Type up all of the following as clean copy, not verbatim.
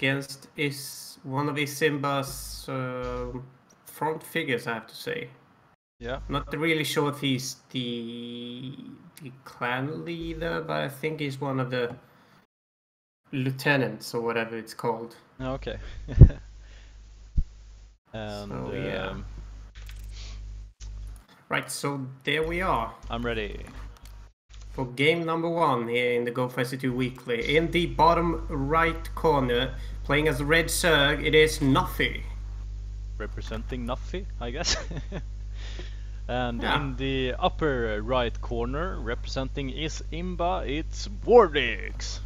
against is one of Simba's front figures, I have to say. Yeah. Not really sure if he's the clan leader, but I think he's one of the lieutenants or whatever it's called. Okay. And so yeah. Right, so there we are. I'm ready. For game number 1 here in the Go4SC2 Weekly. In the bottom right corner, playing as Red Zerg, it is Nuffy. Representing Nuffy, I guess. And in the upper right corner, representing is Imba, it's Wordix.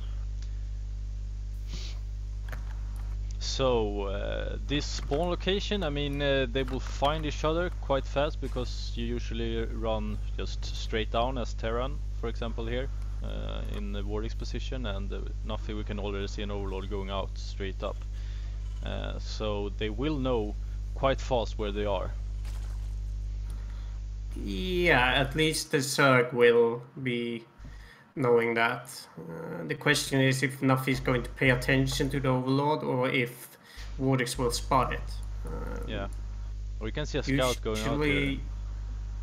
So this spawn location, I mean, they will find each other quite fast because you usually run just straight down as Terran, for example here, in the Wordix position, and Nuffy we can already see an overlord going out straight up. So they will know quite fast where they are. Yeah, at least the Zerg will be knowing that. The question is if Nuffy is going to pay attention to the Overlord or if Wordix will spot it. Yeah, or you can see a scout going out here.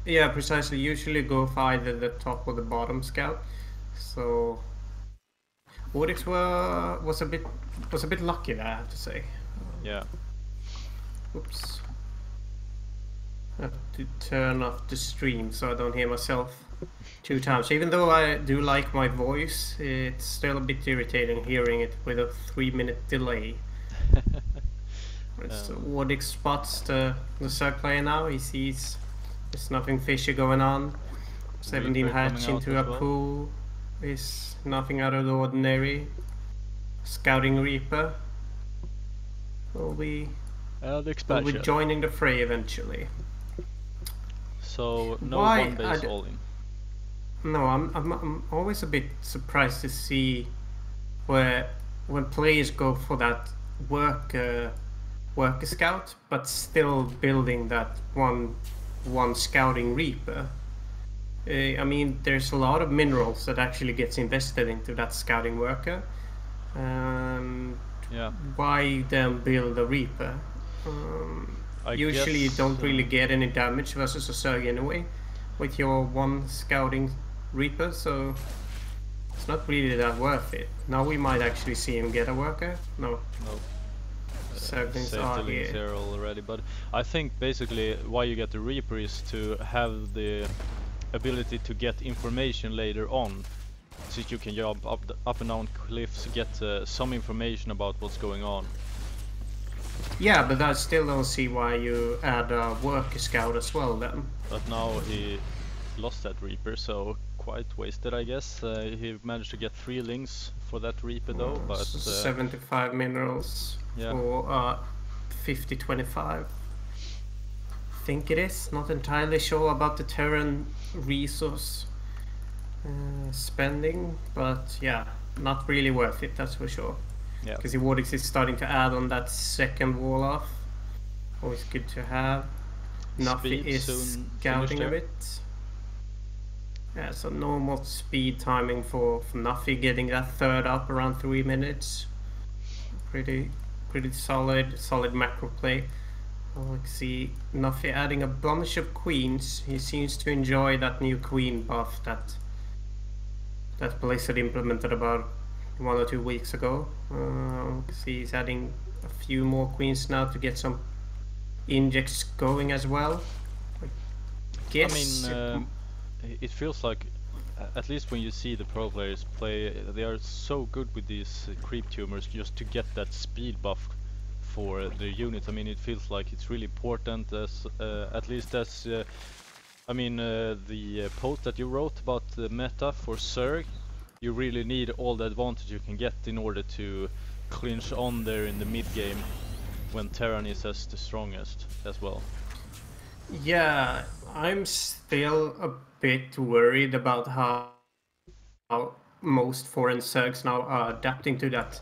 Yeah, precisely. Usually go for either the top or the bottom scout. So Wordix was a bit lucky there, I have to say. Yeah. Oops. I have to turn off the stream so I don't hear myself 2 times. Even though I do like my voice, it's still a bit irritating hearing it with a 3-minute delay. So Wordix spots the Zerg player now. He sees there's nothing fishy going on. 17 hatch into a pool is nothing out of the ordinary. Scouting Reaper will be joining the fray eventually. So no one base all in. No, I'm always a bit surprised to see when players go for that worker scout, but still building that one scouting Reaper. I mean, there's a lot of minerals that actually gets invested into that scouting worker. Yeah. Why then build a Reaper? Usually you don't really get any damage versus a Zerg anyway with your one scouting Reaper, so it's not really that worth it. Now we might actually see him get a worker. No. Zerglings are here already, but I think basically why you get the Reaper is to have the ability to get information later on, so you can jump up and down cliffs, get some information about what's going on. Yeah, but I still don't see why you add a worker scout as well then. But now he lost that Reaper, so quite wasted, I guess. He managed to get 3 links for that Reaper though, but 75 minerals for 50-25. I think it is. Not entirely sure about the Terran resource spending, but yeah, not really worth it, that's for sure. Yeah. Because Wordix is starting to add on that second wall off. Always good to have. Nuffy is scouting a bit. Yeah, so normal speed timing for Nuffy, getting that third up around 3 minutes. Pretty solid macro play. I see Nuffy adding a bunch of queens. He seems to enjoy that new queen buff that Blizzard implemented about 1 or 2 weeks ago. See he's adding a few more queens now to get some injects going as well. I mean, it feels like, at least when you see the pro players play, they are so good with these creep tumors just to get that speed buff for the units. I mean, it feels like it's really important, as at least as I mean, the post that you wrote about the meta for Zerg, you really need all the advantage you can get in order to clinch on there in the mid game when Terran is as the strongest as well. Yeah, I'm still a bit worried about how most foreign Zergs now are adapting to that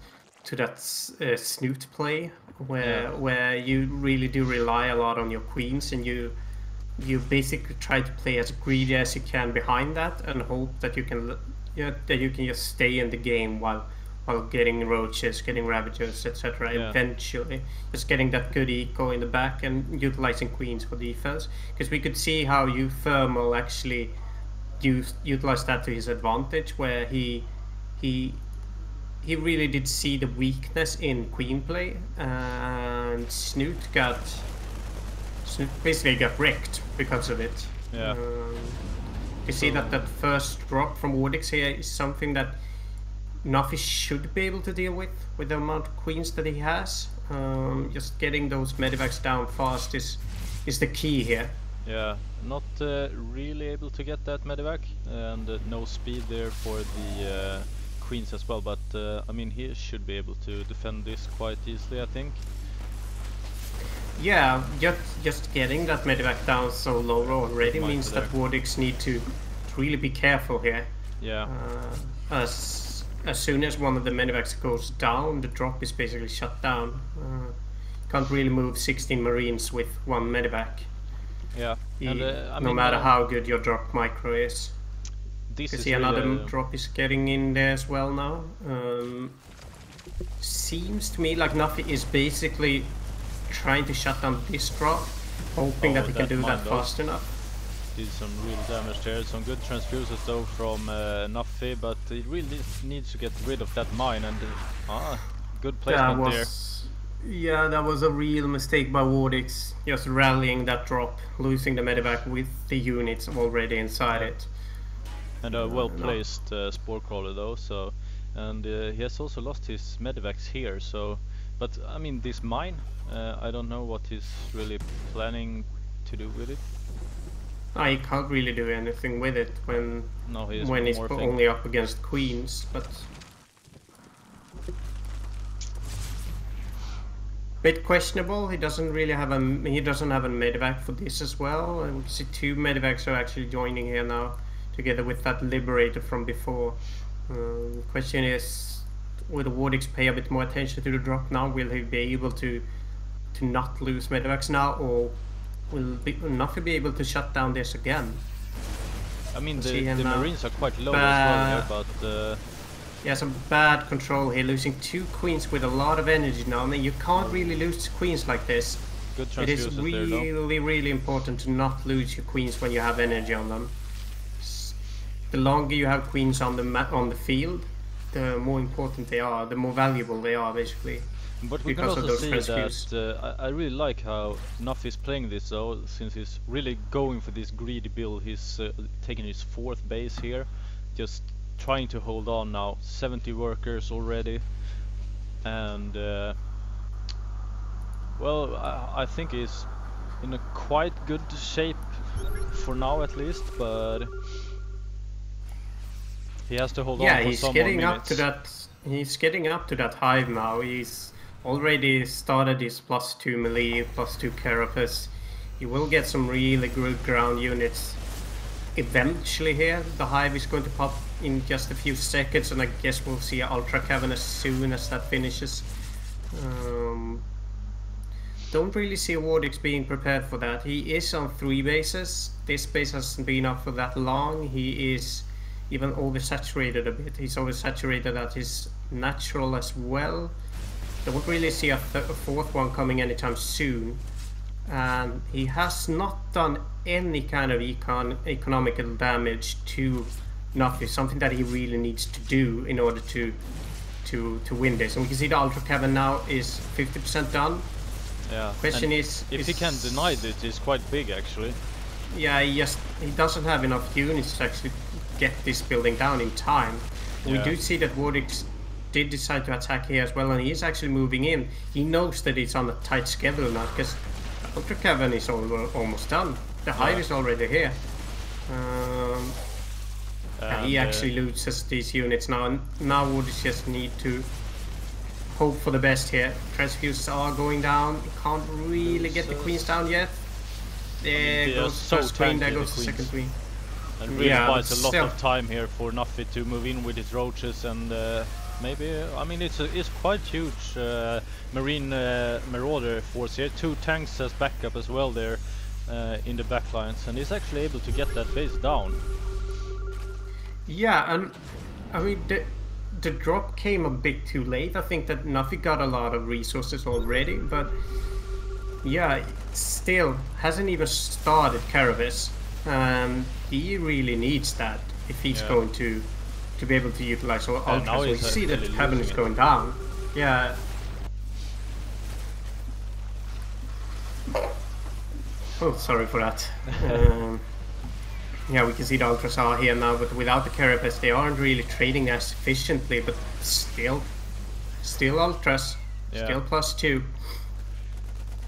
snoot play, where you really do rely a lot on your queens, and you basically try to play as greedy as you can behind that and hope that you can just stay in the game while while getting roaches, getting ravagers, etc. Yeah. Eventually, just getting that good eco in the back and utilizing queens for defense. Because we could see how Thermal actually utilized that to his advantage, where he really did see the weakness in queen play, and Snoot basically got wrecked because of it. Yeah. You see that first drop from Wordix here is something that Nuffy should be able to deal with the amount of queens that he has. Just getting those medivacs down fast is the key here. Yeah, not really able to get that medivac, and no speed there for the queens as well, but I mean, he should be able to defend this quite easily, I think. Yeah, just getting that medivac down so low already means that Wordix need to really be careful here. Yeah. As soon as one of the medivacs goes down, the drop is basically shut down. Can't really move 16 marines with one medivac. Yeah. And, I mean, no matter how good your drop micro is. This is another drop is getting in there as well now. Seems to me like Nuffy is basically trying to shut down this drop, hoping that he can do that fast enough. Did some real damage there. Some good transfuses though from Nuffy, but he really needs to get rid of that mine, and good placement there. Yeah, that was a real mistake by Wordix, just rallying that drop, losing the medivac with the units already inside it. And a well-placed spore crawler though, so, and he has also lost his medivacs here, so, but I mean, this mine, I don't know what he's really planning to do with it. He can't really do anything with it when he's only up against queens, but bit questionable. He doesn't really have a medivac for this as well, and you see two medivacs are actually joining here now, together with that liberator from before. Question is, will Wordix pay a bit more attention to the drop now? Will he be able to not lose medivacs now, or will Nuffy be able to shut down this again? I mean, the marines are quite low as well here, but yeah, some bad control here, losing two queens with a lot of energy now. I mean, you can't really lose queens like this. Good it is really important to not lose your queens when you have energy on them. The longer you have queens on the field, the more important they are, the more valuable they are, basically. But we can also see that I really like how Nuffy is playing this though, since he's really going for this greedy build. He's taking his 4th base here, just trying to hold on now. 70 workers already, and well, I think he's in a quite good shape for now at least, but he has to hold on for some more minutes. He's getting up to that hive now. He's already started his +2 melee, +2 carapace. He will get some really good ground units eventually here. The hive is going to pop in just a few seconds, and I guess we'll see Ultra Cavern as soon as that finishes. Don't really see Wordix being prepared for that. He is on 3 bases. This base hasn't been up for that long. He is even oversaturated a bit. He's oversaturated at his natural as well. Don't really see a 4th one coming anytime soon. And he has not done any kind of economical damage to Nuffy, something that he really needs to do in order to win this. And we can see the Ultra Cavern now is 50% done. Yeah. Question is if he can deny this, it's quite big actually. Yeah, he doesn't have enough units to actually get this building down in time. Yeah. We do see that Wordix did decide to attack here as well, and he is actually moving in. He knows that it's on a tight schedule now, because Ultra Cavern is almost done. The hive is already here. He actually loses these units now, and now Wordix just need to hope for the best here. Transfuses are going down. He can't really get the queens down yet. There goes the first queen, there goes the second queen. And really buys a lot of time here for Nuffy to move in with his roaches, and maybe, I mean, it's quite huge marine marauder force here. 2 tanks as backup as well there in the backlines, and he's actually able to get that base down. Yeah, and I mean, the drop came a bit too late. I think that Nuffy got a lot of resources already, but yeah, still hasn't even started Caravis. He really needs that if he's going to be able to utilize all Ultra. So you see that Heaven is going down. Yeah. Oh, sorry for that. Yeah, we can see the Ultras are here now, but without the Carapace they aren't really trading as efficiently, but still Ultras, still +2.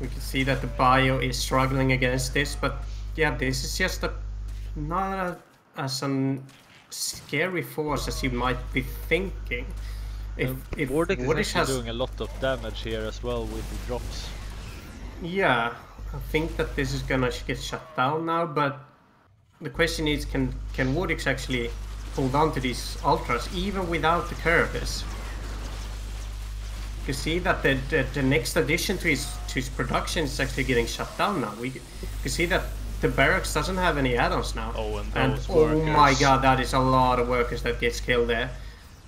We can see that the Bio is struggling against this, but yeah, this is just not as scary force as you might be thinking. If Wordix is actually doing a lot of damage here as well with the drops. Yeah, I think that this is gonna get shut down now, but the question is, can Wordix actually hold on to these Ultras even without the Carapace? You see that the next addition to his production is actually getting shut down now. You see that the barracks doesn't have any add-ons now. Oh, and oh my god, that is a lot of workers that gets killed there.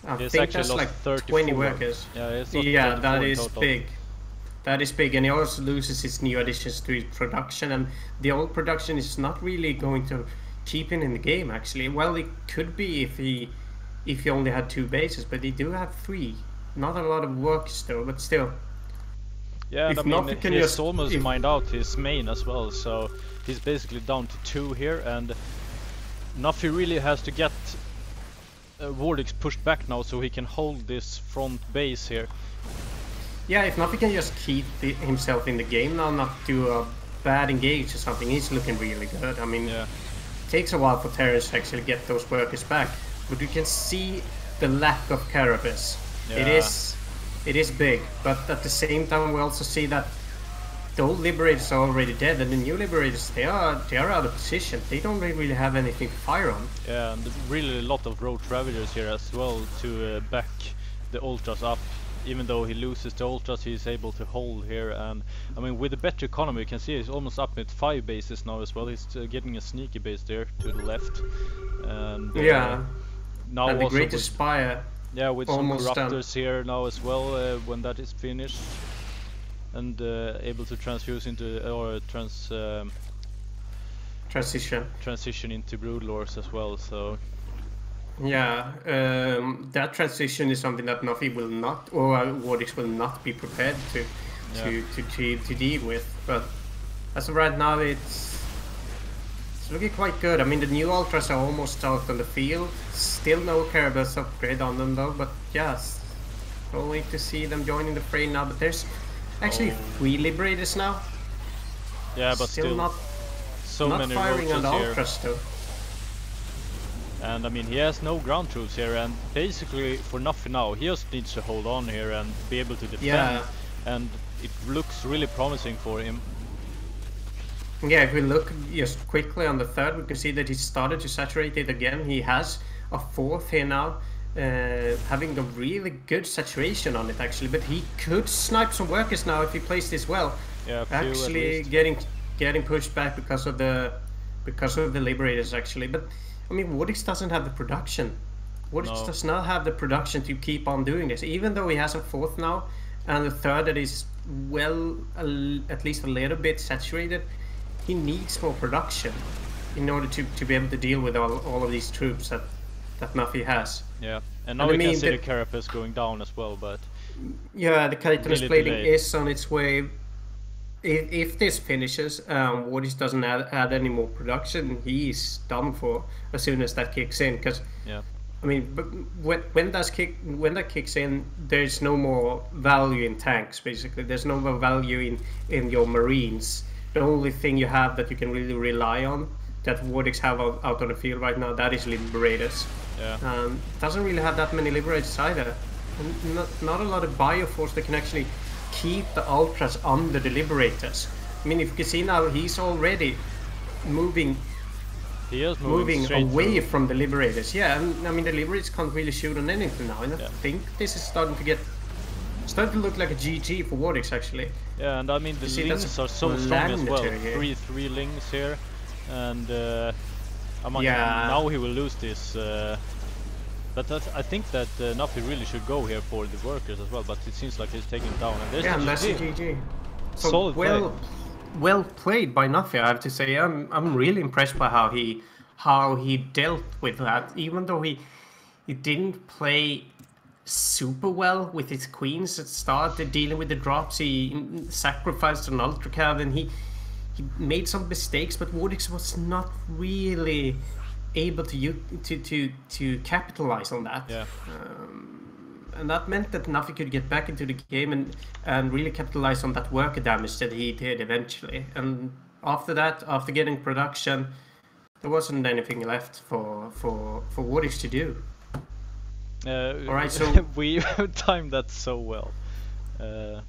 I think that's like 20 workers. Yeah, that is big. That is big, and he also loses his new additions to his production, and the old production is not really going to keep him in the game actually. Well, it could be if he only had 2 bases, but he do have 3. Not a lot of works though, but still. Yeah, I mean, he's almost mined out his main as well, so he's basically down to 2 here, and Nuffy really has to get Wordix pushed back now so he can hold this front base here. Yeah, if Nuffy can just keep himself in the game now, not do a bad engage or something, he's looking really good. I mean, it takes a while for Terrence to actually get those workers back, but you can see the lack of Carapace. Yeah. It is big, but at the same time we also see that the old Liberators are already dead, and the new Liberators they are out of position. They don't really have anything to fire on. Yeah, and really a lot of Road Ravagers here as well to back the Ultras up. Even though he loses the Ultras, he's able to hold here, and I mean, with a better economy, you can see he's almost up at 5 bases now as well. He's getting a sneaky base there to the left, and now and the Greatest Spire. Yeah, with some Corruptors here now as well when that is finished, and able to transfuse into or transition into Broodlords as well. So yeah, that transition is something that Nuffy will not, or Wordix will not be prepared to deal with. But as of right now, it's looking quite good. I mean, the new Ultras are almost out on the field. Still no Carapace upgrade on them though, but yes, only to see them joining the fray now. But there's actually 3 Liberators now. Yeah, but still not many firing on the here. Ultras though. And I mean, he has no ground troops here, and basically for Nuffy now, he just needs to hold on here and be able to defend. Yeah. And it looks really promising for him. Yeah, if we look just quickly on the third, we can see that he started to saturate it again. He has a 4th here now, having a really good saturation on it actually. But he could snipe some workers now if he plays this well. Yeah, actually getting pushed back because of the Liberators actually. But I mean, Wordix doesn't have the production. Wordix does not have the production to keep on doing this, even though he has a 4th now and a 3rd that is at least a little bit saturated. He needs more production in order to be able to deal with all of these troops that Nuffy has. Yeah, and now we can see the Carapace going down as well, but yeah, the Chitinous Plating is on its way. If this finishes, Wordix doesn't add any more production, he's done for as soon as that kicks in. Because I mean, but when that kicks in, there's no more value in tanks. Basically, there's no more value in your Marines. The only thing you have that you can really rely on, that Wordix have out on the field right now, that is Liberators. Yeah. Doesn't really have that many Liberators either. Not a lot of Bioforce that can actually keep the Ultras under the Liberators. I mean, if you can see now, he's already moving away from the Liberators. Yeah, and I mean, the Liberators can't really shoot on anything now, and I think this is starting to look like a GG for Wordix actually. Yeah, and I mean the lings are so strong as well. 3 lings here, and I mean, now he will lose this But I think that Nuffy really should go here for the workers as well, but it seems like he's taking down. And there's the GG. So solid well played by Nuffy, I have to say. I'm really impressed by how he dealt with that. Even though he didn't play super well with his queens at start, dealing with the drops, he sacrificed an ultra cav, and he made some mistakes, but Wordix was not really able to capitalize on that. Yeah. And that meant that Nuffy could get back into the game and really capitalize on that worker damage that he did eventually. And after that, after getting production, there wasn't anything left for Wordix to do. All right, so we timed that so well. Yeah,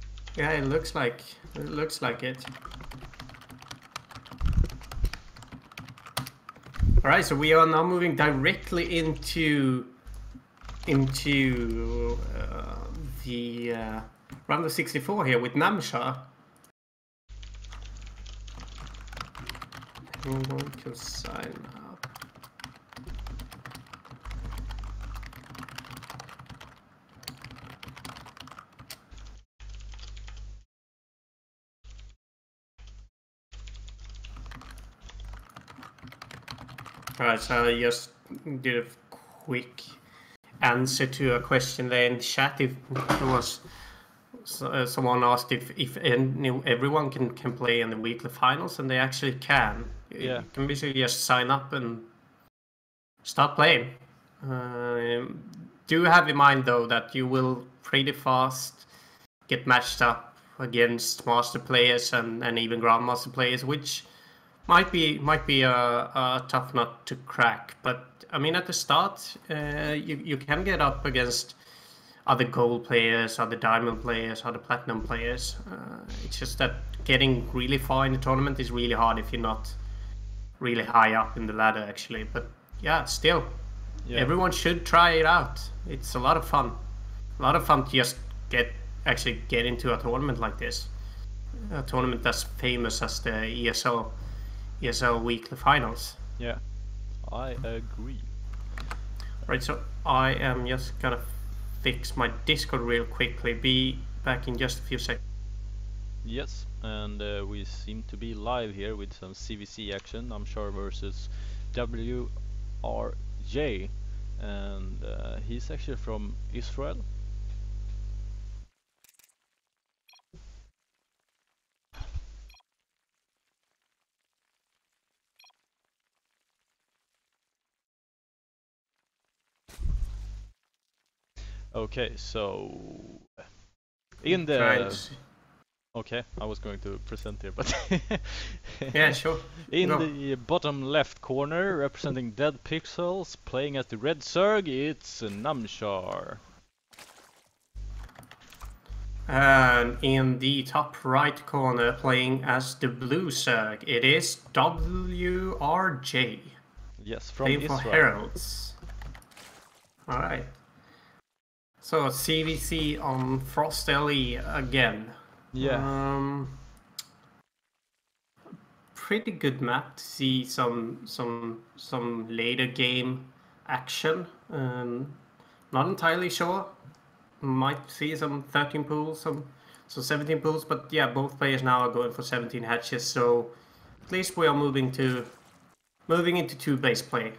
it looks like it. All right, so we are now moving directly into the round of 64 here with Namshar. I'm going to sign up. Alright, so I just did a quick answer to a question there in the chat. If there was someone asked if everyone can play in the weekly finals, and they actually can. Yeah. You can basically just sign up and start playing. Do have in mind though that you will pretty fast get matched up against master players and even grandmaster players, which might be a tough nut to crack. But I mean, at the start, you can get up against other gold players, other diamond players, other platinum players. It's just that getting really far in the tournament is really hard if you're not really high up in the ladder, actually. But yeah, still, everyone should try it out. It's a lot of fun. A lot of fun to just actually get into a tournament like this. A tournament that's famous as the ESL weekly finals. Yeah, I agree. Right, so I am just gonna fix my Discord real quickly. Be back in just a few seconds. Yes, and we seem to be live here with some CVC action. Namshar versus WRJ, and he's actually from Israel. Okay, so in the okay, I was going to present here, but yeah, sure. In the bottom left corner, representing Dead Pixels, playing as the red Zerg, it's Namshar. And in the top right corner, playing as the blue Zerg, it is WRJ. Yes, from playing Israel. For Heralds. Alright. So CVC on Frost LE again. Yeah. Pretty good map to see some later game action. Not entirely sure. Might see some 13 pools, some 17 pools, but yeah, both players now are going for 17 hatches. So at least we are moving into 2-base play.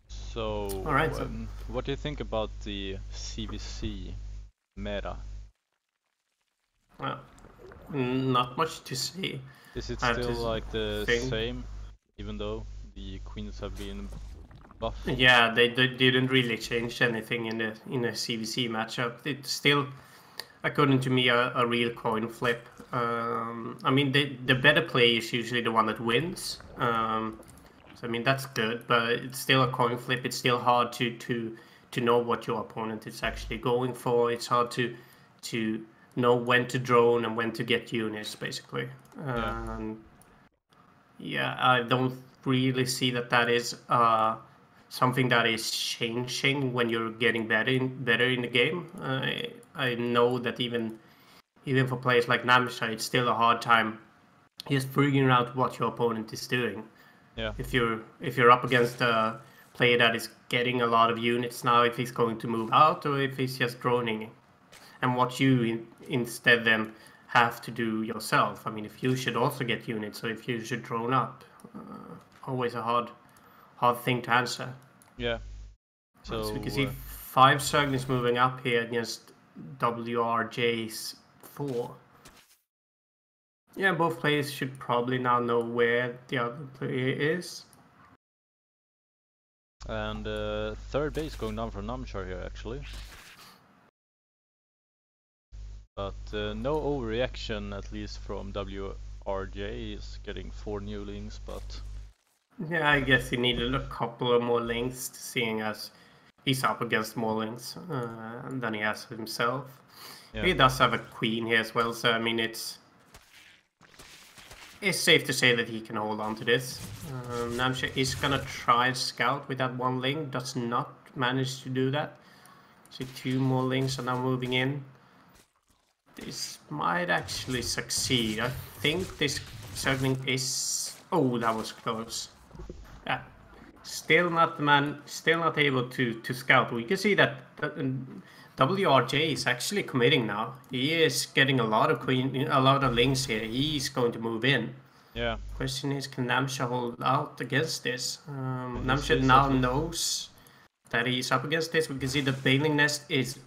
So, all right, what do you think about the CVC meta? Not much to say. Is it still like the same, even though the queens have been buffed? Yeah, they didn't really change anything in a CVC matchup. It's still, according to me, a real coin flip. I mean, the better play is usually the one that wins. So I mean, that's good, but it's still a coin flip. It's still hard to know what your opponent is actually going for. It's hard to know when to drone and when to get units, basically. Yeah, I don't really see that is something that is changing when you're getting better in the game. I know that even for players like Namshar, it's still a hard time just figuring out what your opponent is doing. Yeah. If you're up against a player that is getting a lot of units now, if he's going to move out or if he's just droning, and what you instead then have to do yourself. I mean, if you should also get units, or if you should drone up, always a hard thing to answer. Yeah. So we can see 5 Zerglings moving up here against WRJ's 4. Yeah, both players should probably now know where the other player is. And third base going down for Namshar here, actually. But no overreaction, at least from WRJ. Is getting 4 new links, but... Yeah, I guess he needed a couple of more links, seeing as he's up against more links than he has himself. Yeah. He does have a queen here as well, so I mean it's safe to say that he can hold on to this. Namshar is gonna try scout with that 1 link, does not manage to do that. See 2 more links are now moving in. This might actually succeed. I think this Zergling is... Oh, that was close. Yeah. Still not able to scout. We can see that WRJ is actually committing now. He is getting a lot of links here. He's going to move in. Yeah. Question is, can Namshar hold out against this? Namshar now knows that he's up against this. We can see the Baneling Nest is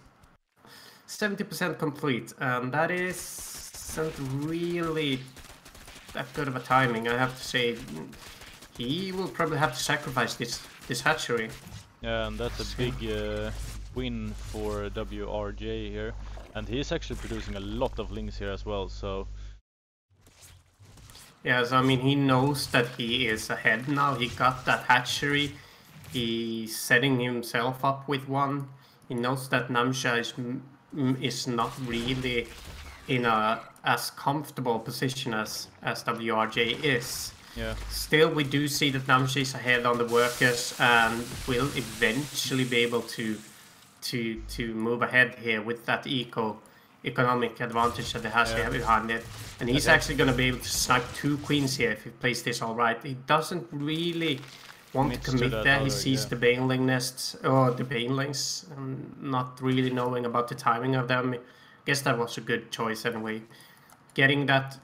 70% complete, and that isn't really that good of a timing, I have to say. He will probably have to sacrifice this hatchery. Yeah, and that's a big win for WRJ here, and he's actually producing a lot of links here as well, so... Yeah, so I mean, he knows that he is ahead now. He got that hatchery. He's setting himself up with 1. He knows that Namshar is not really in a as comfortable position as WRJ is. Yeah. Still, we do see that Namshar is ahead on the workers and will eventually be able to move ahead here with that economic advantage that he has here behind it. And he's actually going to be able to snipe 2 queens here if he plays this all right. He doesn't really want to commit there. He sees the Baneling nests, or the Banelings, and not really knowing about the timing of them. I guess that was a good choice anyway. Getting that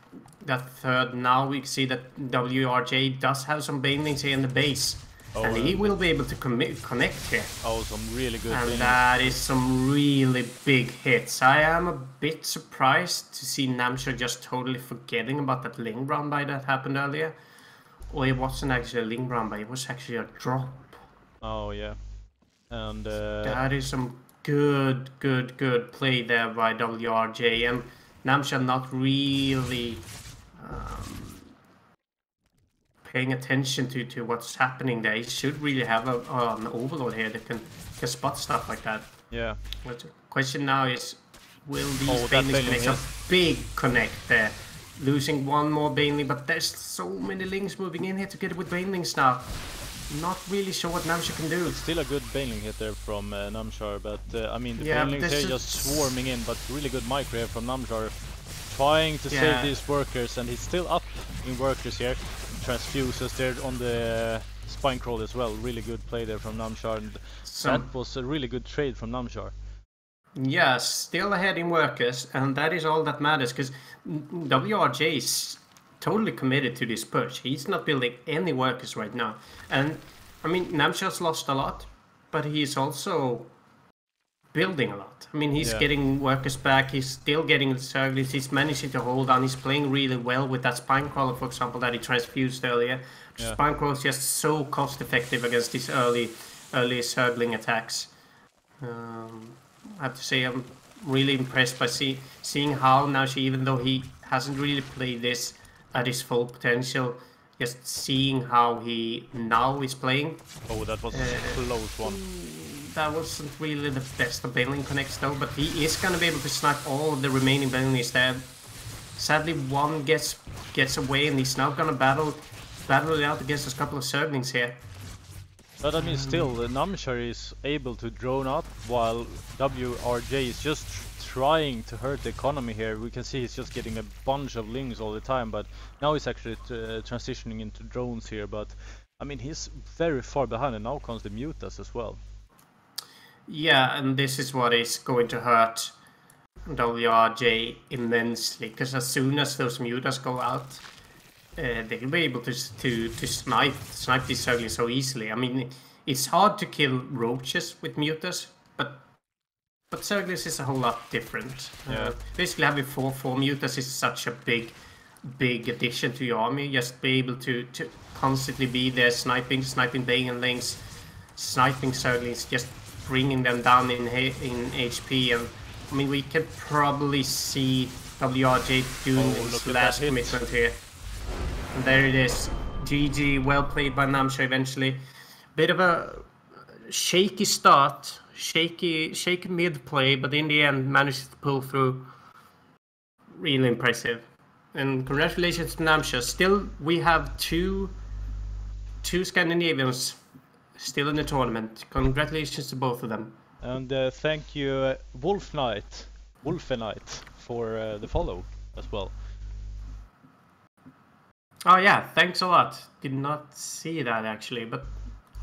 third, now we see that WRJ does have some Banelings here in the base. And he will be able to connect here. Oh, some really good And things. that is some really big hits. I am a bit surprised to see Namshar just totally forgetting about that Ling Brown buy that happened earlier. Or it wasn't actually a Ling Brown buy, it was actually a drop. Oh, yeah. And that is some good play there by WRJ. And Namshar not really paying attention to what's happening there. He should really have an overlord here that can spot stuff like that. Yeah. But the question now is, will these Banelings make a big connect there? Losing 1 more Baneling, but there's so many links moving in here together with Banelings now. Not really sure what Namshar can do. It's still a good Baneling hit there from Namshar, but I mean the Banelings here just swarming in, but really good micro here from Namshar. Trying to save these workers, and he's still up in workers here. Transfuses there on the spine crawl as well. Really good play there from Namshar, and that was a really good trade from Namshar. Yeah, still ahead in workers, and that is all that matters, because WRJ is totally committed to this push. He's not building any workers right now. And I mean, Namshar's lost a lot, but he's also building a lot. I mean, he's getting workers back, he's still getting the Zerglings, he's managing to hold on, he's playing really well with that spine crawler, for example, that he transfused earlier. Spine crawler is just so cost effective against these early Zergling attacks. I have to say, I'm really impressed by seeing how Namshar, even though he hasn't really played this at his full potential, just seeing how he now is playing. Oh, that was a close one. That wasn't really the best of Baneling connects though, but he is going to be able to snipe all of the remaining Banelings there. Sadly, 1 gets away, and he's now going to battle it out against a couple of Zerglings here. But I mean, still, Namshar is able to drone up while WRJ is just trying to hurt the economy here. We can see he's just getting a bunch of lings all the time, but now he's actually transitioning into drones here. But I mean, he's very far behind, and now comes the mutas as well. Yeah, and this is what is going to hurt WRJ immensely, because as soon as those mutas go out, they'll be able to snipe these Zerglings so easily. I mean, it's hard to kill roaches with mutas, but Zerglings is a whole lot different. Yeah. Basically, having 4/4 mutas is such a big addition to your army. Just be able to constantly be there, sniping Bane Lings, sniping Zerglings, just bringing them down in HP. And I mean, we can probably see WRJ doing this last commitment here. And there it is. GG, well played by Namshar eventually. Bit of a shaky start, shaky mid play, but in the end managed to pull through. Really impressive. And congratulations to Namshar. Still, we have two Scandinavians still in the tournament. Congratulations to both of them. And thank you, Wolfenite, for the follow as well. Oh yeah, thanks a lot. Did not see that actually, but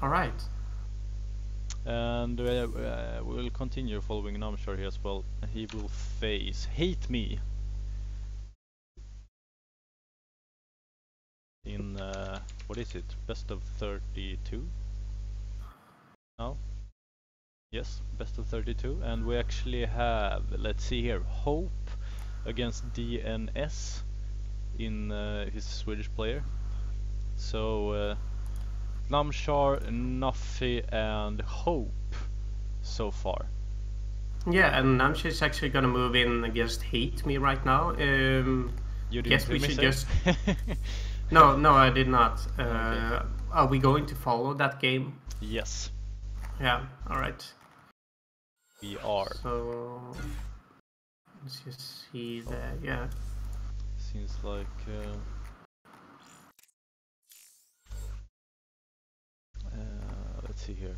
all right. And we'll continue following Namshar here as well. He will face HateMe in what is it? Best of 32? No? Yes, best of 32. And we actually have, let's see here, Hope against DNS in his Swedish player. So Namshar, Nuffy and Hope so far. Yeah, and Namshar is actually gonna move in against HateMe right now. You didn't guess we should say? just No, I did not. Okay. Are we going to follow that game? Yes. Yeah, alright. We are. So let's just see there, yeah. Seems like let's see here.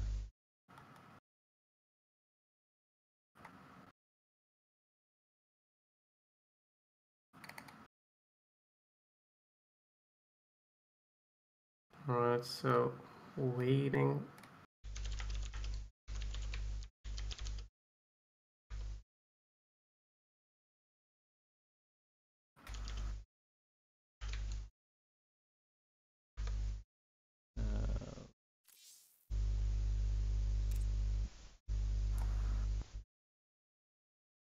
Alright, so waiting.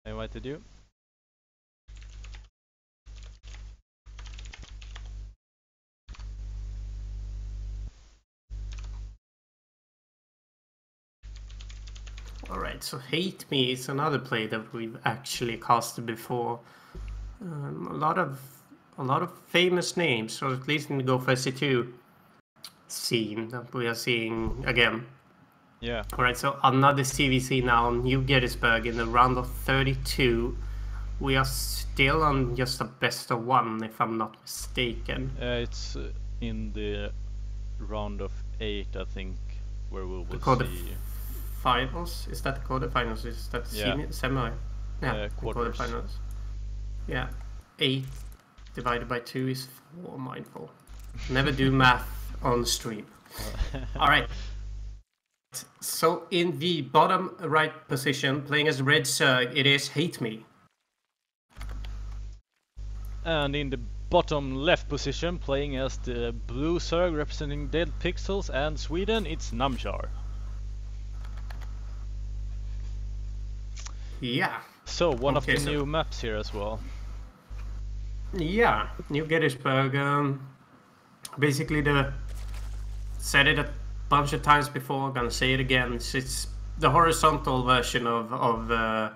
I invited you. Alright, so HateMe is another play that we've actually casted before. A lot of famous names, or at least in the Go4SC2 scene that we are seeing again. Yeah. Alright, so another CVC now, New Gettysburg in the round of 32. We are still on just a best of 1, if I'm not mistaken. It's in the round of 8, I think, where we will see. Finals? Is that quarterfinals? Is that semi? Yeah, quarterfinals. Yeah, 8 divided by 2 is 4. Mindful. Never do math on stream. All right. So in the bottom right position, playing as Red Zerg, it is HateMe. And in the bottom left position, playing as the Blue Zerg representing Dead Pixels and Sweden, it's Namshar. Yeah. So one of the new maps here as well. Yeah, New Gettysburg. Basically, said it a bunch of times before. Gonna say it again. It's the horizontal version of whatever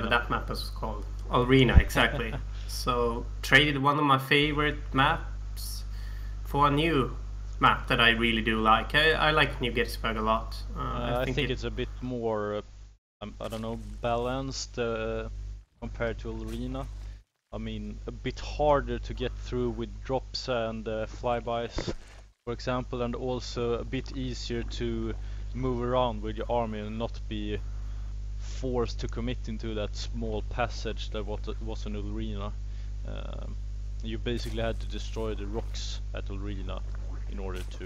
that map is called. Arena, exactly. So traded one of my favorite maps for a new map that I really do like. I like New Gettysburg a lot. I think it's a bit more, I don't know, balanced compared to Arena. I mean, a bit harder to get through with drops and flybys. for example, and also a bit easier to move around with your army and not be forced to commit into that small passage that was an arena. You basically had to destroy the rocks at arena in order to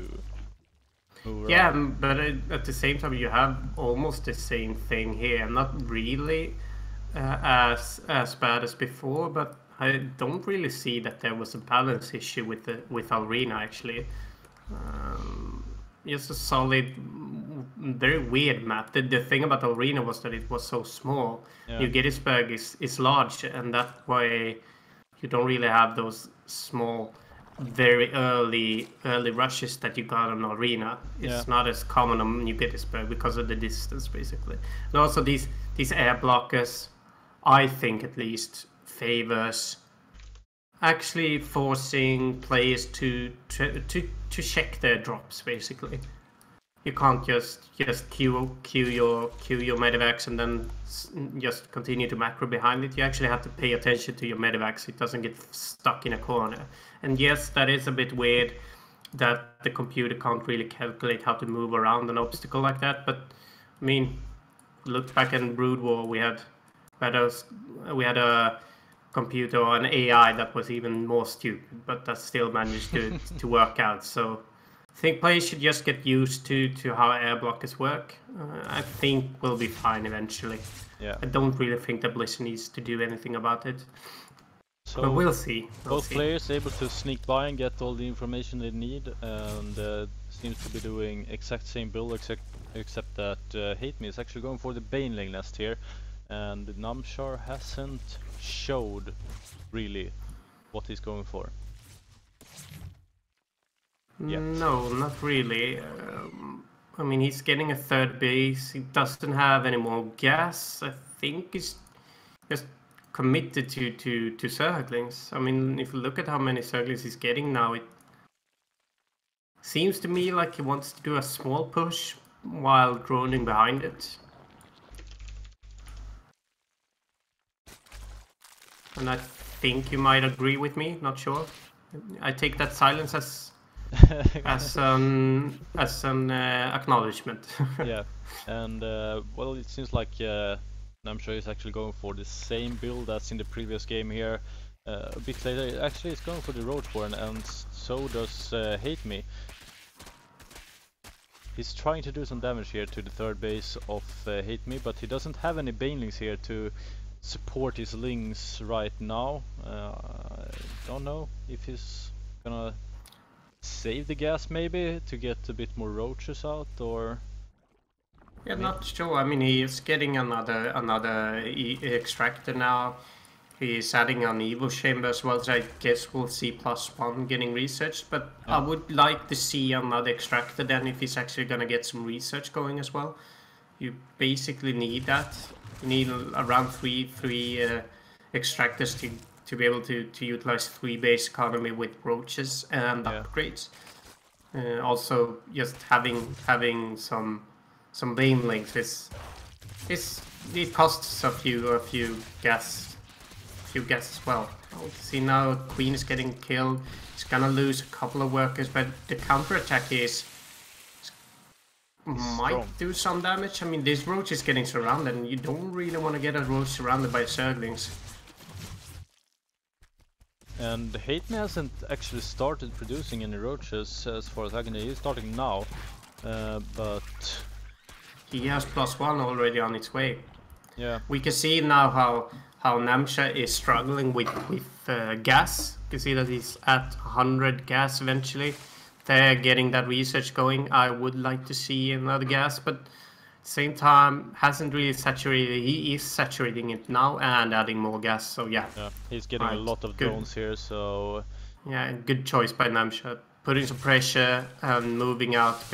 move around. Yeah, but at the same time you have almost the same thing here. Not really as bad as before, but I don't really see that there was a balance issue with arena actually. Just a solid, very weird map. The thing about arena was that it was so small. Yeah. New Gettysburg is large, and that's why you don't really have those small, very early rushes that you got on arena. It's not as common on New Gettysburg because of the distance, basically. And also these air blockers, I think at least, favors actually forcing players to check their drops, basically. You can't just queue your medevacs and then just continue to macro behind it. You actually have to pay attention to your medevacs so it doesn't get stuck in a corner. And yes, that is a bit weird that the computer can't really calculate how to move around an obstacle like that. But I mean, look back in Brood War, we had a computer or an AI that was even more stupid, but that still managed to work out. So I think players should just get used to how air blockers work. I think we'll be fine eventually. Yeah. I don't really think that Blizzard needs to do anything about it. So but we'll see. Both players able to sneak by and get all the information they need, and seems to be doing exact same build except that HateMe is actually going for the Baneling nest here, and Namshar hasn't showed really what he's going for. No, not really. I mean, he's getting a third base. He doesn't have any more gas. I think he's just committed to Zerglings. I mean, if you look at how many Zerglings he's getting now, it seems to me like he wants to do a small push while droning behind it. And I think you might agree with me, not sure. I take that silence as an acknowledgement. Yeah, and well, it seems like Namshar is actually going for the same build as in the previous game here. A bit later, actually, it's going for the Roachborn, and so does HateMe. He's trying to do some damage here to the third base of HateMe, but he doesn't have any Banelings here to support his Lings right now. I don't know if he's gonna save the gas maybe to get a bit more roaches out, or yeah, not sure. I mean, he is getting another extractor now. He is adding an Evo chamber as well, so I guess we'll see +1 getting researched. But I would like to see another extractor then if he's actually gonna get some research going as well. You basically need that. You need around three extractors to be able to utilize 3 base economy with roaches and upgrades. Also, just having some banelings it costs a few gas as well. See now Queen is getting killed. He's gonna lose a couple of workers, but the counter attack might do some damage. I mean, this roach is getting surrounded, and you don't really want to get a roach surrounded by Zerglings. And HateMe hasn't actually started producing any roaches as far as I can know. He's starting now, but he has +1 already on its way. Yeah, we can see now how Namshar is struggling with gas. You can see that he's at 100 gas eventually. They're getting that research going. I would like to see another gas, but at the same time, hasn't really saturated. He is saturating it now and adding more gas, so yeah. He's getting a lot of drones here, so yeah, good choice by Namshar. Putting some pressure and moving out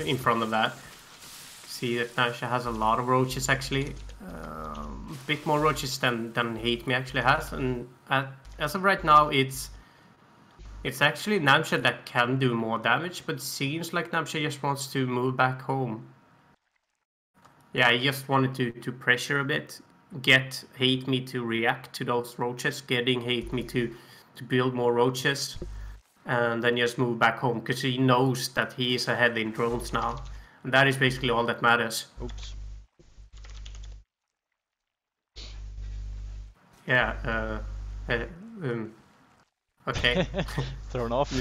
in front of that. See that Namshar has a lot of roaches actually. A bit more roaches than HateMe actually has, and as of right now, it's actually Namshar that can do more damage, but it seems like Namshar just wants to move back home. Yeah, he just wanted to pressure a bit, get HateMe to react to those roaches, getting HateMe to build more roaches. and then just move back home because he knows that he is ahead in drones now, and that is basically all that matters. Oops. Yeah. Okay. Thrown off.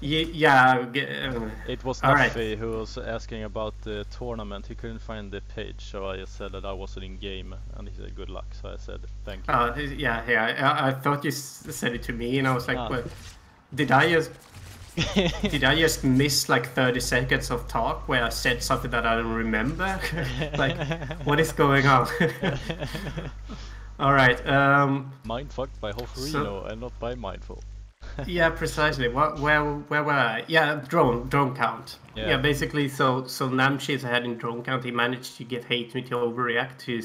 Yeah. It was Nuffy who was asking about the tournament. He couldn't find the page, so I just said that I wasn't in game, and he said good luck. So I said thank you. Yeah. I thought you said it to me, and I was like, well, did I just miss like 30 seconds of talk where I said something that I don't remember? Like, what is going on? All right. Mindfucked by Hoferino and not by Mindful. Yeah, precisely. Where were I? Yeah, drone count. Yeah, basically. So Namshar is ahead in drone count. He managed to get HateMe to overreact to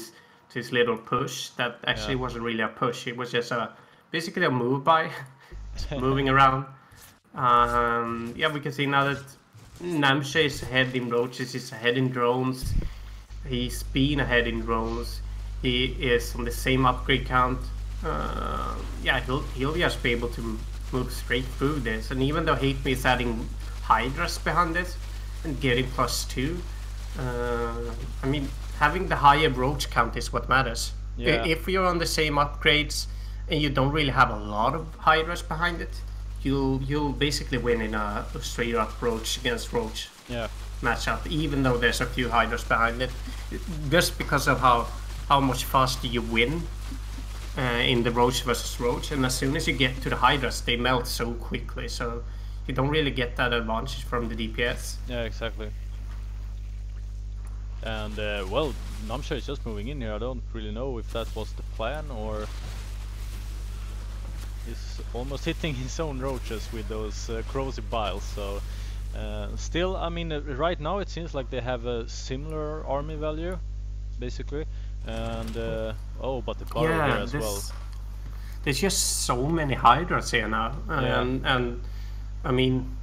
his little push. That actually wasn't really a push. It was just basically a move by, moving around. Yeah, we can see now that Namshar is ahead in roaches. He's ahead in drones. He's been ahead in drones. He is on the same upgrade count. Yeah, he'll just be able to move straight through this. And even though HateMe is adding Hydras behind it and getting +2, I mean, having the higher roach count is what matters. Yeah. If you're on the same upgrades and you don't really have a lot of Hydras behind it, you'll basically win in a straight up roach against roach matchup, even though there's a few Hydras behind it, just because of how much faster you win in the roach versus roach. And as soon as you get to the Hydras, they melt so quickly, so you don't really get that advantage from the DPS. Yeah, exactly. And well, Namshar is just moving in here. I don't really know if that was the plan, or he's almost hitting his own roaches with those corrosive biles. So still, I mean, right now it seems like they have a similar army value, basically. And oh, but the burrow here as well. There's just so many Hydras here now, and I mean,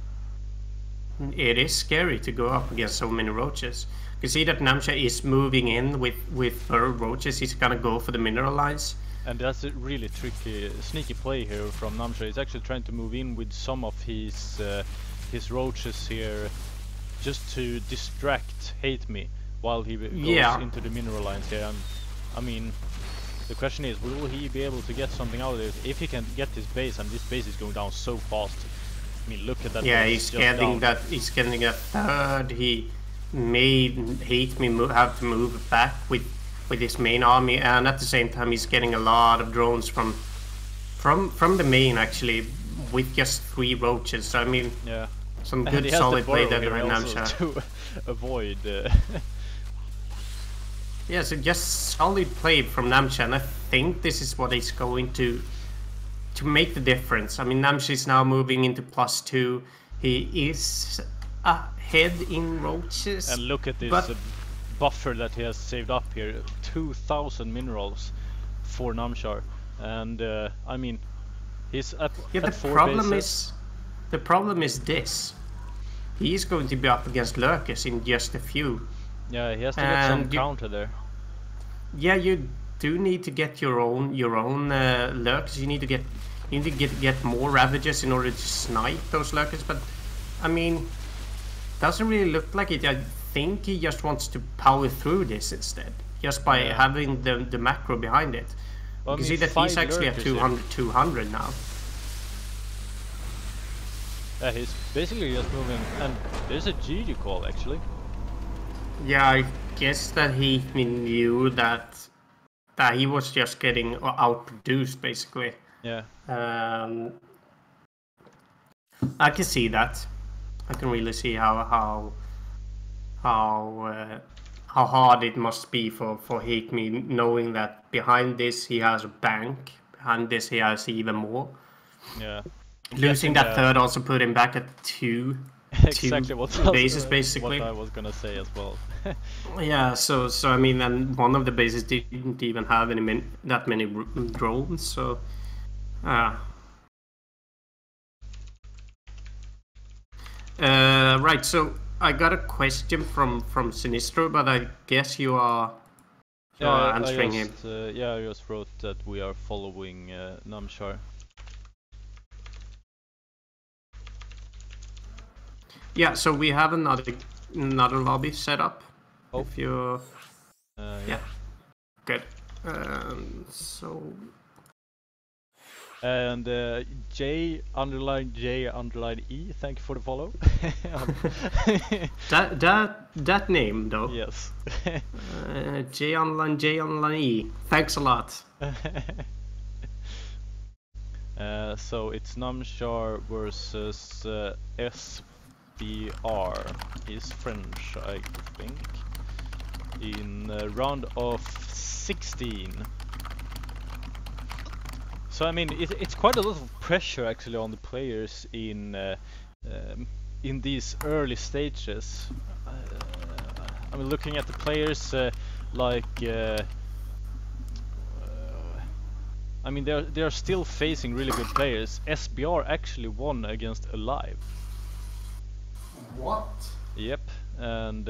it is scary to go up against so many roaches. You see that Namshar is moving in with burrow roaches. He's gonna go for the mineral lines. And that's a really tricky, sneaky play here from Namshar. He's actually trying to move in with some of his roaches here, just to distract HateMe while he goes into the mineral lines here. And I mean, the question is, will he be able to get something out of this if he can get this base? And this base is going down so fast. I mean, look at that. Yeah, he's getting that. He's getting a third. He made HateMe have to move back with his main army, and at the same time he's getting a lot of drones from the main, actually, with just 3 roaches. So I mean, some good solid play there in Namshar to avoid. Yeah, so just solid play from Namshar, and I think this is what is going to make the difference. I mean, Namshar is now moving into +2. He is ahead in roaches. And look at this buffer that he has saved up here, 2,000 minerals for Namshar. And I mean, he's at 4 bases. The problem is this. He's going to be up against lurkers in just a few. Yeah, he has to get some counter there. Yeah, you do need to get your own lurkers. You need to get more Ravagers in order to snipe those lurkers. But I mean, doesn't really look like it. I think he just wants to power through this instead, just by having the macro behind it. Well, you see that he's actually at 200 now. Yeah, he's basically just moving, and there's a GG call actually. Yeah, I guess that he knew that he was just getting outproduced, basically. Yeah. I can see that. I can really see how hard it must be for HateMe, knowing that behind this he has a bank, behind this he has even more. Yeah. Losing that third also put him back at 2 exactly bases, basically. What I was gonna say as well. Yeah, so I mean, and one of the bases didn't even have that many drones, so right, so I got a question from Sinistro, but I guess you are answering him. Yeah, I just wrote that we are following Namshar. Yeah, so we have another lobby set up. Oh. If you... yeah. Good. So... And J_J_E, thank you for the follow. that name though. Yes. J_J_E. Thanks a lot. So it's Namshar versus SBR. He's French, I think. In round of 16. So I mean, it's quite a lot of pressure actually on the players in these early stages. I mean, looking at the players I mean, they are still facing really good players. SBR actually won against Alive. What? Yep, and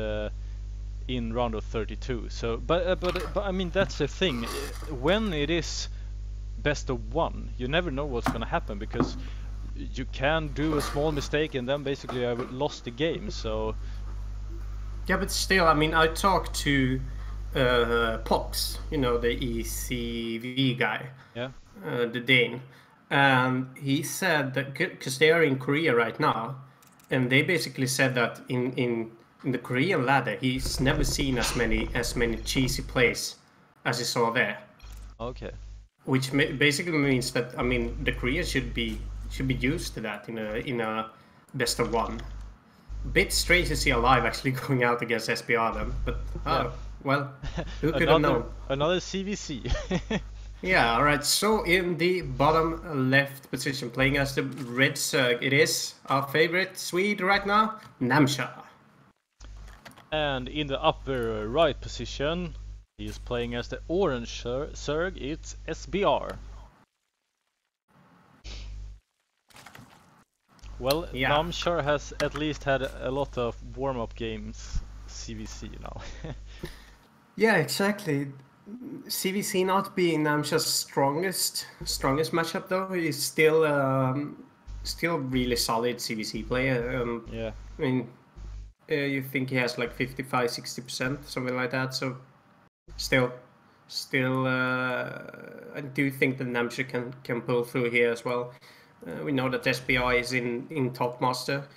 in round of 32. So, but I mean, that's the thing. When it is best of one, you never know what's gonna happen, because you can do a small mistake and then basically I lost the game. So yeah, but still, I mean, I talked to Pox, you know, the ECV guy, yeah, the Dane, and he said that because they are in Korea right now, and they basically said that in the Korean ladder, he's never seen as many cheesy plays as he saw there. Okay. Which basically means that, I mean, the Koreans should be used to that in a best of one. Bit strange to see Alive actually going out against SBR then, but well, who could have known? Another CVC. Yeah, alright, so in the bottom left position, playing as the red Zerg, it is our favorite Swede right now, Namshar. And in the upper right position, he is playing as the orange Zerg, it's SBR. Well, yeah. Namshar has at least had a lot of warm-up games CVC now. Yeah, exactly. CVC not being Namshar's strongest matchup though, is still really solid CVC player. Yeah. I mean, you think he has like 55-60%, something like that. So still, I do think that Namshar can pull through here as well. We know that SBI is in top master.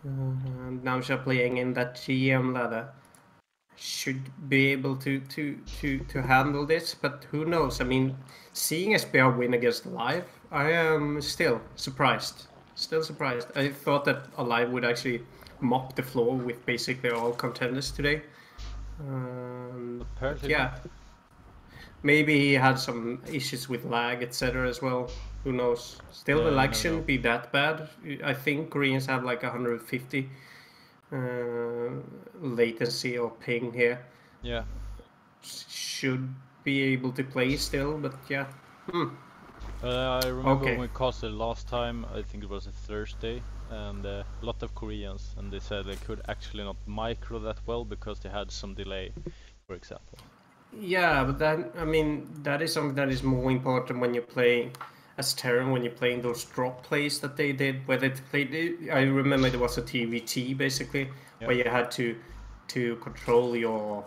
Namshar playing in that GM ladder should be able to handle this, but who knows? I mean, seeing SBR win against Alive, I am still surprised. I thought that Alive would actually mop the floor with basically all contenders today. Apparently, yeah. Maybe he had some issues with lag, etc. as well. Who knows? Still, the lag shouldn't be that bad. I think Koreans have like 150 latency or ping here. Yeah. Should be able to play still, but yeah. I remember when we casted last time, I think it was a Thursday, and a lot of Koreans, and they said they could actually not micro that well because they had some delay, for example. Yeah, but that, I mean, that is something that is more important when you're playing as Terran, when you're playing those drop plays that they did, where they played. I remember there was a TVT basically, where you had to control your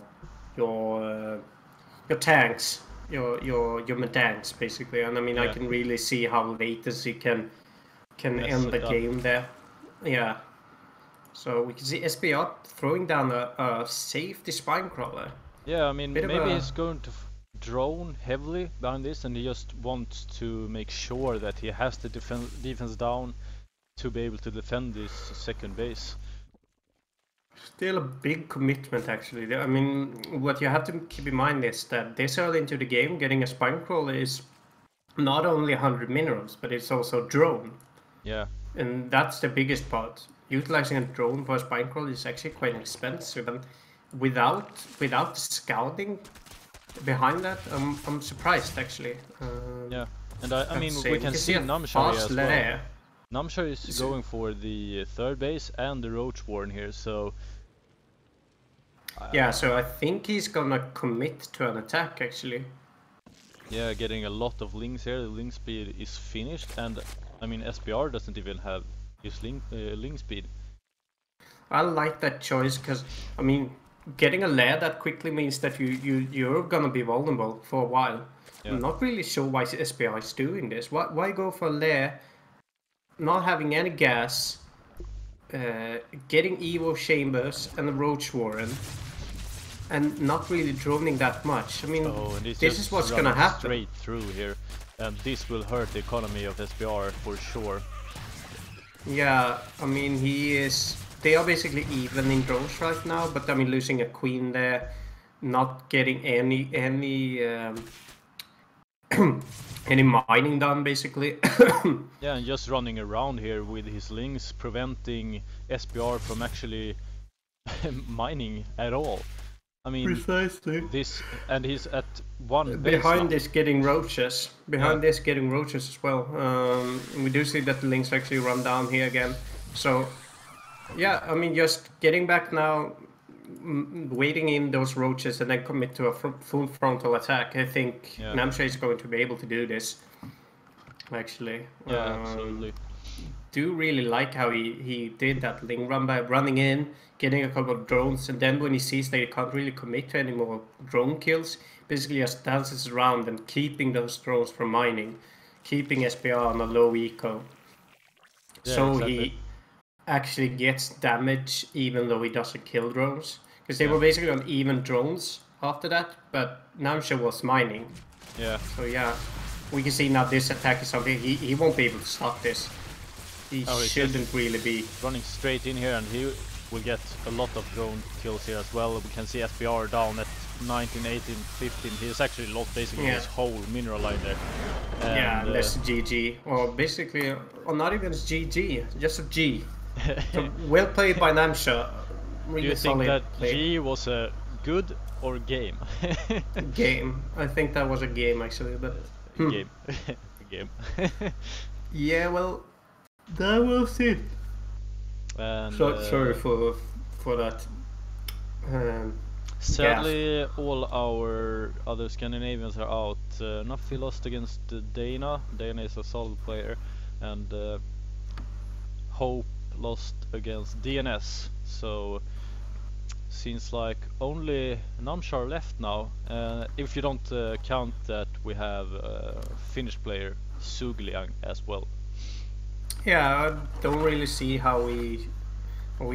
tanks, your medanks basically, and I mean I can really see how latency can end the game there. Yeah. So we can see SBR throwing down a safety spine crawler. Yeah, I mean, maybe he's going to drone heavily behind this, and he just wants to make sure that he has the defense down to be able to defend this second base. Still a big commitment, actually. I mean, what you have to keep in mind is that this early into the game, getting a spine crawler is not only 100 minerals, but it's also drone. Yeah. And that's the biggest part. Utilizing a drone for a spine crawler is actually quite expensive, and without the scouting behind that, I'm surprised actually. Yeah, and I mean we can see Namshar as well. Namshar is going for the third base and the Roach Warren here, so yeah, so I think he's gonna commit to an attack actually. Yeah, getting a lot of links here. The link speed is finished, and I mean SBR doesn't even have his link speed. I like that choice because, I mean, getting a lair that quickly means that you're gonna be vulnerable for a while. Yeah. I'm not really sure why SPI is doing this. Why go for a lair, not having any gas, getting Evo chambers and a Roach Warren, and not really droning that much. I mean, this is what's gonna happen. Straight through here, and this will hurt the economy of SPR for sure. Yeah, I mean, they are basically even in drones right now, but I mean, losing a queen there, not getting any any mining done, basically. Yeah, and just running around here with his links, preventing SPR from actually mining at all. I mean, precisely. This, and he's at one base behind now. This getting roaches. Behind this getting roaches as well. We do see that the links actually run down here again. So, yeah, I mean, just getting back now, waiting in those roaches and then commit to a full frontal attack. I think Namshar is going to be able to do this. Actually. Yeah, absolutely. Do really like how he did that link run by running in, getting a couple of drones, and then when he sees that he can't really commit to any more drone kills, basically just dances around and keeping those drones from mining, keeping SPR on a low eco. Yeah, so exactly. He actually gets damage even though he doesn't kill drones, because they were basically on even drones after that, but Namshar was mining. Yeah. So yeah, we can see now this attack is something he won't be able to stop this. He shouldn't really be running straight in here, and he will get a lot of drone kills here as well. We can see SPR down at 19, 18, 15. He's actually lost basically his whole mineral line there. And, that's GG, or basically, or not even GG, just a G. So well played by Namshar. Really do you think that play. G was a good or game? Game. I think that was a game actually, but game. Game. Yeah, well. That was it. And, sorry for that. Sadly, all our other Scandinavians are out. Nuffy lost against Dana. Dana is a solid player, and Hope lost against DNS. So seems like only Namshar left now. If you don't count that we have Finnish player Sugliang as well. Yeah, I don't really see how we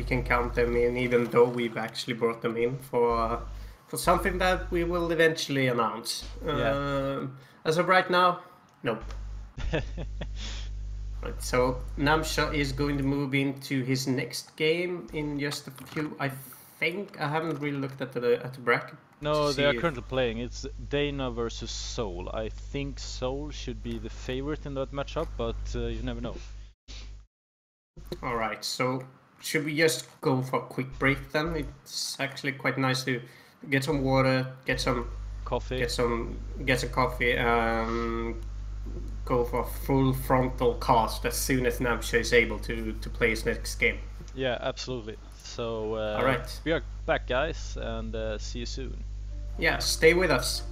can count them in, even though we've actually brought them in for something that we will eventually announce. As of right now, nope. Right, so Namshar is going to move into his next game in just a few. I think I haven't really looked at the bracket. No, they are currently playing. It's Dana versus Seoul. I think Seoul should be the favorite in that matchup, but you never know. Alright, so should we just go for a quick break then? It's actually quite nice to get some water, get some coffee, get some coffee, go for a full frontal cast as soon as Namshar is able to play his next game. Yeah, absolutely. So alright, we are back, guys, and see you soon. Yeah, stay with us.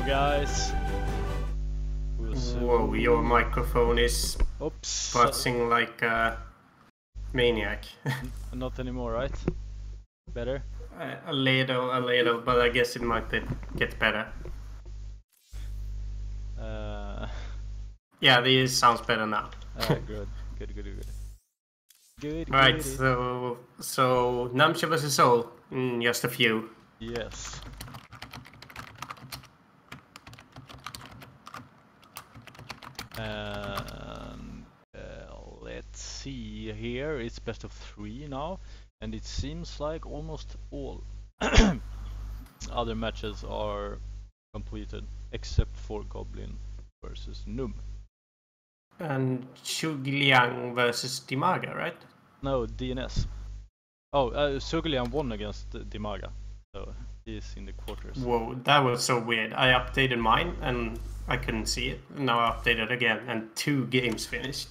Hello guys. Whoa, your microphone is buzzing like a maniac. Not anymore, right? Better? A little, but I guess it might get better. Yeah, this sounds better now. Good. Right, so Namshar vs. Soul in just a few. Yes. Let's see here. It's best of 3 now, and it seems like almost all other matches are completed except for Goblin versus Num. And Shugliang versus Dimaga, right? No, DNS. Oh, Suglian won against Dimaga, so he's in the quarters. Whoa, that was so weird. I updated mine and I couldn't see it. Now I updated again and 2 games finished.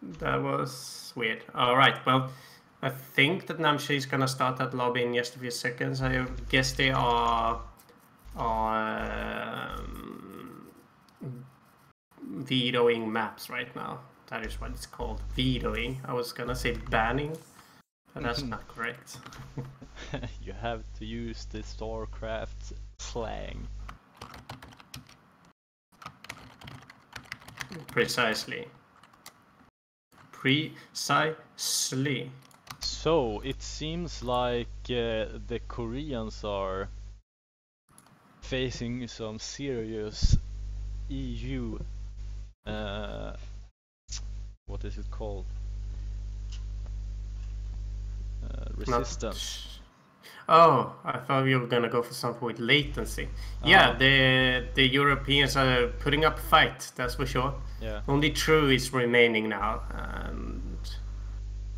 That was weird. Alright, well, I think that Namshar is gonna start that lobby in just a few seconds. I guess they are vetoing maps right now. That is what it's called, vetoing. I was gonna say banning, but that's not correct. You have to use the StarCraft slang. Precisely. So it seems like the Koreans are facing some serious EU what is it called? Resistance. Oh, I thought you were gonna go for something with latency. Yeah, the Europeans are putting up a fight, that's for sure. Yeah. Only True is remaining now, and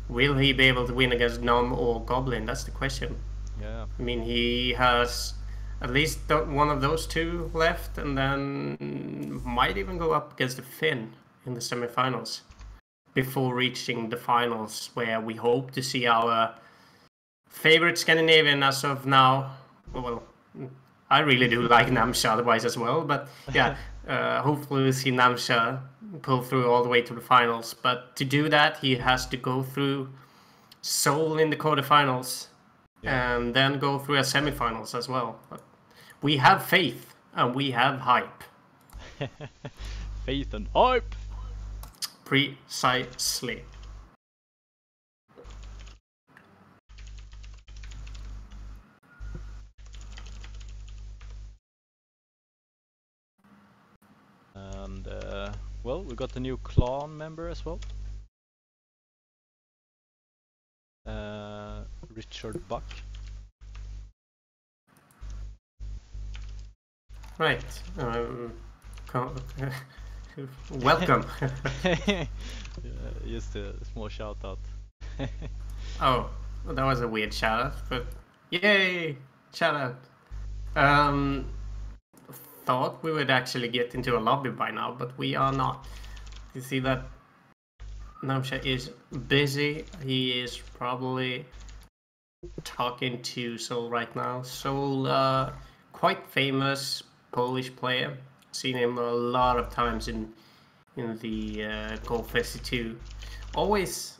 will he be able to win against Nom or Goblin? That's the question. Yeah. I mean, he has at least one of those 2 left, and then might even go up against the Finn in the semifinals before reaching the finals, where we hope to see our favorite Scandinavian as of now. Well, I really do like Namshar otherwise as well, but yeah, hopefully we'll see Namshar pull through all the way to the finals. But to do that, he has to go through Seoul in the quarterfinals, and then go through a semifinals as well. But we have faith and we have hype. Faith and hype. Precisely. And well, we got a new clan member as well. Richard Buck. Right. Welcome. Just a small shout out. Oh, that was a weird shout out, but yay! Shout out. Thought we would actually get into a lobby by now, but we are not. You see that Namshar is busy. He is probably talking to Soul right now. Soul, quite famous Polish player. Seen him a lot of times in the Go4SC2. Always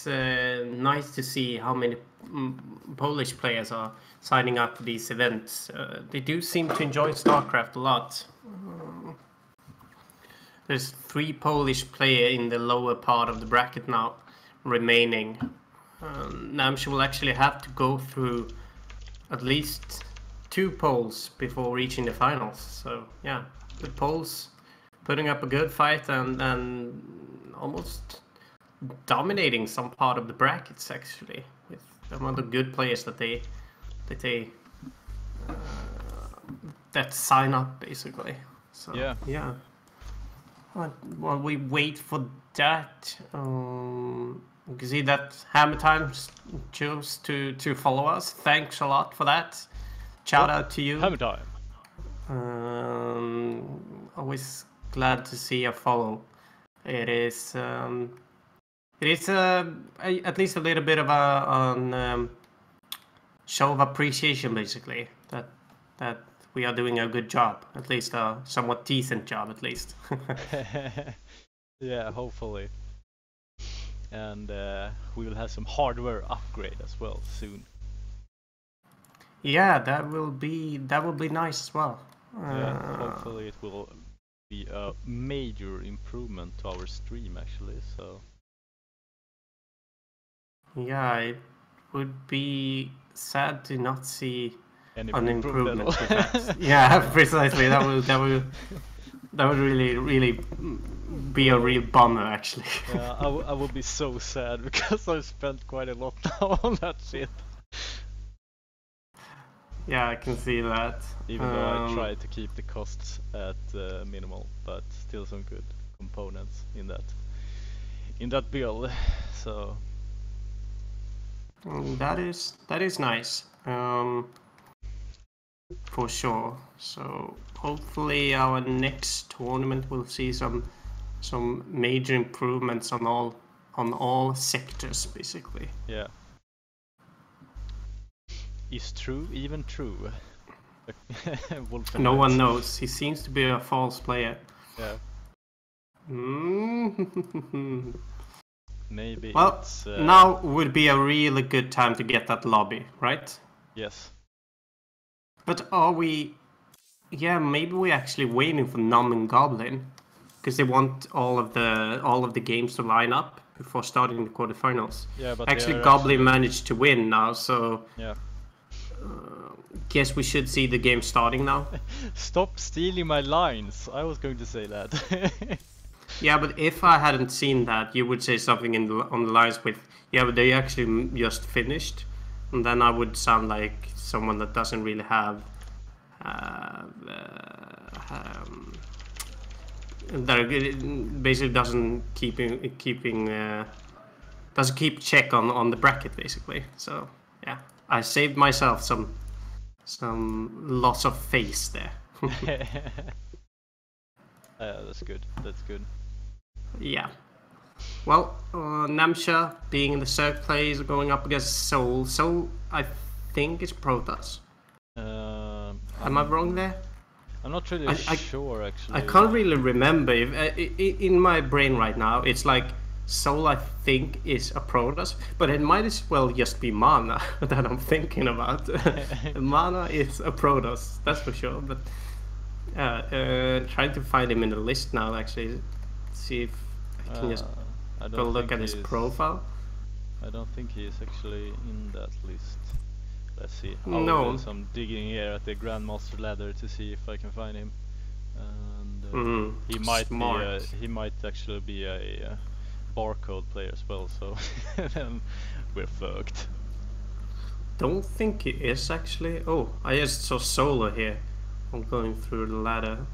nice to see how many Polish players are signing up for these events. They do seem to enjoy StarCraft a lot. There's 3 Polish players in the lower part of the bracket now remaining. Namshar will actually have to go through at least 2 Poles before reaching the finals. So yeah, the Poles putting up a good fight and almost dominating some part of the brackets actually, with the amount of good players that they that sign up basically. So yeah. While we wait for that, you can see that Hammer Time chose to follow us. Thanks a lot for that. Shout out to you. Hammer Time. Always glad to see a follow. It is at least a little bit of a show of appreciation, basically, that that we are doing a good job, at least a somewhat decent job, at least. Yeah, hopefully. And we will have some hardware upgrade as well soon. Yeah, that will be nice as well. Yeah, hopefully it will be a major improvement to our stream actually. So yeah, it would be sad to not see any an improvement at all. with that. Yeah, precisely. That would really be a real bummer, actually. Yeah, I will be so sad because I spent quite a lot now on that shit. Yeah, I can see that. Even though I tried to keep the costs at minimal, but still some good components in that build. So that is nice. For sure. So hopefully our next tournament will see some major improvements on all sectors, basically. yeah. Is true even true? No one knows. He seems to be a false player. Yeah. Maybe. Well, now would be a really good time to get that lobby, right? Yes. But are we? Yeah, maybe we're actually waiting for Nom and Goblin, because they want all of the games to line up before starting the quarterfinals. Yeah, but actually Goblin managed to win now, so yeah. Guess we should see the game starting now. Stop stealing my lines. I was going to say that. Yeah, but if I hadn't seen that, you would say something on the lines with, yeah, but they actually just finished, and then I would sound like someone that doesn't really have that basically doesn't doesn't keep check on the bracket, basically. So yeah, I saved myself some loss of face there. That's good. That's good. Yeah. Well, Namshar being in the third place, going up against Soul. Soul, I think, is Protoss. Am I wrong there? I'm not really sure, actually. I can't really remember. In my brain right now, it's like Soul, I think, is a Protoss, but it might as well just be Mana that I'm thinking about. Mana is a Protoss, that's for sure. But trying to find him in the list now, actually, see if I can just go look at his profile. I don't think he is actually in that list. Let's see. I'll do some digging here at the Grandmaster ladder to see if I can find him. And he might actually be a barcode player as well. So then we're fucked. Don't think he is actually. Oh, I just saw Solo here. I'm going through the ladder.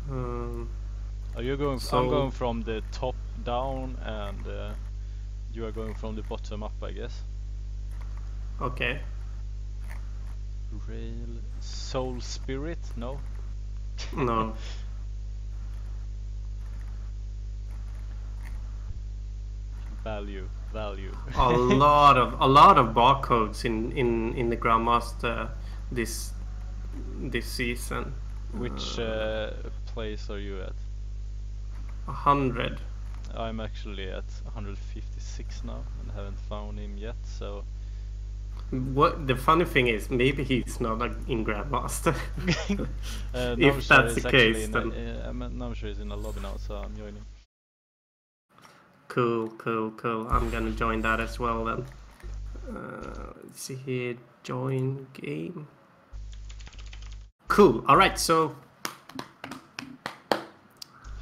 Are you going? I'm going from the top down, and you are going from the bottom up, I guess. Okay. Rail Soul Spirit? No. No. Value. a lot of barcodes in the Grandmaster this season. Which place are you at? 100. I'm actually at 156 now and haven't found him yet, so what the funny thing is, maybe he's not in Grandmaster. If that's the case, then Namshar is in a lobby now, so I'm joining. Cool. I'm gonna join that as well then. Let's see here, join game. Cool. All right, so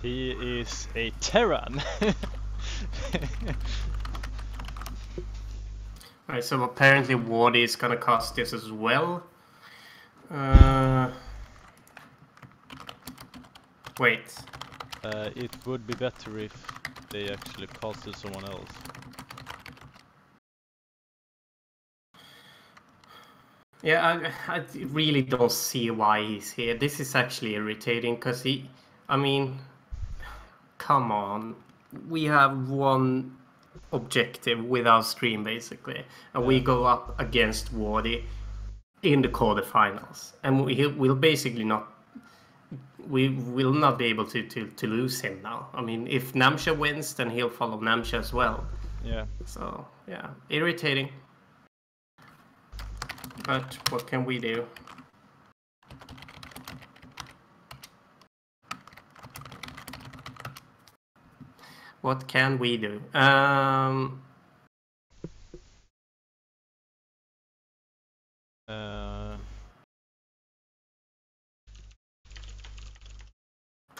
he is a Terran. Alright, so apparently Wordix is gonna cost this as well. Wait. It would be better if they actually costed someone else. Yeah, I really don't see why he's here. This is actually irritating because I mean, come on. We have one objective with our stream basically, and we go up against Wordix. in the quarterfinals, and we'll basically not. We will not be able to lose him now. I mean, if Namshar wins, then he'll follow Namshar as well. Yeah. So yeah, irritating. But what can we do? What can we do?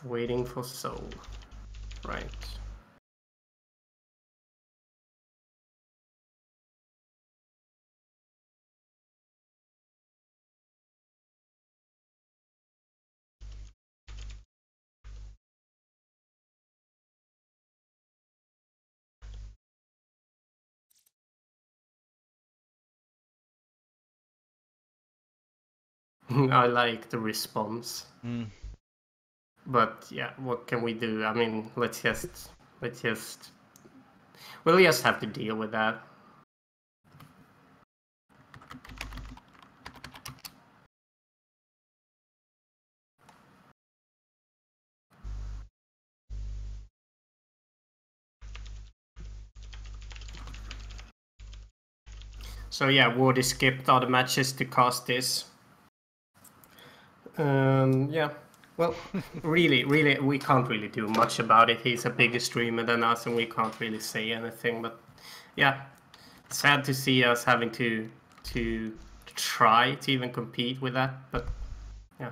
Waiting for Soul. Right. I like the response. But yeah, what can we do? I mean, we'll just have to deal with that. So yeah, Wordix skipped all the matches to cast this. Yeah. Well, really, we can't really do much about it. He's a bigger streamer than us, and we can't really say anything. But yeah, sad to see us having to try to even compete with that. But yeah,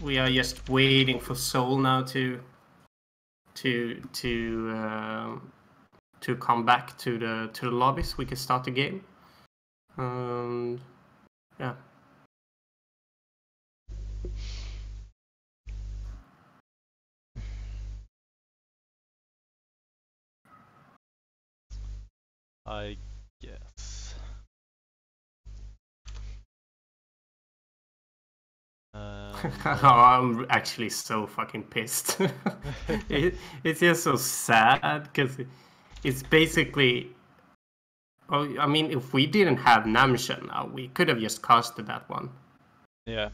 we are just waiting for Soul now to come back to the lobbies. We can start the game. Yeah. I guess. I'm actually so fucking pissed. It's just so sad because it's basically. Oh, I mean, if we didn't have Namshar now, we could have just casted that one. Yeah.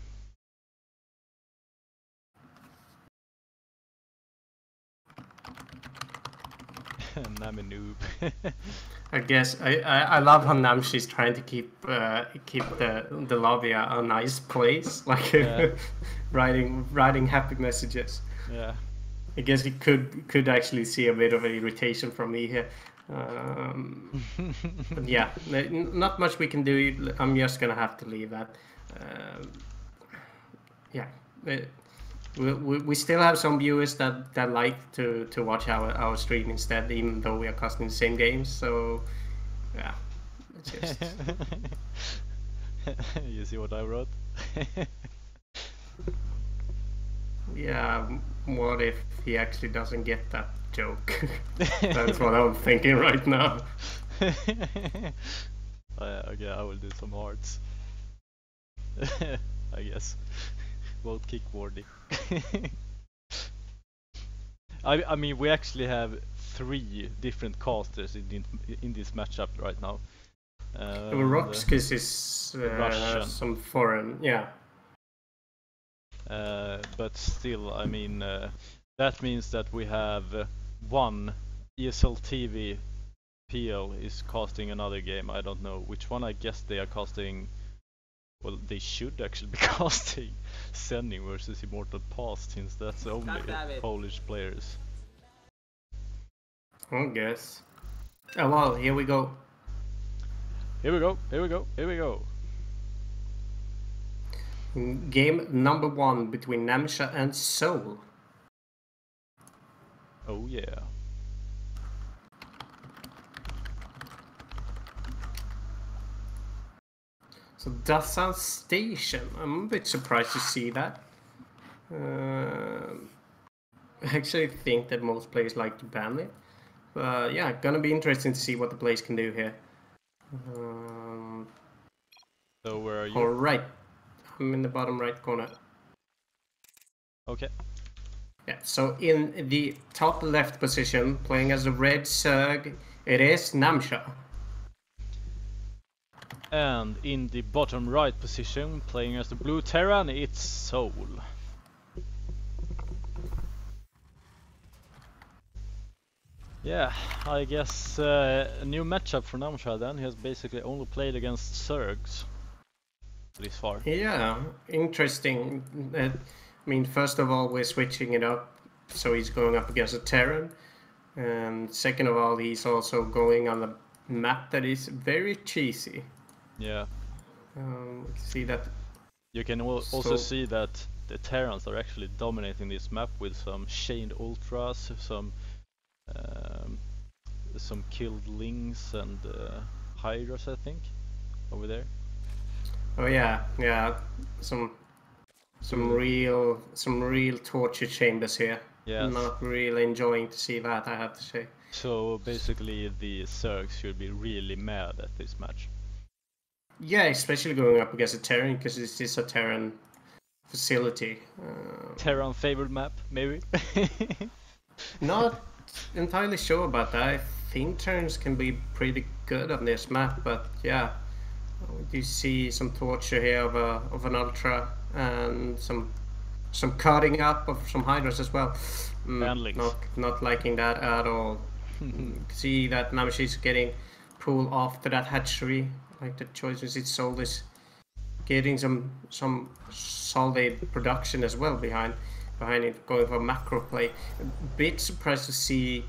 I'm a noob. I guess I love how Namshi's trying to keep the lobby a nice place, like yeah. writing happy messages. Yeah. I guess he could actually see a bit of an irritation from me here. But yeah, not much we can do. I'm just gonna have to leave that. Yeah. We still have some viewers that like to watch our stream instead, even though we are casting the same games. So, yeah, it's just... You see what I wrote? Yeah, what if he actually doesn't get that joke? That's what I'm thinking right now. Okay, I will do some hearts. I guess. Vote kick Wardy. I mean, we actually have 3 different casters in this matchup right now. Roxkis is Russian. some foreign, yeah. But still, I mean, that means that we have one ESL TV PL is casting another game. I don't know which one. I guess they are casting. Well, they should actually be casting Senin versus Immortal Past, since that's only Polish players. I guess. Oh well, here we go. Here we go, here we go, here we go. Game number 1 between Namshar and Soul. Oh yeah. So Dasan Station, I'm a bit surprised to see that. I actually think that most players like to ban it. Yeah, gonna be interesting to see what the players can do here. So where are you? Alright, I'm in the bottom right corner. Okay. Yeah, so in the top left position, playing as a red Zerg, it is Namshar. And in the bottom right position, playing as the blue Terran, it's Soul. Yeah, I guess a new matchup for Namshar then. He has basically only played against Zergs this far. Yeah, interesting. I mean, first of all, we're switching it up, so he's going up against a Terran. And second of all, he's also going on a map that is very cheesy. Yeah. See that. You can also see that the Terrans are actually dominating this map with some chained ultras, some killed lings and hydras, I think, over there. Oh yeah, some real torture chambers here. Yes. Not really enjoying to see that, I have to say. So basically, the Zergs should be really mad at this match. Yeah, especially going up against a Terran, because this is a Terran facility. Terran favorite map, maybe? Not entirely sure about that. I think Terrans can be pretty good on this map, but yeah, you see some torture here of an Ultra and some cutting up of some Hydras as well. Not liking that at all. See that Namshar is getting pulled off to that hatchery. Like the choices it sold is getting some solid production as well behind it, going for macro play. A bit surprised to see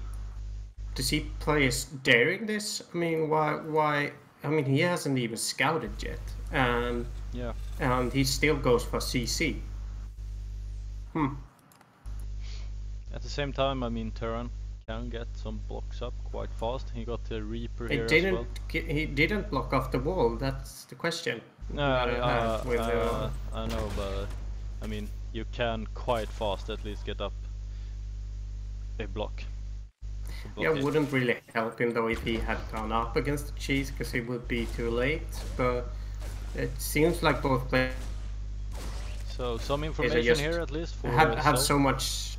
players daring this. I mean, why? I mean, he hasn't even scouted yet, and yeah, and he still goes for CC. At the same time, I mean, Terran can get some blocks up quite fast. He got the Reaper here as well. He didn't block off the wall. That's the question. No, I know, but I mean, you can quite fast at least get up a block. Yeah, it wouldn't really help him though if he had gone up against the cheese, because it would be too late. But it seems like both players. So some information here at least for have so much.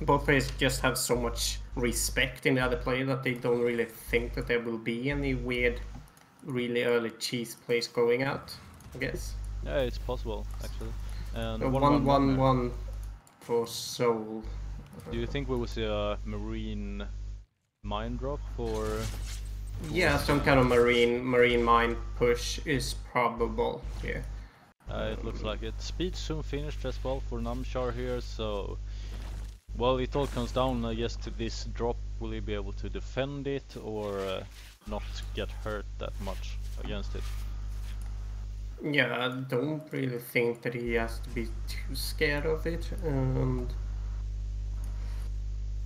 Both players just have so much respect in the other player that they don't really think that there will be any weird, really early cheese plays going out, I guess. Yeah, it's possible actually. And 1-1-1 for Soul. Do you think we will see a marine mine drop or? Yeah, some kind of marine mine push is probable here. It looks like it. Speed soon finished as well for Namshar here, so. Well, it all comes down, I guess, to this drop. Will he be able to defend it or not get hurt that much against it? Yeah, I don't really think that he has to be too scared of it, and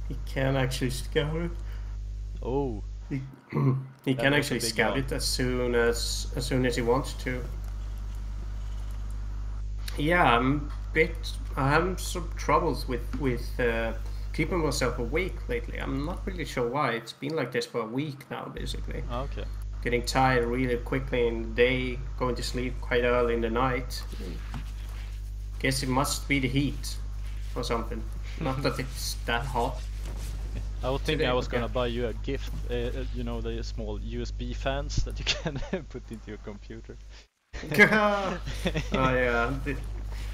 he can actually scout it. Oh, he can actually scout it as soon as he wants to. Yeah, I have some troubles with keeping myself awake lately. I'm not really sure why. It's been like this for a week now, basically. Okay. Getting tired really quickly in the day, going to sleep quite early in the night. Guess it must be the heat or something. Not that it's that hot. I was thinking I was gonna buy you a gift, you know, the small USB fans that you can put into your computer. Oh yeah,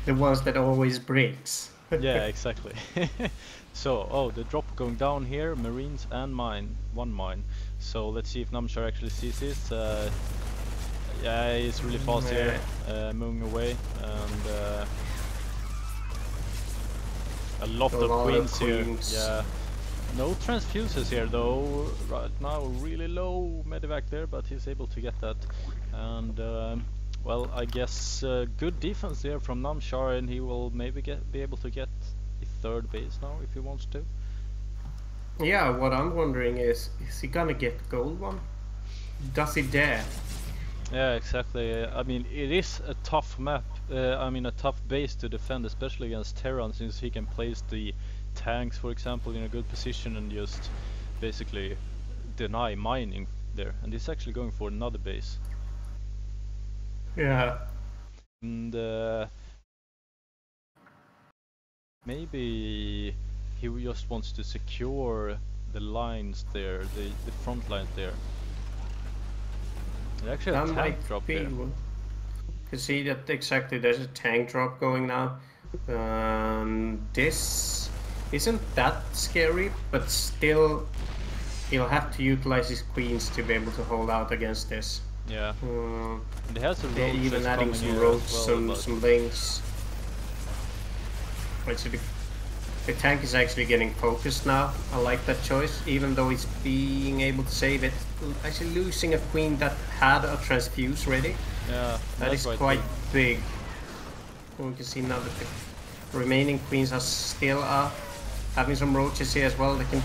the ones that always breaks. Yeah, exactly. So, the drop going down here, marines and one mine. So let's see if Namshar actually sees this. Yeah, he's really fast here, moving away, and a lot of queens here. Yeah, no transfuses here though. Right now, really low medevac there, but he's able to get that. And well, I guess good defense there from Namshar, and he will maybe be able to get the third base now if he wants to. Yeah, what I'm wondering is he gonna get gold one? Does he dare? Yeah, exactly. I mean, it is a tough map. I mean, a tough base to defend, especially against Terran, since he can place the tanks, for example, in a good position and just basically deny mining there. And he's actually going for another base. Yeah. And maybe he just wants to secure the lines there, the front lines there. Actually, a tank drop here. You can see that exactly. There's a tank drop going now. This isn't that scary, but still, he'll have to utilize his queens to be able to hold out against this. Yeah. It has a roach. They're even adding some roaches, some links. Right, so the tank is actually getting focused now. I like that choice, even though he's being able to save it. Actually losing a queen that had a transfuse ready. Yeah, that is quite big. We can see now that the remaining queens are still up. Having some roaches here as well. They can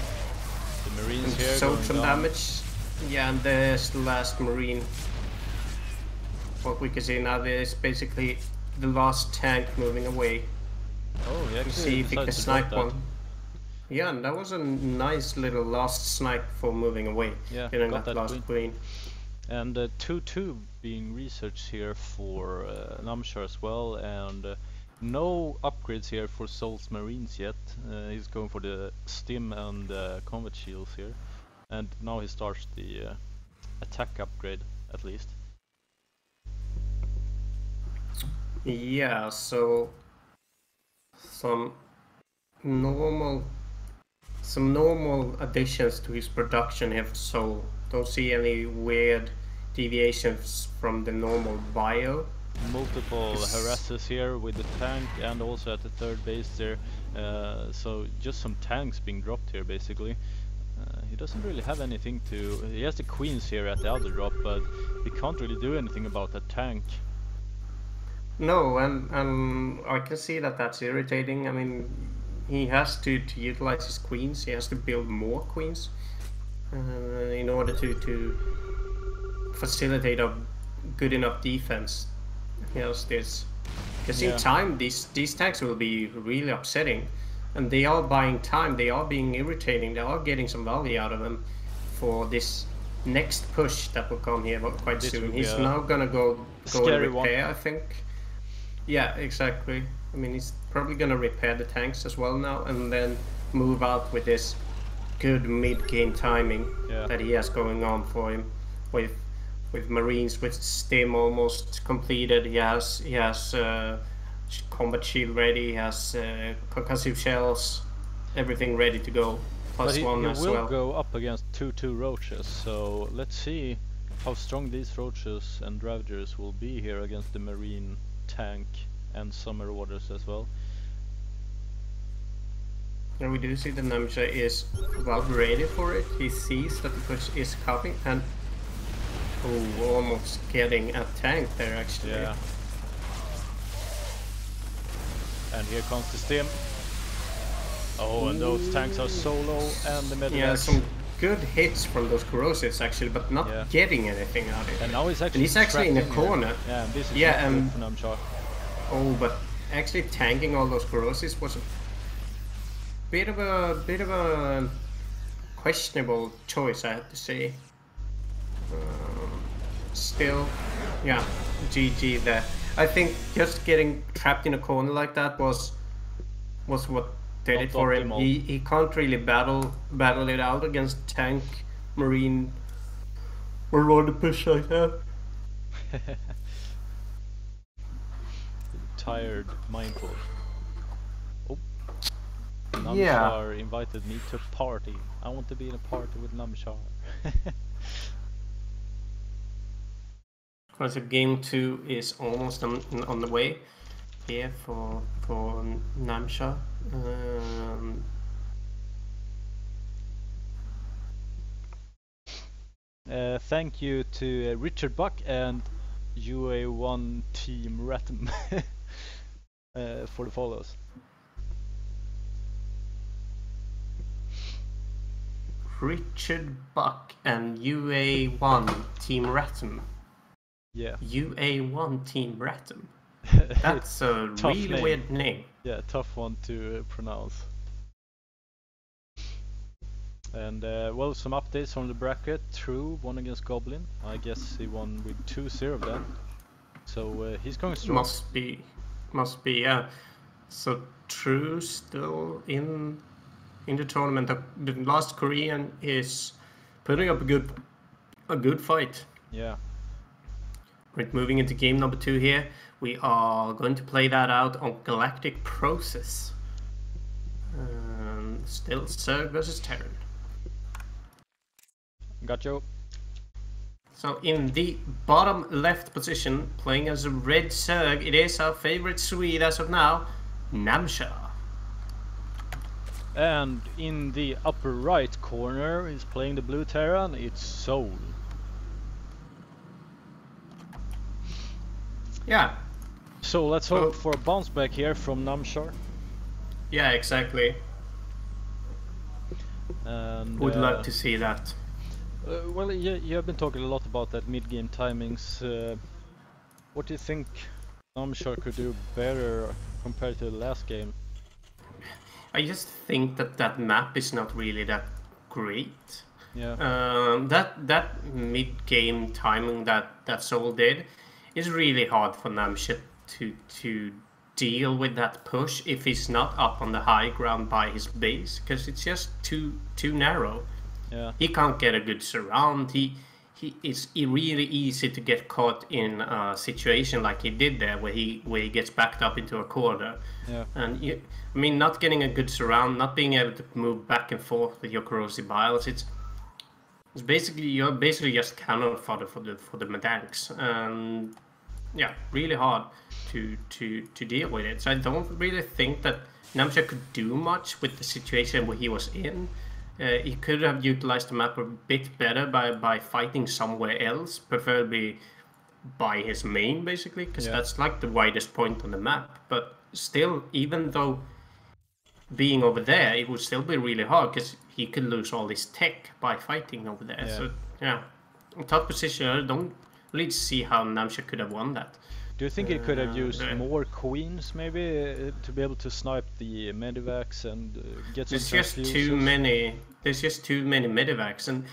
the marines here soak some damage. Yeah, and there's the last marine. What we can see now is basically the last tank moving away. Oh, yeah. See if he can snipe one. Yeah, and that was a nice little last snipe for moving away. Yeah, getting that last queen. And 2-2 being researched here for Namshar as well, and no upgrades here for Soul's Marines yet. He's going for the stim and combat shields here, and now he starts the attack upgrade at least. Yeah, so some normal additions to his production here for Soul. Don't see any weird deviations from the normal bio. Multiple harasses here with the tank and also at the third base there. So just some tanks being dropped here basically. He doesn't really have anything to... He has the queens here at the other drop, but he can't really do anything about that tank. No, and I can see that that's irritating. I mean, he has to utilize his queens. He has to build more queens in order to facilitate a good enough defense. Yes, this. Because in time, these tanks will be really upsetting, and they are buying time. They are being irritating. They are getting some value out of them for this next push that will come here quite soon. He's now gonna go and repair, I think. Yeah, exactly. I mean, he's probably gonna repair the tanks as well now, and then move out with this good mid-game timing that he has going on for him, with Marines, with stim almost completed. He has combat shield ready. He has concussive shells, everything ready to go. Plus one as well. He will go up against 2-2 roaches. So let's see how strong these roaches and ravagers will be here against the marine tank and summer waters as well. And we do see the Namshar is well ready for it. He sees that the push is coming and almost getting a tank there actually. Yeah. And here comes the stim. Oh, and those tanks are so low, and the medivacs. Yeah, some good hits from those corrosives actually, but not getting anything out of it. And now he's actually in a corner. Yeah, and this is and for Namshar. Oh, but actually tanking all those corrosives was a bit of a questionable choice, I have to say. Still, yeah, GG there. I think just getting trapped in a corner like that was what did it for him. He can't really battle it out against tank, marine, or road to push like that. Tired, mindful. Oh, Namshar invited me to a party. I want to be in a party with Namshar. So game 2 is almost on the way here for Namshar. Thank you to Richard Buck and UA1 Team Ratum for the follows. Richard Buck and UA1 Team Ratum. Yeah. UA1 Team Ratum. That's a really weird name. Yeah, tough one to pronounce. And well, some updates from the bracket. True won against Goblin. I guess he won with 2-0 then. So he's going strong. Must be, yeah. So True still in the tournament. The last Korean is putting up a good fight. Yeah. We're moving into game number 2 here. We are going to play that out on Galactic Process. Still Zerg versus Terran. Got you. So in the bottom left position, playing as a red Zerg, it is our favorite Swede as of now, Namshar. And in the upper right corner is playing the blue Terran, it's Soul. Yeah. So let's hope for a bounce back here from Namshar. Yeah, exactly. And would love to see that. Well, you have been talking a lot about that mid-game timings. What do you think Namshar could do better compared to the last game? I just think that map is not really that great. Yeah. That mid-game timing that Soul did is really hard for Namshar to deal with that push if he's not up on the high ground by his base, because it's just too narrow. Yeah. He can't get a good surround. It's really easy to get caught in a situation like he did there, where he gets backed up into a corner. Yeah. And not getting a good surround, not being able to move back and forth with your corrosive biles, it's basically you're just cannon fodder for the Medanks. And yeah, really hard to deal with it. So I don't really think that Namshar could do much with the situation where he was in. He could have utilized the map a bit better by fighting somewhere else, preferably by his main, basically, because that's like the widest point on the map. But still, even though being over there, it would still be really hard, because he could lose all his tech by fighting over there. So yeah, in top position, I don't really see how Namshar could have won that. Do you think he could have used more queens, maybe, to be able to snipe the medivacs and get some transfusions? There's just too many medivacs, and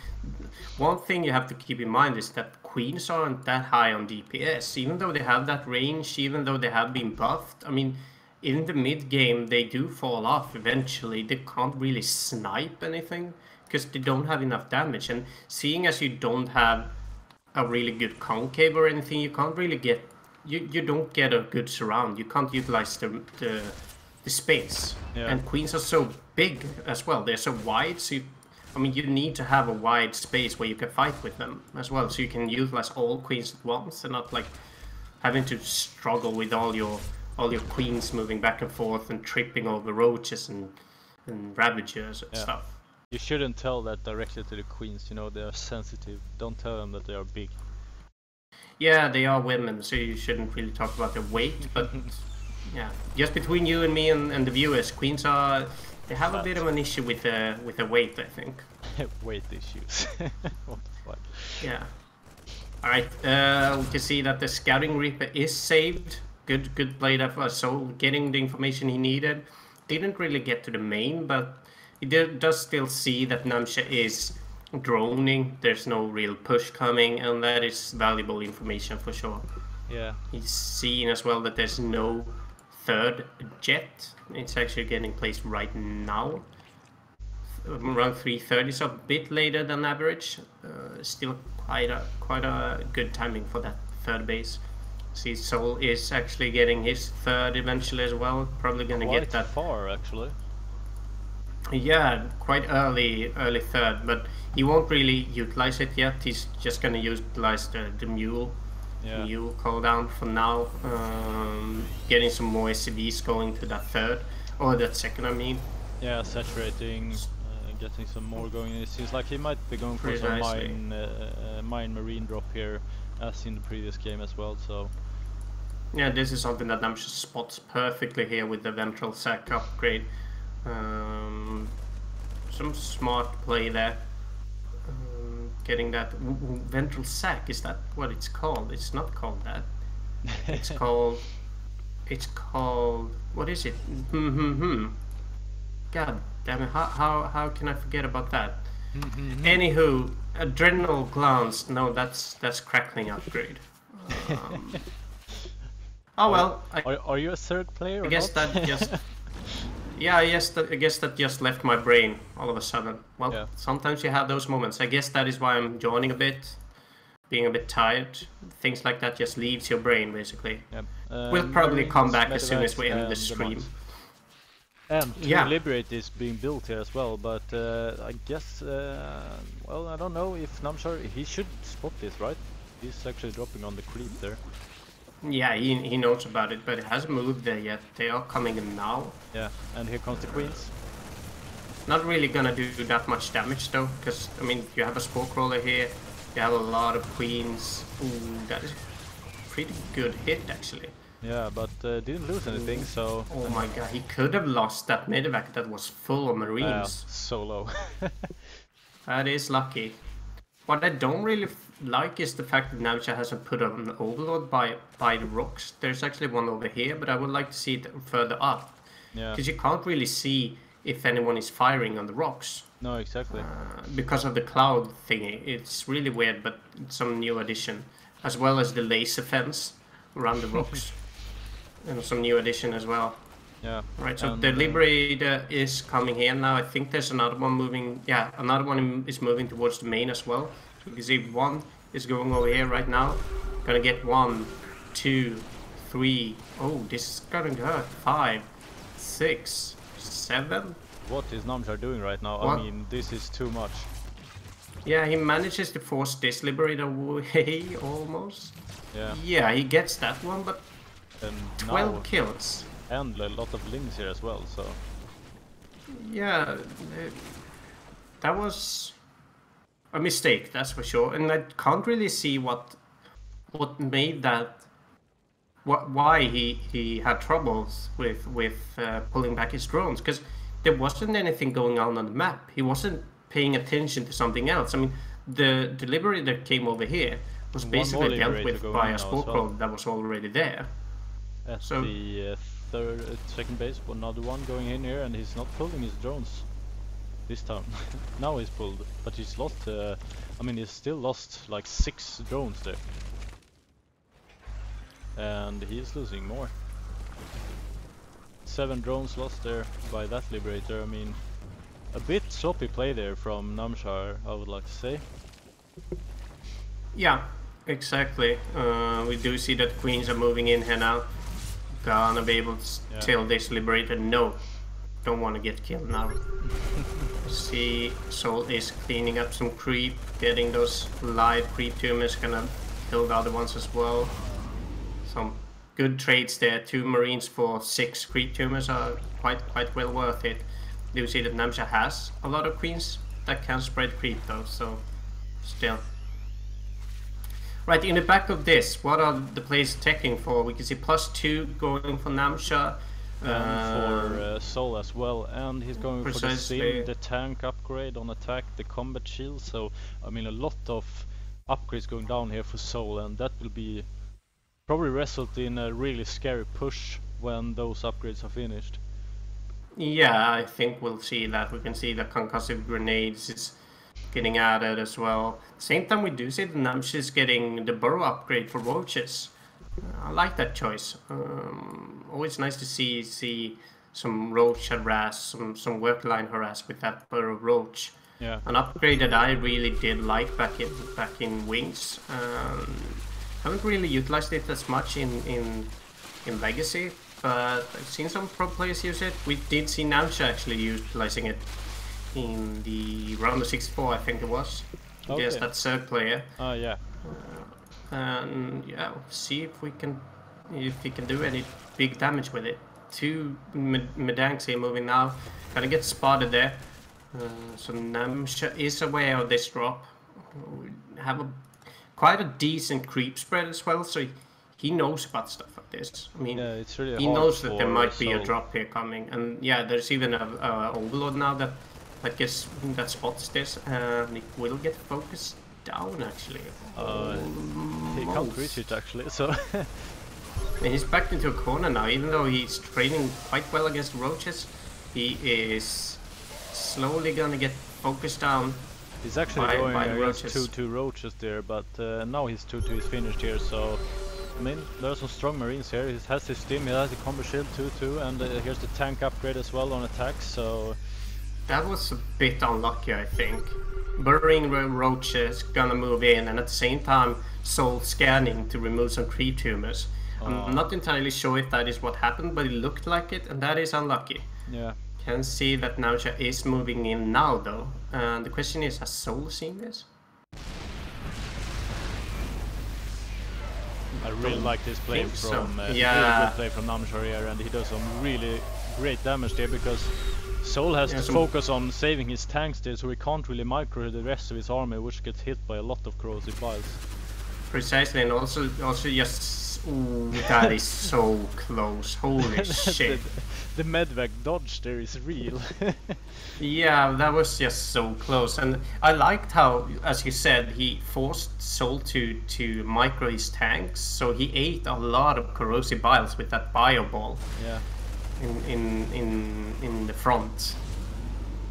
one thing you have to keep in mind is that queens aren't that high on DPS, even though they have that range, even though they have been buffed. I mean, in the mid game, they do fall off eventually. They can't really snipe anything because they don't have enough damage, and seeing as you don't have a really good concave or anything, you can't really get. You don't get a good surround. You can't utilize the space. Yeah. And queens are so big as well. They're so wide. So you need to have a wide space where you can fight with them as well. So you can utilize all queens at once and not like having to struggle with all your queens moving back and forth and tripping over roaches and ravagers and stuff. You shouldn't tell that directly to the queens. They are sensitive. Don't tell them that they are big. Yeah, they are women, so you shouldn't really talk about their weight, but yeah, just between you and me and the viewers, queens they have a bit of an issue with their weight, I think. Weight issues. What the fuck? Yeah. All right, we can see that the Scouting Reaper is saved. Good play there for Soul, getting the information he needed. Didn't really get to the main, but he does still see that Namshar is droning. There's no real push coming, and that is valuable information for sure. Yeah. He's seen as well that there's no third jet. It's actually getting placed right now, around 3:30, so a bit later than average. Still quite a good timing for that third base. See, Soul is actually getting his third eventually as well. Probably gonna get that far actually. Yeah, quite early third, but he won't really utilize it yet. He's just gonna utilize the mule cooldown for now. Getting some more SCVs going to that third, or that second, I mean. Yeah, saturating, getting some more going. It seems like he might be going for some mine marine drop here, as in the previous game as well. So. Yeah, this is something that Namshar spots perfectly here with the ventral sack upgrade. Some smart play there. Getting that ventral sack, is that what it's called? It's not called that. It's called what is it? God damn it, how can I forget about that? Anywho, adrenal glands. No, that's crackling upgrade. Oh well. Are you a third player? I guess that just. Yeah, I guess that just left my brain all of a sudden. Well, sometimes you have those moments. I guess that is why I'm joining a bit being a bit tired, things like that just leaves your brain basically. Yep. We'll probably come back as soon as medevacs, we end the and stream. And Yeah. Liberate is being built here as well, but I guess, well, I don't know if Namshar, he should spot this, right? He's actually dropping on the creep there. Yeah, he knows about it, but it hasn't moved there yet. They are coming in now. Yeah, and here comes the queens. Not really gonna do that much damage though, because I mean, you have a spore crawler here, you have a lot of queens. Ooh, that is a pretty good hit actually. Yeah, but didn't lose anything, so... Oh my god, he could have lost that medevac that was full of marines. So low. That is lucky. What I don't really like is the fact that Namshar hasn't put on an overload by the rocks. There's actually one over here, but I would like to see it further up. Yeah. Because you can't really see if anyone is firing on the rocks. No, exactly. Because of the cloud thingy. It's really weird, but it's some new addition. As well as the laser fence around the rocks. And some new addition as well. Yeah. Right, so the Liberator is coming here now. I think there's another one moving. Yeah, another one is moving towards the main as well. So you can see one is going over here right now. Gonna get 1, 2, 3. Oh, this is gonna hurt. 5, 6, 7. What is Namshar doing right now? What? I mean, this is too much. Yeah, he manages to force this Liberator away almost. Yeah. Yeah, he gets that one, but And 12 now, kills. and a lot of lings here as well, so... Yeah, that was a mistake, that's for sure. And I can't really see what made that, why he had troubles with pulling back his drones, because there wasn't anything going on the map. He wasn't paying attention to something else. I mean, the Liberator that came over here was basically dealt with by a spore crawl that was already there. At So- the second base, another one going in here, and he's not pulling his drones this time. Now he's pulled, but he's lost, I mean, he's still lost like 6 drones there. And he's losing more. 7 drones lost there by that Liberator. I mean, a bit sloppy play there from Namshar, I would like to say. Yeah, exactly. We do see that queens are moving in here now. Gonna be able to tell this Liberator, no, don't want to get killed now. See, Soul is cleaning up some creep, getting those live creep tumors, gonna kill the other ones as well. Some good trades there. 2 marines for 6 creep tumors are quite well worth it. Do see that Namshar has a lot of queens that can spread creep though, so still. Right, in the back of this, what are the players teching for? We can see +2 going for Namshar. And for Soul as well, and he's going for the Precisely. sim, the tank upgrade on attack, the combat shield, so I mean a lot of upgrades going down here for Soul, and that will be probably result in a really scary push when those upgrades are finished. Yeah, I think we'll see that. We can see the concussive grenades is getting added as well. Same time we do see the Namshar is getting the burrow upgrade for roaches. I like that choice. Always nice to see some roach harass, some work line harass with that burrow roach. Yeah. An upgrade that I really did like back in Wings. Haven't really utilized it as much in Legacy, but I've seen some pro players use it. We did see Namshar actually utilizing it in the round of 64, I think it was. Okay. Yes, that third player. Oh yeah. And yeah, see if he can do any big damage with it. 2 Medanks here moving now. Gonna get spotted there. So Namshar is aware of this drop. We have quite a decent creep spread as well, so he knows about stuff like this. I mean, Yeah, it's really he hard knows that there for might be a Soul. drop here coming, and yeah, there's even a overload now that spots this, and it will get focused down actually. He can't reach it actually, so And he's backed into a corner now, even though he's training quite well against roaches. He is slowly gonna get focused down. he's actually by going the against roaches. 2-2 roaches there, but now his 2-2 is finished here, so I mean, there are some strong marines here. He has his stim, he has the combo shield 2-2, and here's the tank upgrade as well on attack, so That was a bit unlucky, I think. Burrowing roaches gonna move in, and at the same time, Soul scanning to remove some creep tumors. I'm not entirely sure if that is what happened, but it looked like it, and that is unlucky. Yeah. Can see that Namshar is moving in now, though. And the question is, has Soul seen this? I really like this play from really good play from Namshar here, and he does some really great damage there because Soul has to focus on saving his tanks there, so he can't really micro the rest of his army, which gets hit by a lot of corrosive biles. Precisely, and also just ooh, that is so close. Holy shit! The medvac dodge there is real. Yeah, that was just so close, and I liked how, as you said, he forced Soul to micro his tanks, so he ate a lot of corrosive biles with that bio ball. Yeah. In the front.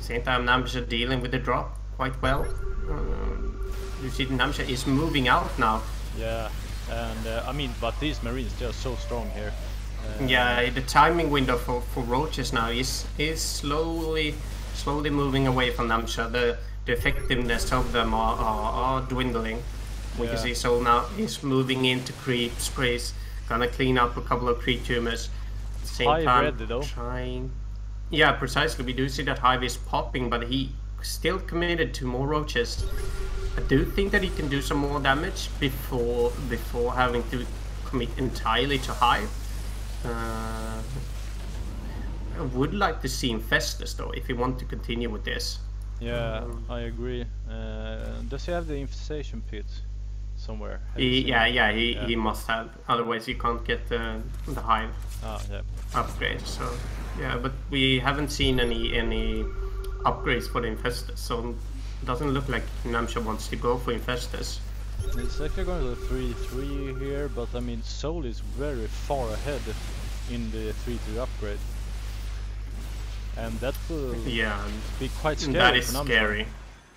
Same time, Namshar dealing with the drop quite well. You see, Namshar is moving out now. Yeah, and I mean, but these Marines, they are so strong here. Yeah, the timing window for roaches now is slowly moving away from Namshar. The effectiveness of them are dwindling. We can see Soul now is moving into creep sprays, gonna clean up a couple of creep tumors. Same time, trying. Yeah, precisely. We do see that Hive is popping, but he still committed to more roaches. I do think that he can do some more damage before having to commit entirely to Hive. I would like to see Infestus though, if he want to continue with this. Yeah, I agree. Does he have the infestation pit somewhere? He must have. Otherwise, you can't get the Hive upgrade. So yeah, but we haven't seen any upgrades for the Infestus, so it doesn't look like Namshar wants to go for Infestus. It's actually going to 3-3 here, but I mean Soul is very far ahead in the 3-3 upgrade, and that will be quite scary. That is scary.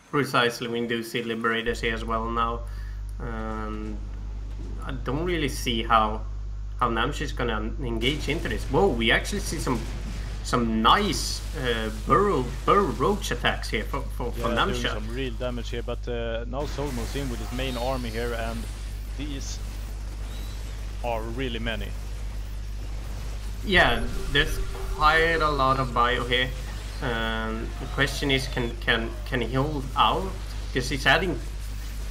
Precisely, we do see Liberators here as well now. I don't really see how Namshar is gonna engage into this. Whoa, we actually see some nice burrow roach attacks here for Namshar. Doing some real damage here, but now Soul moves in with his main army here, and these are really many. Yeah, there's quite a lot of bio here. The question is, can he hold out? Because he's adding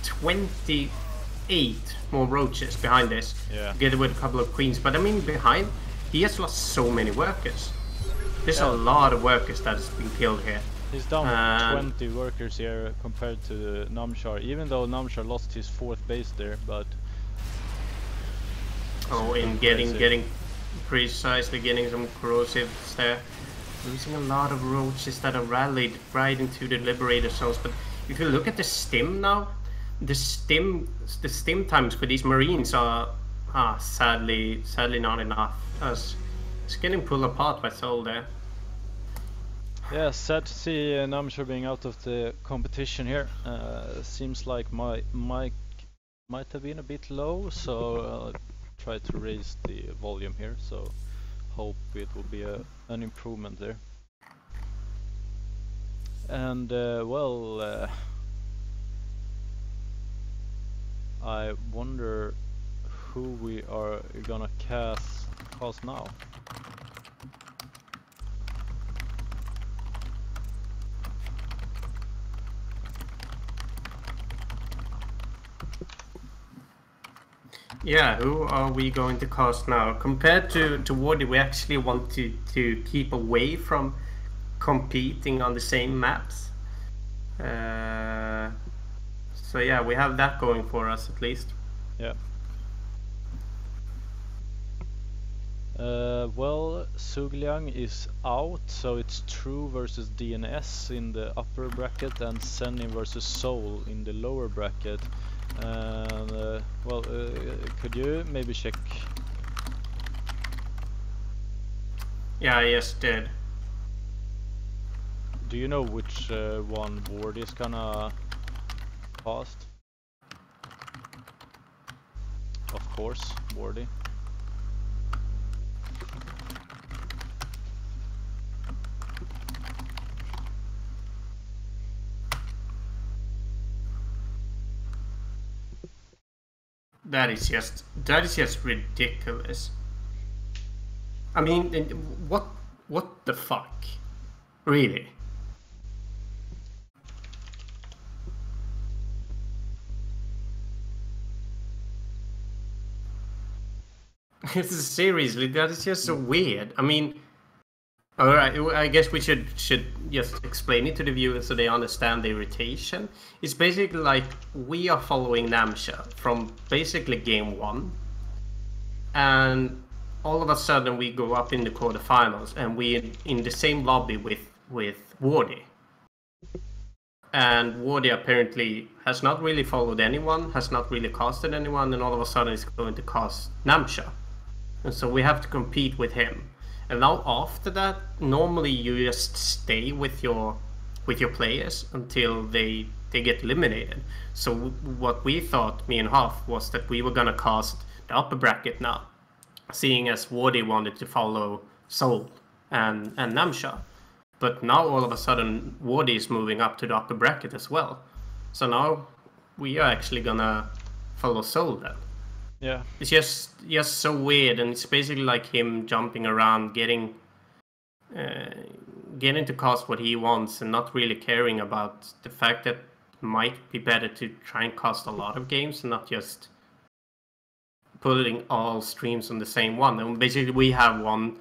28 more roaches behind this, together with a couple of queens. But I mean, behind, he has lost so many workers. There's a lot of workers that has been killed here. He's down 20 workers here compared to Namshar, even though Namshar lost his 4th base there, but... getting precisely getting some corrosives there. Losing a lot of roaches that are rallied right into the Liberator zones. But if you look at the stim now, the stim times for these Marines are sadly not enough. As it's getting pulled apart by Soul there. Yeah, sad to see Namshar being out of the competition here. Seems like my mic might have been a bit low, so try to raise the volume here, so hope it will be an improvement there. And I wonder who we are gonna cast now. Yeah, who are we going to cast now? Compared to Wordix, we actually want to keep away from competing on the same maps. So yeah, we have that going for us at least. Yeah. Well, Sugliang is out, so it's True versus DNS in the upper bracket and Senin versus Soul in the lower bracket. And could you maybe check? Yeah, I just did. Do you know which one Wordix is gonna cast? Of course, Wordix. that is just ridiculous. I mean, what the fuck, really? Seriously, that is just so weird. I mean, all right, I guess we should just explain it to the viewers so they understand the irritation. It's basically like we are following Namshar from basically game 1, and all of a sudden we go up in the quarterfinals and we in the same lobby with Wardy. And Wardy apparently has not really followed anyone, has not really casted anyone, and all of a sudden is going to cast Namshar. And so we have to compete with him. And now after that, normally you just stay with your players until they get eliminated. So what we thought, me and Huff, was that we were gonna cast the upper bracket now, seeing as Wardy wanted to follow Soul and Namshar. But now all of a sudden Wardy is moving up to the upper bracket as well. So now we are actually gonna follow Soul then. Yeah. It's just so weird, and it's basically like him jumping around, getting to cast what he wants, and not really caring about the fact that it might be better to try and cast a lot of games and not just putting all streams on the same one. And basically, we have one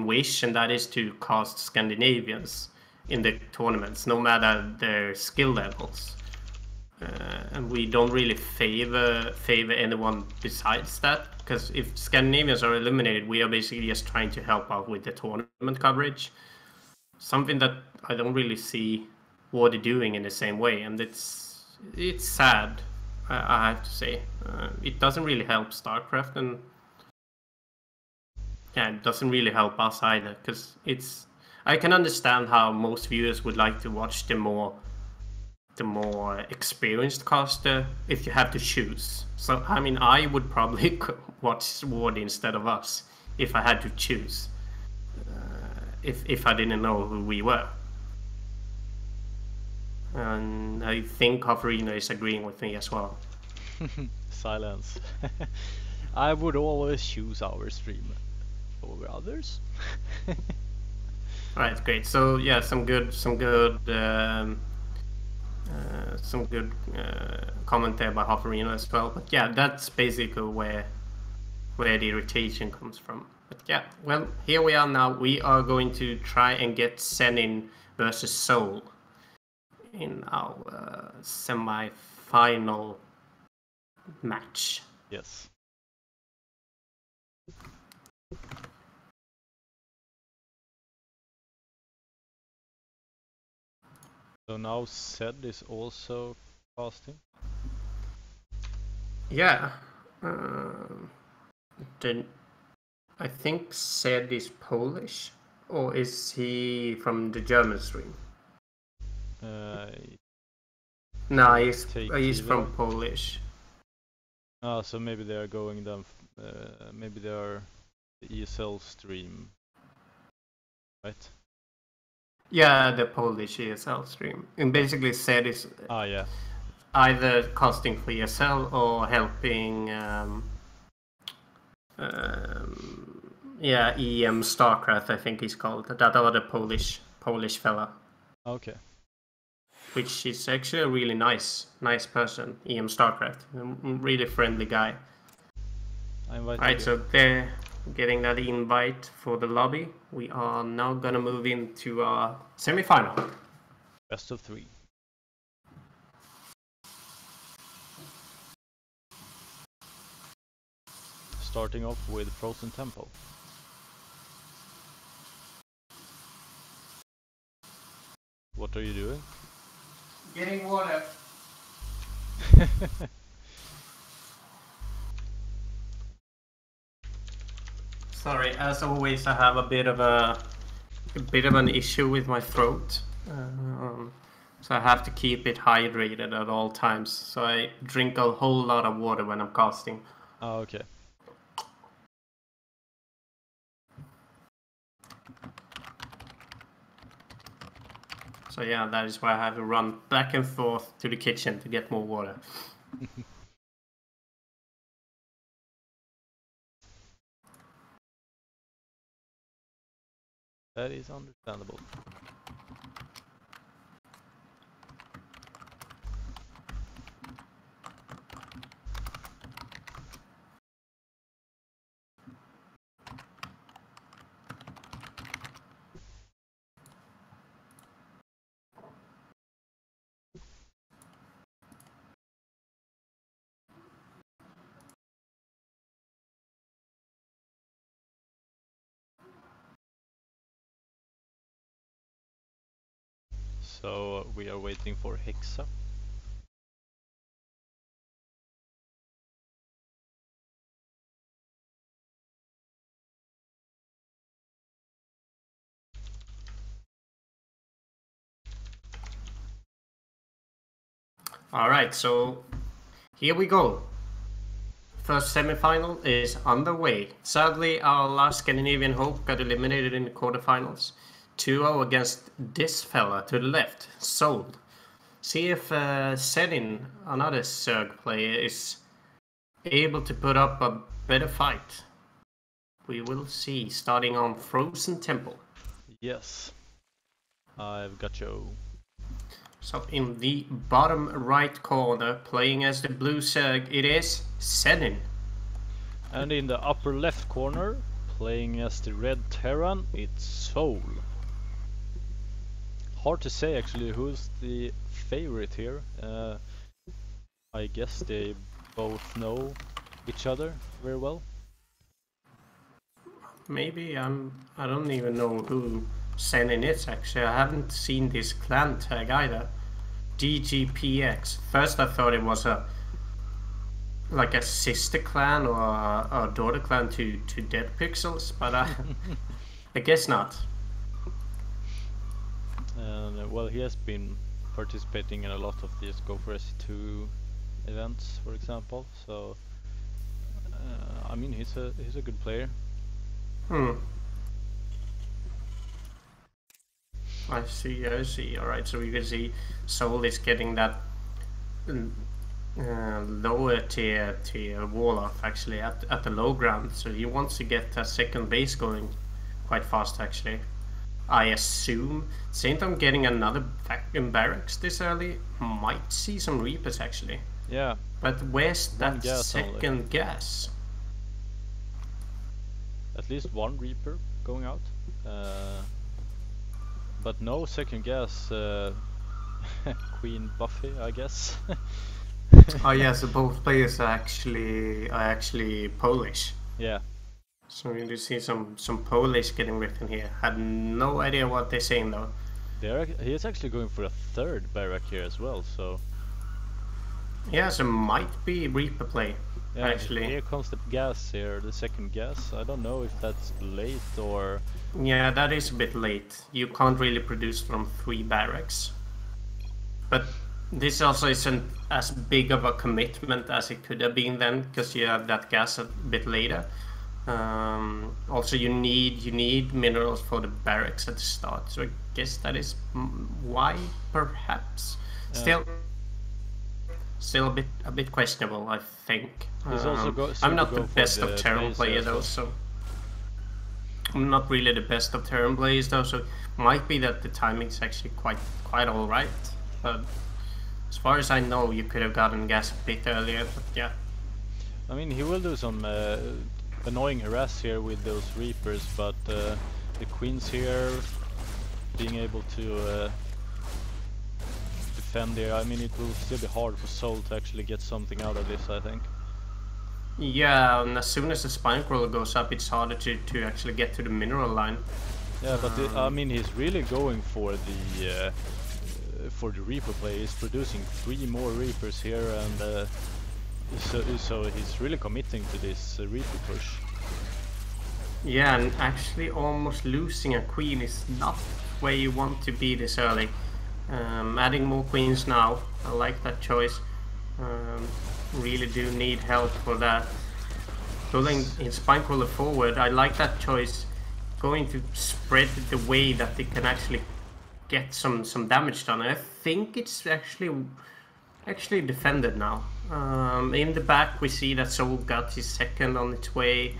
wish, and that is to cast Scandinavians in the tournaments, no matter their skill levels. And we don't really favor anyone besides that, because if Scandinavians are eliminated, we are basically just trying to help out with the tournament coverage. Something that I don't really see Wardy doing in the same way, and it's sad. I have to say, it doesn't really help StarCraft, and yeah, it doesn't really help us either. Because I can understand how most viewers would like to watch the more experienced caster if you have to choose. So I mean, I would probably watch Wardy instead of us if I had to choose. If I didn't know who we were. And I think Hofferino is agreeing with me as well. Silence. I would always choose our stream over others. Alright, great. So yeah, some good comment there by Hofferino as well. But yeah, that's basically where the irritation comes from. But yeah, well, here we are now. We are going to try and get Senin versus Soul in our semi-final match. Yes. So now Zed is also casting? Yeah. Then I think Zed is Polish, or is he from the German stream? No, he's from Polish. Ah, so maybe they are going down. Maybe they are the ESL stream, right? Yeah, the Polish ESL stream. And basically Zed is either casting for ESL or helping EM StarCraft, I think he's called. That other Polish fella. Okay. Which is actually a really nice person, EM StarCraft. A really friendly guy. Alright, so they're getting that invite for the lobby. We are now gonna move into our semi-final. Best of 3. Starting off with Frozen Temple. What are you doing? Getting water. Sorry, as always, I have a bit of an issue with my throat, so I have to keep it hydrated at all times. So I drink a whole lot of water when I'm casting. Oh, okay. So yeah, that is why I have to run back and forth to the kitchen to get more water. That is understandable. So we are waiting for Hexa. Alright, so here we go. First semi-final is underway. Sadly, our last Scandinavian hope got eliminated in the quarterfinals. 2-0 against this fella to the left, Sold. See if Senin, another Zerg player, is able to put up a better fight. We will see, starting on Frozen Temple. Yes, I've got you. So in the bottom right corner, playing as the blue Zerg, it is Senin. And in the upper left corner, playing as the red Terran, it's Soul. Hard to say actually who's the favorite here. I guess they both know each other very well. Maybe I don't even know who Senin is actually. I haven't seen this clan tag either. DGPX. First I thought it was like a sister clan or a daughter clan to Dead Pixels, but I guess not. And well, he has been participating in a lot of these Go4SC2 events, for example. So I mean, he's a good player. I see. Alright, so we can see Soul is getting that lower tier wall off actually at the low ground, so he wants to get that second base going quite fast actually. I assume, since I'm getting another vacuum barracks this early, might see some Reapers actually. Yeah. But where's that second gas? At least one Reaper going out. But no second gas. Queen Buffy, I guess. Oh yeah, so both players are actually Polish. Yeah. So you do see some Polish getting written here. Had no idea what they're saying though. He is actually going for a third barrack here as well, so... Yeah, so might be Reaper play, yeah, actually. Here comes the gas here, the second gas. I don't know if that's late or... Yeah, that is a bit late. You can't really produce from 3 barracks. But this also isn't as big of a commitment as it could have been then, because you have that gas a bit later. Also, you need minerals for the barracks at the start, so I guess that is why, perhaps. Still a bit questionable, I think. I'm not the best of Terran player though, so I'm not really the best of Terran players though, so it might be that the timing is actually quite all right. But as far as I know, you could have gotten gas a bit earlier. But yeah. I mean, he will do some annoying harass here with those Reapers, but the Queens here being able to defend there, I mean, it will still be hard for Soul to actually get something out of this, I think. Yeah, and as soon as the spine crawler goes up, it's harder to actually get to the mineral line. Yeah, but I mean, he's really going for the Reaper play. He's producing 3 more Reapers here, and so he's really committing to this Reaper push. Yeah, and actually almost losing a queen is not where you want to be this early. Adding more queens now, I like that choice. Really do need help for that. Pulling his spinecrawler forward, I like that choice. Going to spread the way that they can actually get some damage done. And I think it's actually defended now. In the back we see that Soul got his second on its way.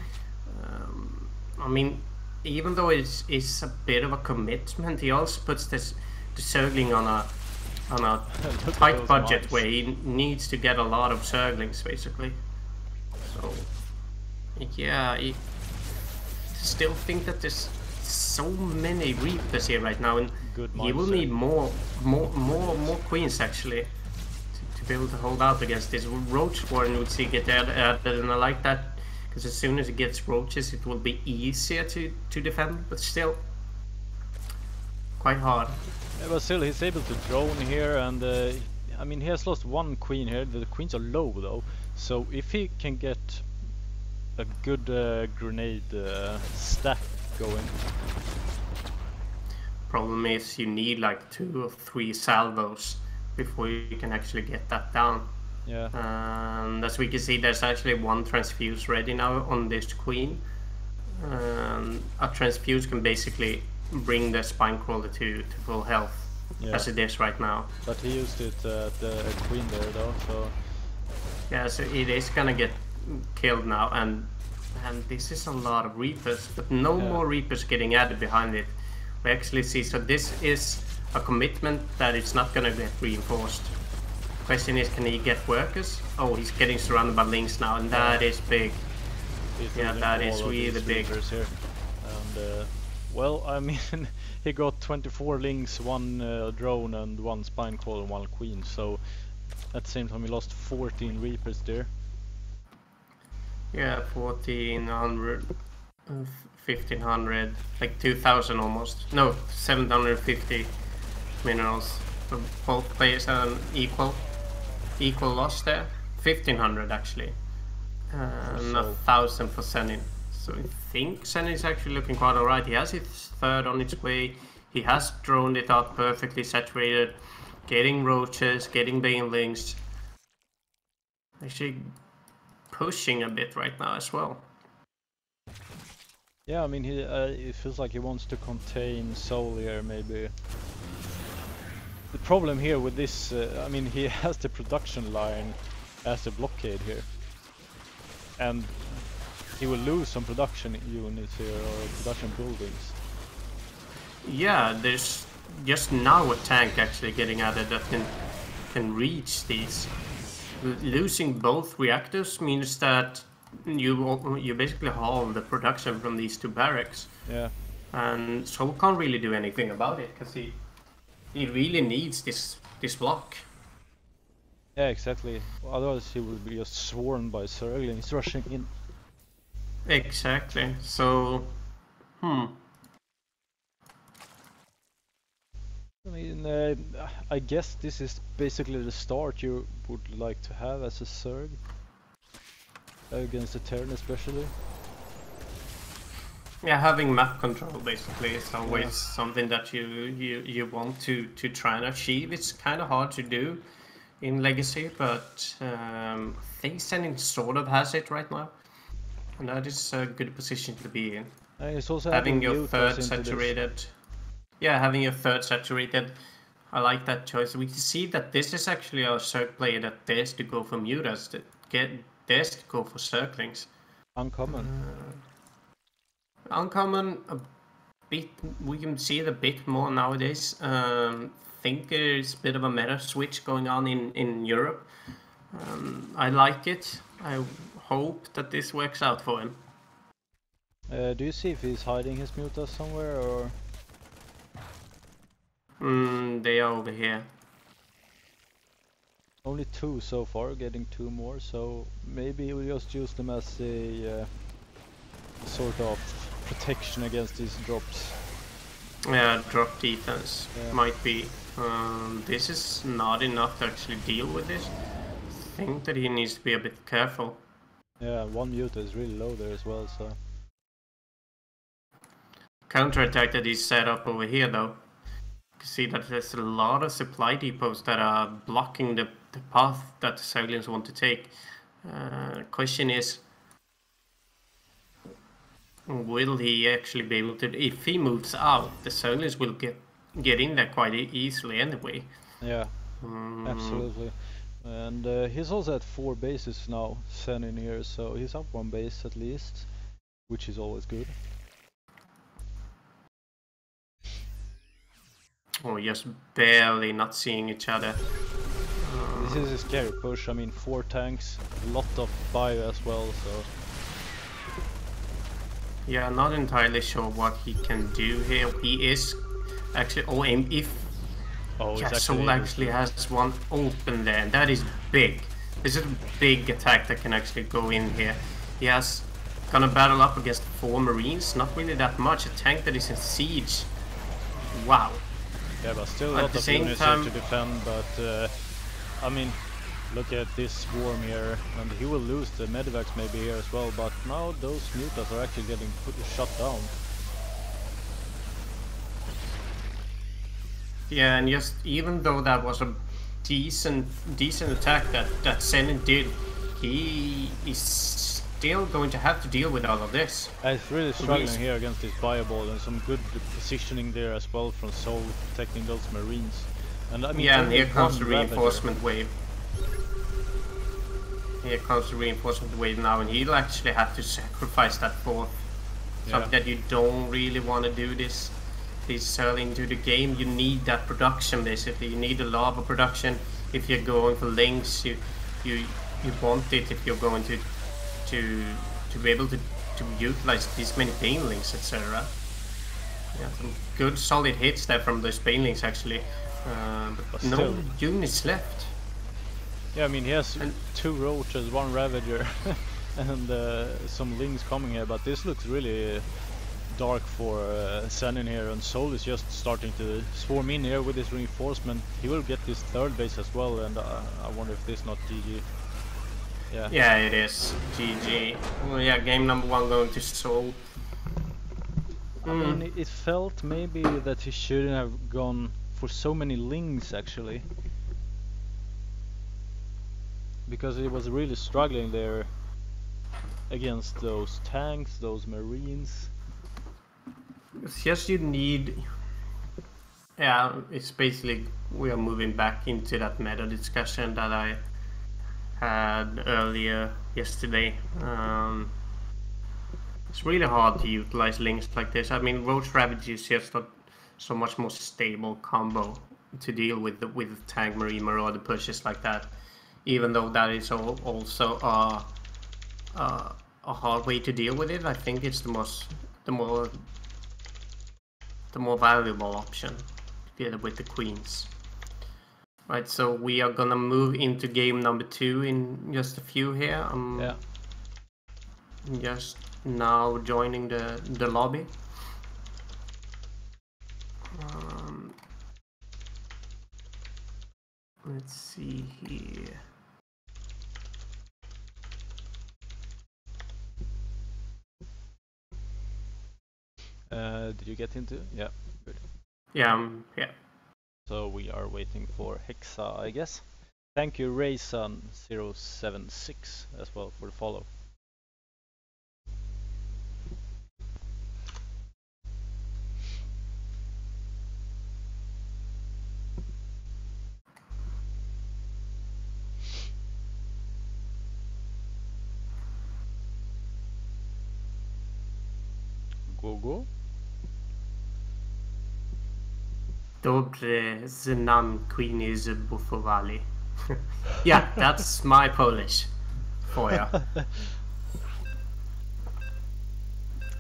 I mean, even though it's a bit of a commitment, he also puts the Zergling on a tight budget mines. where he needs to get a lot of Zerglings basically. So yeah, I still think that there's so many Reapers here right now, and he will need more queens actually to be able to hold out against this Roach Warren. Would see get added, and I like that because as soon as it gets roaches, it will be easier to defend, but still quite hard. Yeah, but still, he's able to drone here, and I mean, he has lost one queen here. The queens are low though, so if he can get a good grenade stack going. Problem is you need like 2 or 3 salvos before you can actually get that down. Yeah. And as we can see, there's actually 1 transfuse ready now on this queen. A transfuse can basically bring the spine crawler to full health, as it is right now. But he used it at the queen there though, so... Yeah, so it is gonna get killed now, and this is a lot of Reapers, but no more Reapers getting added behind it. We actually see, so this is a commitment that it's not gonna get reinforced. Question is, can he get workers? Oh, he's getting surrounded by links now, and that is big. Yeah, that is really big. Here. And well, I mean, he got 24 links, 1 drone and 1 spine crawler and 1 queen, so at the same time he lost 14 Reapers there. Yeah, 1400, 1500, like 2000 almost. No, 750 minerals. So both players have an equal loss there. 1500 actually. And 1000 for Senin. So I think Senin is actually looking quite alright. He has his 3rd on its way. He has droned it out perfectly saturated. Getting roaches, getting banelings. Actually pushing a bit right now as well. Yeah, I mean, he it feels like he wants to contain Soul here, maybe. The problem here with this, I mean, he has the production line as a blockade here. And he will lose some production units here, or production buildings. Yeah, there's just now a tank actually getting added that can reach these. Losing both reactors means that you basically halve the production from these 2 barracks. Yeah. And Sol can't really do anything about it because he really needs this block. Yeah, exactly. Otherwise he will be just swarmed by Zerglings rushing in. Exactly. So, I mean, I guess this is basically the start you would like to have as a Zerg. Against the Terran especially. Yeah, having map control basically is always something that you want to try and achieve. It's kind of hard to do in Legacy, but I think Senin sort of has it right now. And that is a good position to be in. It's also having your 3rd saturated. Yeah, having your 3rd saturated. I like that choice. We can see that this is actually a Zerg player that dares to go for mutas, dares to go for Zerglings. Uncommon. Uncommon, a bit. We can see it a bit more nowadays. Think there's a bit of a meta switch going on in Europe. I like it. I hope that this works out for him. Do you see if he's hiding his mutas somewhere, or? They are over here. Only 2 so far, getting 2 more, so maybe we'll just use them as a sort of protection against these drops. Yeah, drop defense might be. This is not enough to actually deal with this. I think that he needs to be a bit careful. Yeah, 1 muta is really low there as well, so... Counterattack that is set up over here though. You can see that there's a lot of supply depots that are blocking the path that the Zerglings want to take. Question is, will he actually be able to? If he moves out, the Zerglings will get in there quite easily anyway. Yeah, absolutely. And he's also at 4 bases now, Senin here, so he's up 1 base at least, which is always good. or just barely not seeing each other. This is a scary push. I mean, 4 tanks, a lot of bio as well, so... Yeah, not entirely sure what he can do here. He is actually... Oh, and if... Oh, yeah, Soul actually has one open there, and that is big. This is a big attack that can actually go in here. He has gonna battle up against 4 Marines, not really that much. A tank that is in siege. Wow. Yeah, but still a lot of units here to defend, but I mean, look at this swarm here, and he will lose the medivacs maybe here as well, but now those mutas are actually getting shut down. Yeah, and just even though that was a decent attack that Senin did, he is still going to have to deal with all of this. He's really struggling here against this fireball, and some good positioning there as well from Soul protecting those Marines. And I mean, yeah, and here comes the reinforcement wave. Here comes the reinforcement wave now, and he'll actually have to sacrifice that 4th. Something that you don't really want to do this early into the game. You need that production basically. You need a lava production if you're going for links. You want it if you're going to be able to utilize these many banelings, etc. Yeah, some good solid hits there from those banelings actually. But no units left. Yeah, I mean he has 2 roaches, 1 ravager, and some lings coming here. But this looks really dark for Senin here, and Soul is just starting to swarm in here with his reinforcement. He will get this 3rd base as well, and I wonder if this is not GG. Yeah. Yeah, it is GG. Well, yeah, game number 1 going to Soul. I mean, it felt maybe that he shouldn't have gone for so many lings actually, because he was really struggling there against those tanks, those Marines. It's just you need... Yeah, it's basically we are moving back into that meta discussion that I had earlier yesterday. It's really hard to utilize links like this. I mean, Roach Ravage is just not so much more stable combo to deal with the tank Marine Marauder pushes like that. Even though that is also a hard way to deal with it, I think it's the more valuable option together with the queens. Right, so we are gonna move into game number 2 in just a few here. Yeah. Just now joining the lobby. Let's see here. Did you get into? Yeah, good. Yeah, yeah. So we are waiting for Hexa, I guess. Thank you, Rayson076 as well for the follow. Go. Dobre znam Queenie z Bufovali. Yeah, that's my Polish for you.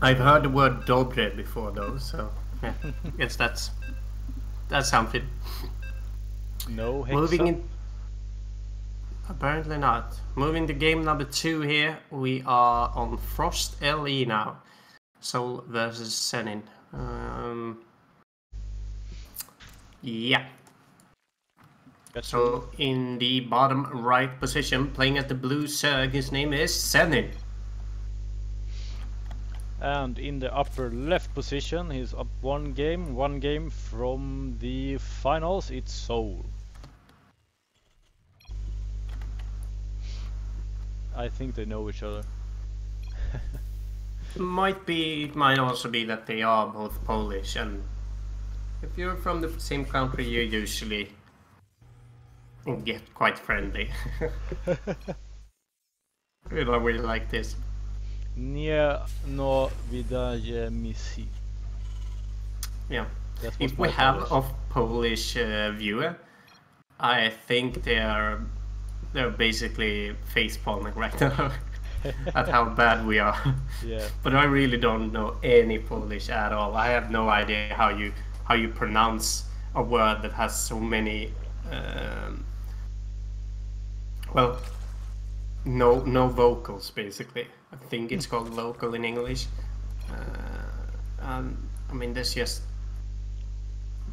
I've heard the word dobre before though, so yeah, guess that's something. No Hexa? Moving in... Apparently not. Moving to game number 2 here, we are on Frost LE now. Soul versus Senin. Yeah. So in the bottom right position, playing at the blue Zerg, his name is Senin. And in the upper left position, he's up one game from the finals, it's Soul. I think they know each other. Might also be that they are both Polish, and if you're from the same country, you usually get quite friendly. We don't really like this. Nie no wydaje mi się. Yeah, if we have a Polish viewer, I think they're basically face palming right now at how bad we are. Yeah. But I really don't know any Polish at all. I have no idea how you pronounce a word that has so many. Well, no vocals basically. I think it's called vocal in English. I mean, there's just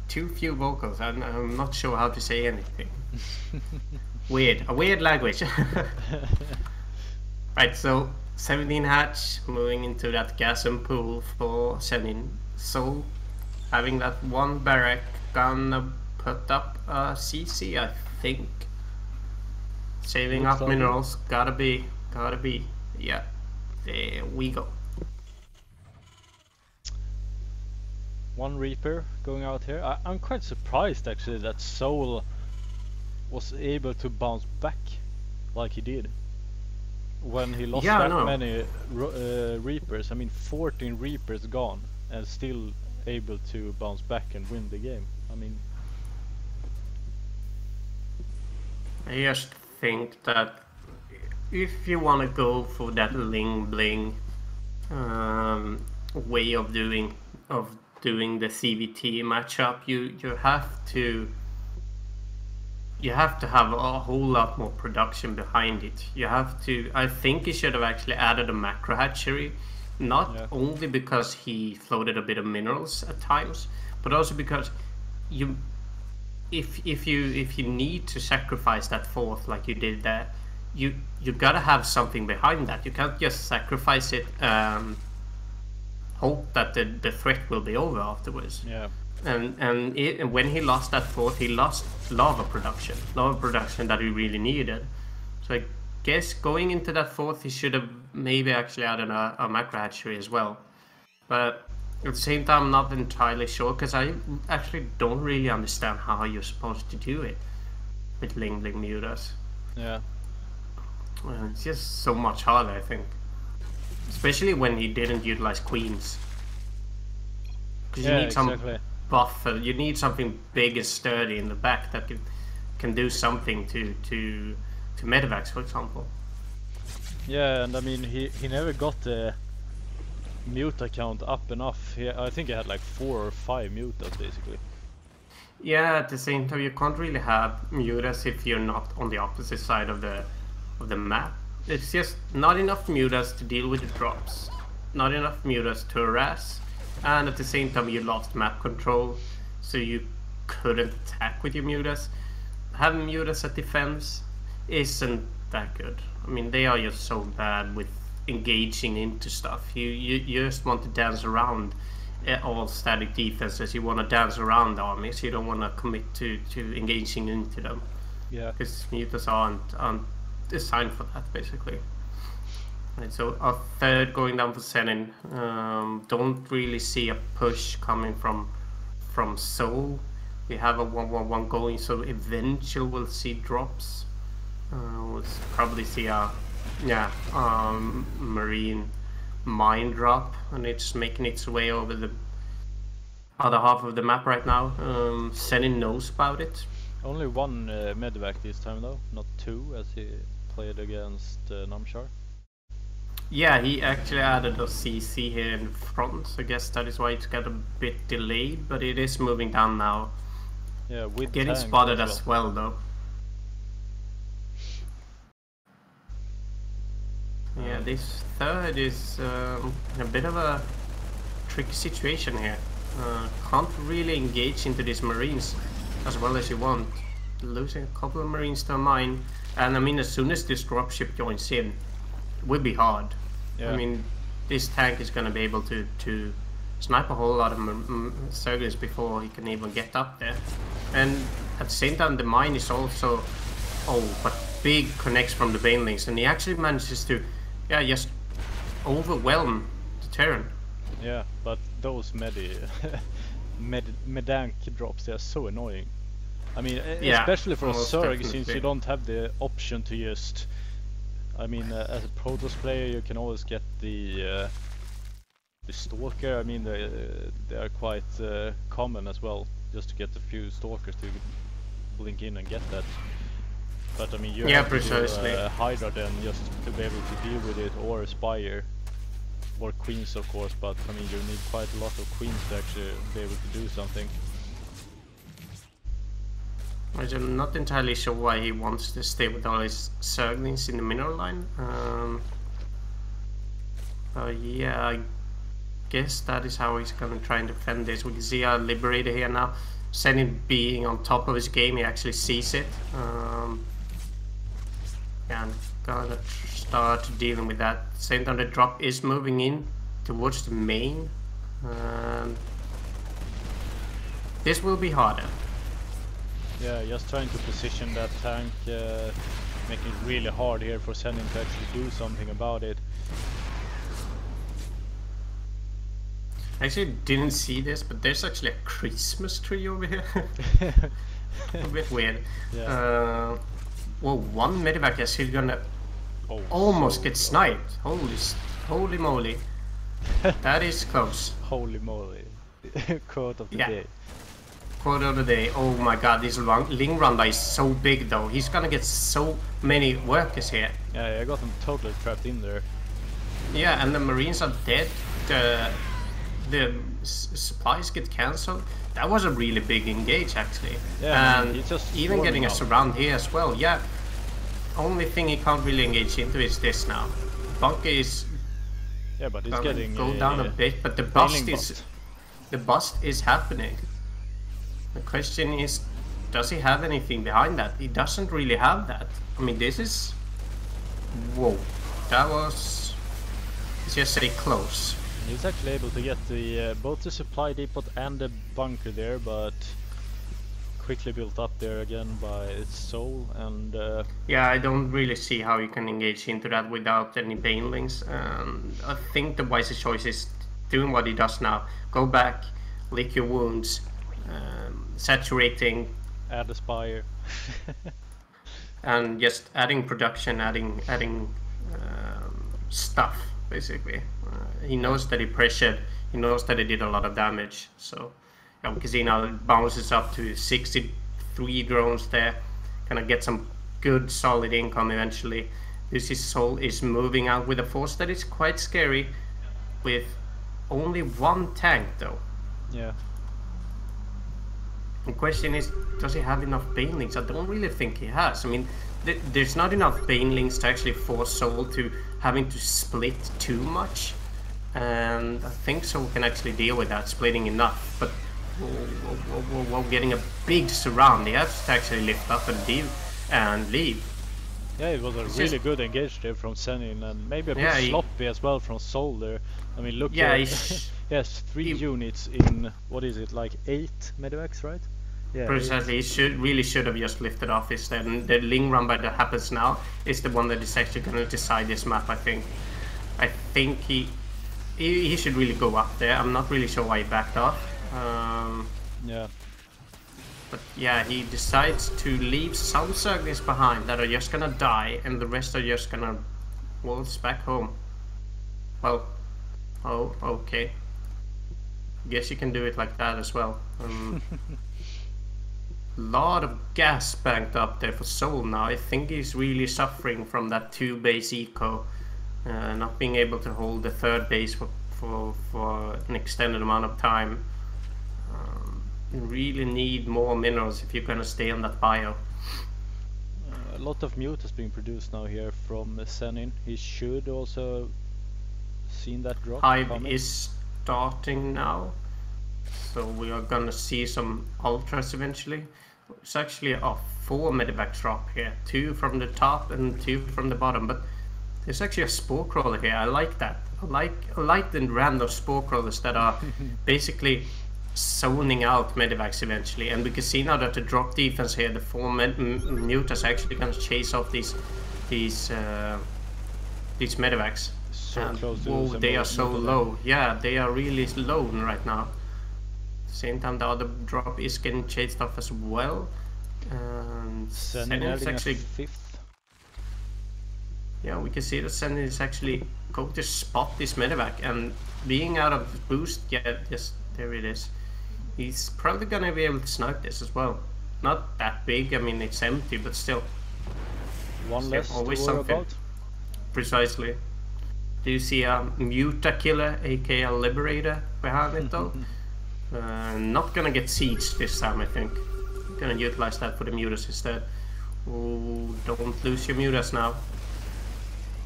too few vocals, and I'm not sure how to say anything. A weird language. Right, so 17 hatch, moving into that gas and pool for Senin. So, having that one barrack, gonna put up a CC, I think. Saving up minerals, gotta be. Yeah, there we go. One Reaper going out here. I'm quite surprised actually that Soul was able to bounce back like he did when he lost many Reapers. I mean, 14 Reapers gone and still able to bounce back and win the game. I mean, I just think that if you want to go for that bling bling way of doing the CVT matchup, you have to have a whole lot more production behind it. I think he should have actually added a macro hatchery, not only because he floated a bit of minerals at times, but also because if you need to sacrifice that fourth like you did there, you gotta have something behind that. You can't just sacrifice it, hope that the threat will be over afterwards. Yeah. And when he lost that fourth, he lost lava production that he really needed. So I guess going into that fourth, he should have maybe actually added a macro hatchery as well. But at the same time, I'm not entirely sure, because I actually don't really understand how you're supposed to do it with Ling Bling Mutas. Yeah. It's just so much harder, I think. Especially when he didn't utilize queens. Because you need some buffer, you need something big and sturdy in the back that can do something to medevacs, for example. Yeah, and I mean, he never got the muta count up enough. I think he had like 4 or 5 mutas basically. Yeah, at the same time, you can't really have mutas if you're not on the opposite side of the map. It's just not enough mutas to deal with the drops, not enough mutas to harass, and at the same time you lost map control, so you couldn't attack with your mutas. Having mutas at defense isn't that good. I mean, they are just so bad with engaging into stuff. You just want to dance around all static defenses. You want to dance around the armies. You don't want to commit to engaging into them. Yeah. Because mutas aren't designed for that, basically. Right, so a third going down for Senin. Don't really see a push coming from Soul. We have a 1-1-1 going, so eventually we'll see drops. We'll probably see a marine mine drop, and it's making its way over the other half of the map right now. Senin knows about it. Only one medevac this time though, not 2 as he played against Namshar. Yeah, he actually added a CC here in front, so I guess that is why it's got a bit delayed, but it is moving down now. Yeah, with getting spotted as well though. Yeah, this third is a bit of a tricky situation here. Can't really engage into these marines as well as you want. Losing a couple of marines to a mine, and I mean, as soon as this dropship joins in, it will be hard. Yeah. I mean, this tank is going to be able to snipe a whole lot of Sergers before he can even get up there. And at the same time, the mine is also, but big connects from the banelings, and he actually manages to just overwhelm the turn. Yeah, but those medank drops, they are so annoying. I mean, especially for a Zerg, since you don't have the option to just... I mean, as a Protoss player, you can always get the The Stalker, I mean, they are quite common as well, just to get a few Stalkers to blink in and get that. But I mean, you have precisely. to do Hydra then just to be able to deal with it, or a Spire, or Queens of course, but I mean you need quite a lot of Queens to actually be able to do something. I'm not entirely sure why he wants to stay with all his Zerglings in the mineral line. Yeah, I guess that is how he's gonna try and defend this. We can see our Liberator here now. Senin being on top of his game, he actually sees it. And gonna start dealing with that. Same time the drop is moving in towards the main. This will be harder. Yeah, just trying to position that tank, making it really hard here for Senin to actually do something about it. I actually didn't see this, but there's actually a Christmas tree over here. A bit weird. Yeah. Well, one medevac is still gonna almost get sniped. Holy moly. That is close. Holy moly. Quote of the day. Quote of the day. Oh my god, this Ling Randa is so big though. He's gonna get so many workers here. Yeah, I got him totally trapped in there. Yeah, and the Marines are dead. The supplies get cancelled. That was a really big engage actually. Yeah, and he's just even getting a surround here as well. Yeah. Only thing he can't really engage into is this now. Bunker is but it's getting go down a bit, but the bust is happening. The question is, does he have anything behind that? He doesn't really have that. I mean, this is... Whoa. That was... Let's just say close. He's actually able to get the both the supply depot and the bunker there, but quickly built up there again by its soul. And yeah, I don't really see how you can engage into that without any banelings. I think the wisest choice is doing what he does now. Go back, lick your wounds, saturating, add a Spire, and just adding production, adding stuff basically. He knows that he pressured, he knows that he did a lot of damage, so we can see now it bounces up to 63 drones there. Gonna get some good solid income eventually. This soul is moving out with a force that is quite scary, with only one tank though. Yeah. The question is, does he have enough banelings? I don't really think he has. I mean, there's not enough banelings to actually force Soul to having to split too much. And I think Soul can actually deal with that, splitting enough. But whoa, getting a big surround. He has to actually lift up and leave. Yeah, it was a really good engage there from Senin, and maybe a bit sloppy as well from Soul there. I mean, look at yes, 3 units in, what is it, like 8 medevacs, right? Yeah, precisely. He really should have just lifted off instead. And the Ling Rumba that happens now is the one that is actually going to decide this map, I think. I think he should really go up there. I'm not really sure why he backed off. Yeah. But yeah, he decides to leave some Zerglings behind that are just gonna die, and the rest are just gonna waltz back home. Well, oh, okay. Guess you can do it like that as well. Lot of gas banked up there for Soul now. I think he's really suffering from that 2 base eco, not being able to hold the 3rd base for an extended amount of time. You really need more minerals if you're gonna stay on that bio. A lot of mute is being produced now here from Senin. He should also seen that drop. Hive coming. Is starting now, so we are gonna see some ultras eventually. It's actually a 4 medevac drop here, 2 from the top and 2 from the bottom, but there's actually a spore crawler here. I like that. I like the random spore crawlers that are basically zoning out medevacs eventually, and we can see now that the drop defense here, the 4 mutas, actually gonna chase off these medevacs. So close to whoa, they are so low. Yeah, they are really low right now. Same time the other drop is getting chased off as well. And Senin actually 5th. Yeah, we can see that Senin is actually going to spot this medevac, and being out of boost, yeah, yes, there it is. He's probably gonna be able to snipe this as well. Not that big, I mean it's empty, but still. One less to worry about. Precisely. Do you see a Muta killer, aka a Liberator, behind it though? Not gonna get sieged this time, I think. Gonna utilize that for the mutas instead. Oh, don't lose your mutas now.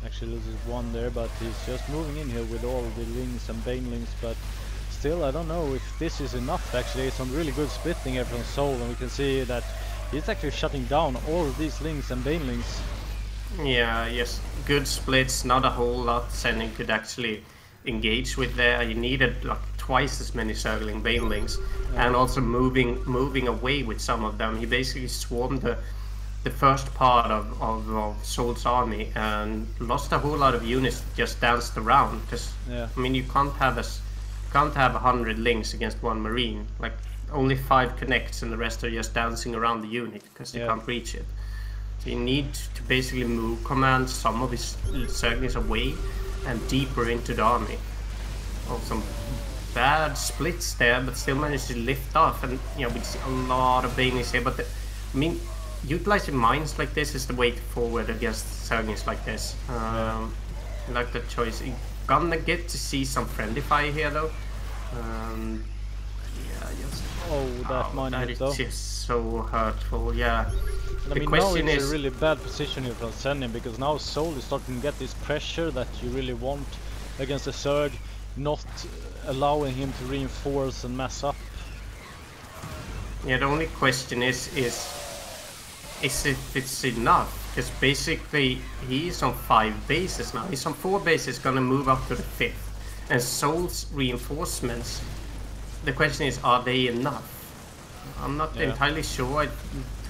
Actually loses one there, but he's just moving in here with all the lings and banelings, but still I don't know if this is enough. Actually, some really good splitting here from Soul, and we can see that he's actually shutting down all of these lings and banelings. Yeah, yes, good splits, not a whole lot Senin could actually engage with there. You needed like twice as many circling banelings, and also moving away with some of them. He basically swarmed the first part of Soul's army and lost a whole lot of units that just danced around. Because I mean, you can't have 100 links against one marine. Like only 5 connects and the rest are just dancing around the unit because they can't reach it. So you need to basically move command some of his circlings away and deeper into the army. Oh, some bad splits there, but still managed to lift off. And you know, we see a lot of banelings here. But I mean, utilizing mines like this is the way forward against circlings like this. I like that choice. You're gonna get to see some friendly fire here though. Yeah, just That is though. just so hurtful. Yeah. And I mean, now it's a really bad position here from Senin, because now Soul is starting to get this pressure that you really want against the Zerg, not allowing him to reinforce and mess up. Yeah, the only question is if it's enough, because basically he's on 5 bases now. He's on 4 bases, gonna move up to the 5th, and Soul's reinforcements. The question is, are they enough? I'm not entirely sure.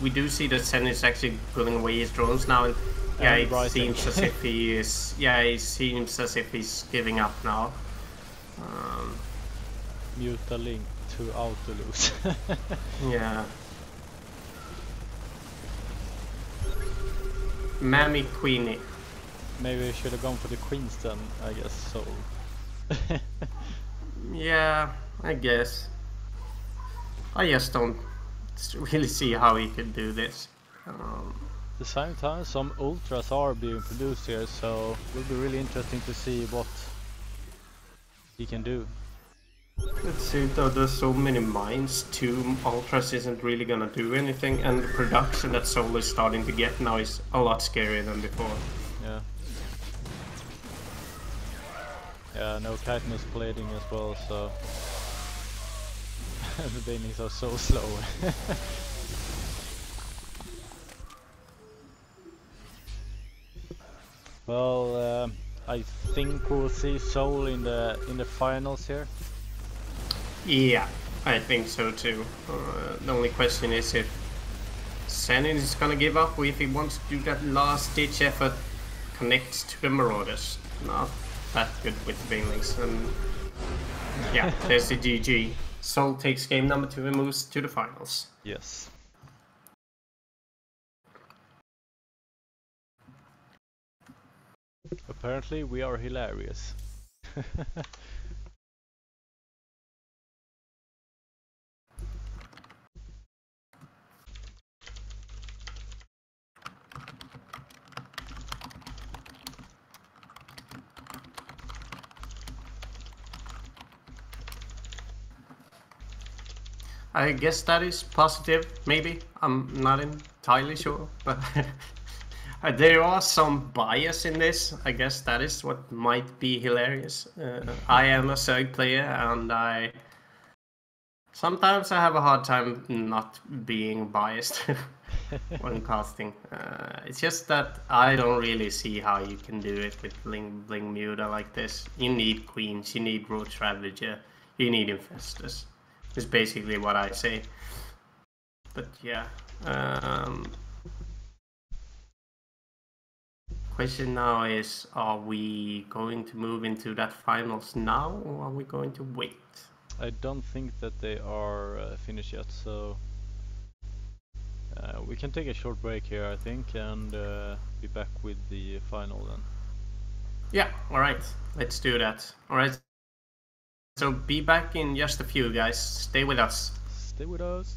We do see that Senin is actually pulling away his drones now, and it seems as if he is. Yeah, it seems as if he's giving up now. Mute the link to auto lose. Yeah. Mammy Queenie. Maybe we should have gone for the queens then, I guess. So. Yeah, I guess. I just don't really see how he could do this. At the same time, some ultras are being produced here, so it will be really interesting to see what he can do. Let's see, though there's so many mines, 2 ultras isn't really gonna do anything, and the production that Soul is starting to get now is a lot scarier than before. Yeah. Yeah, no chitinous plating as well, so the banelings are so slow. Well, I think we'll see Soul in the finals here. Yeah, I think so too. The only question is if Senin is gonna give up, or if he wants to do that last-ditch effort, connects to the Marauders. Not that good with the banelings. And yeah, there's the GG. Soul takes game number 2 and moves to the finals. Yes. Apparently we are hilarious. I guess that is positive, maybe. I'm not entirely sure, but there are some bias in this. I guess that is what might be hilarious. I am a Zerg player, and sometimes I have a hard time not being biased when casting. It's just that I don't really see how you can do it with Bling Muta like this. You need Queens, you need Roach Ravager, you need Infestors. Is basically what I say. But yeah. Question now is, are we going to move into that finals now, or are we going to wait? I don't think that they are finished yet, so we can take a short break here, I think, and be back with the final then. Yeah, alright. Let's do that. Alright. So be back in just a few, guys. Stay with us. Stay with us.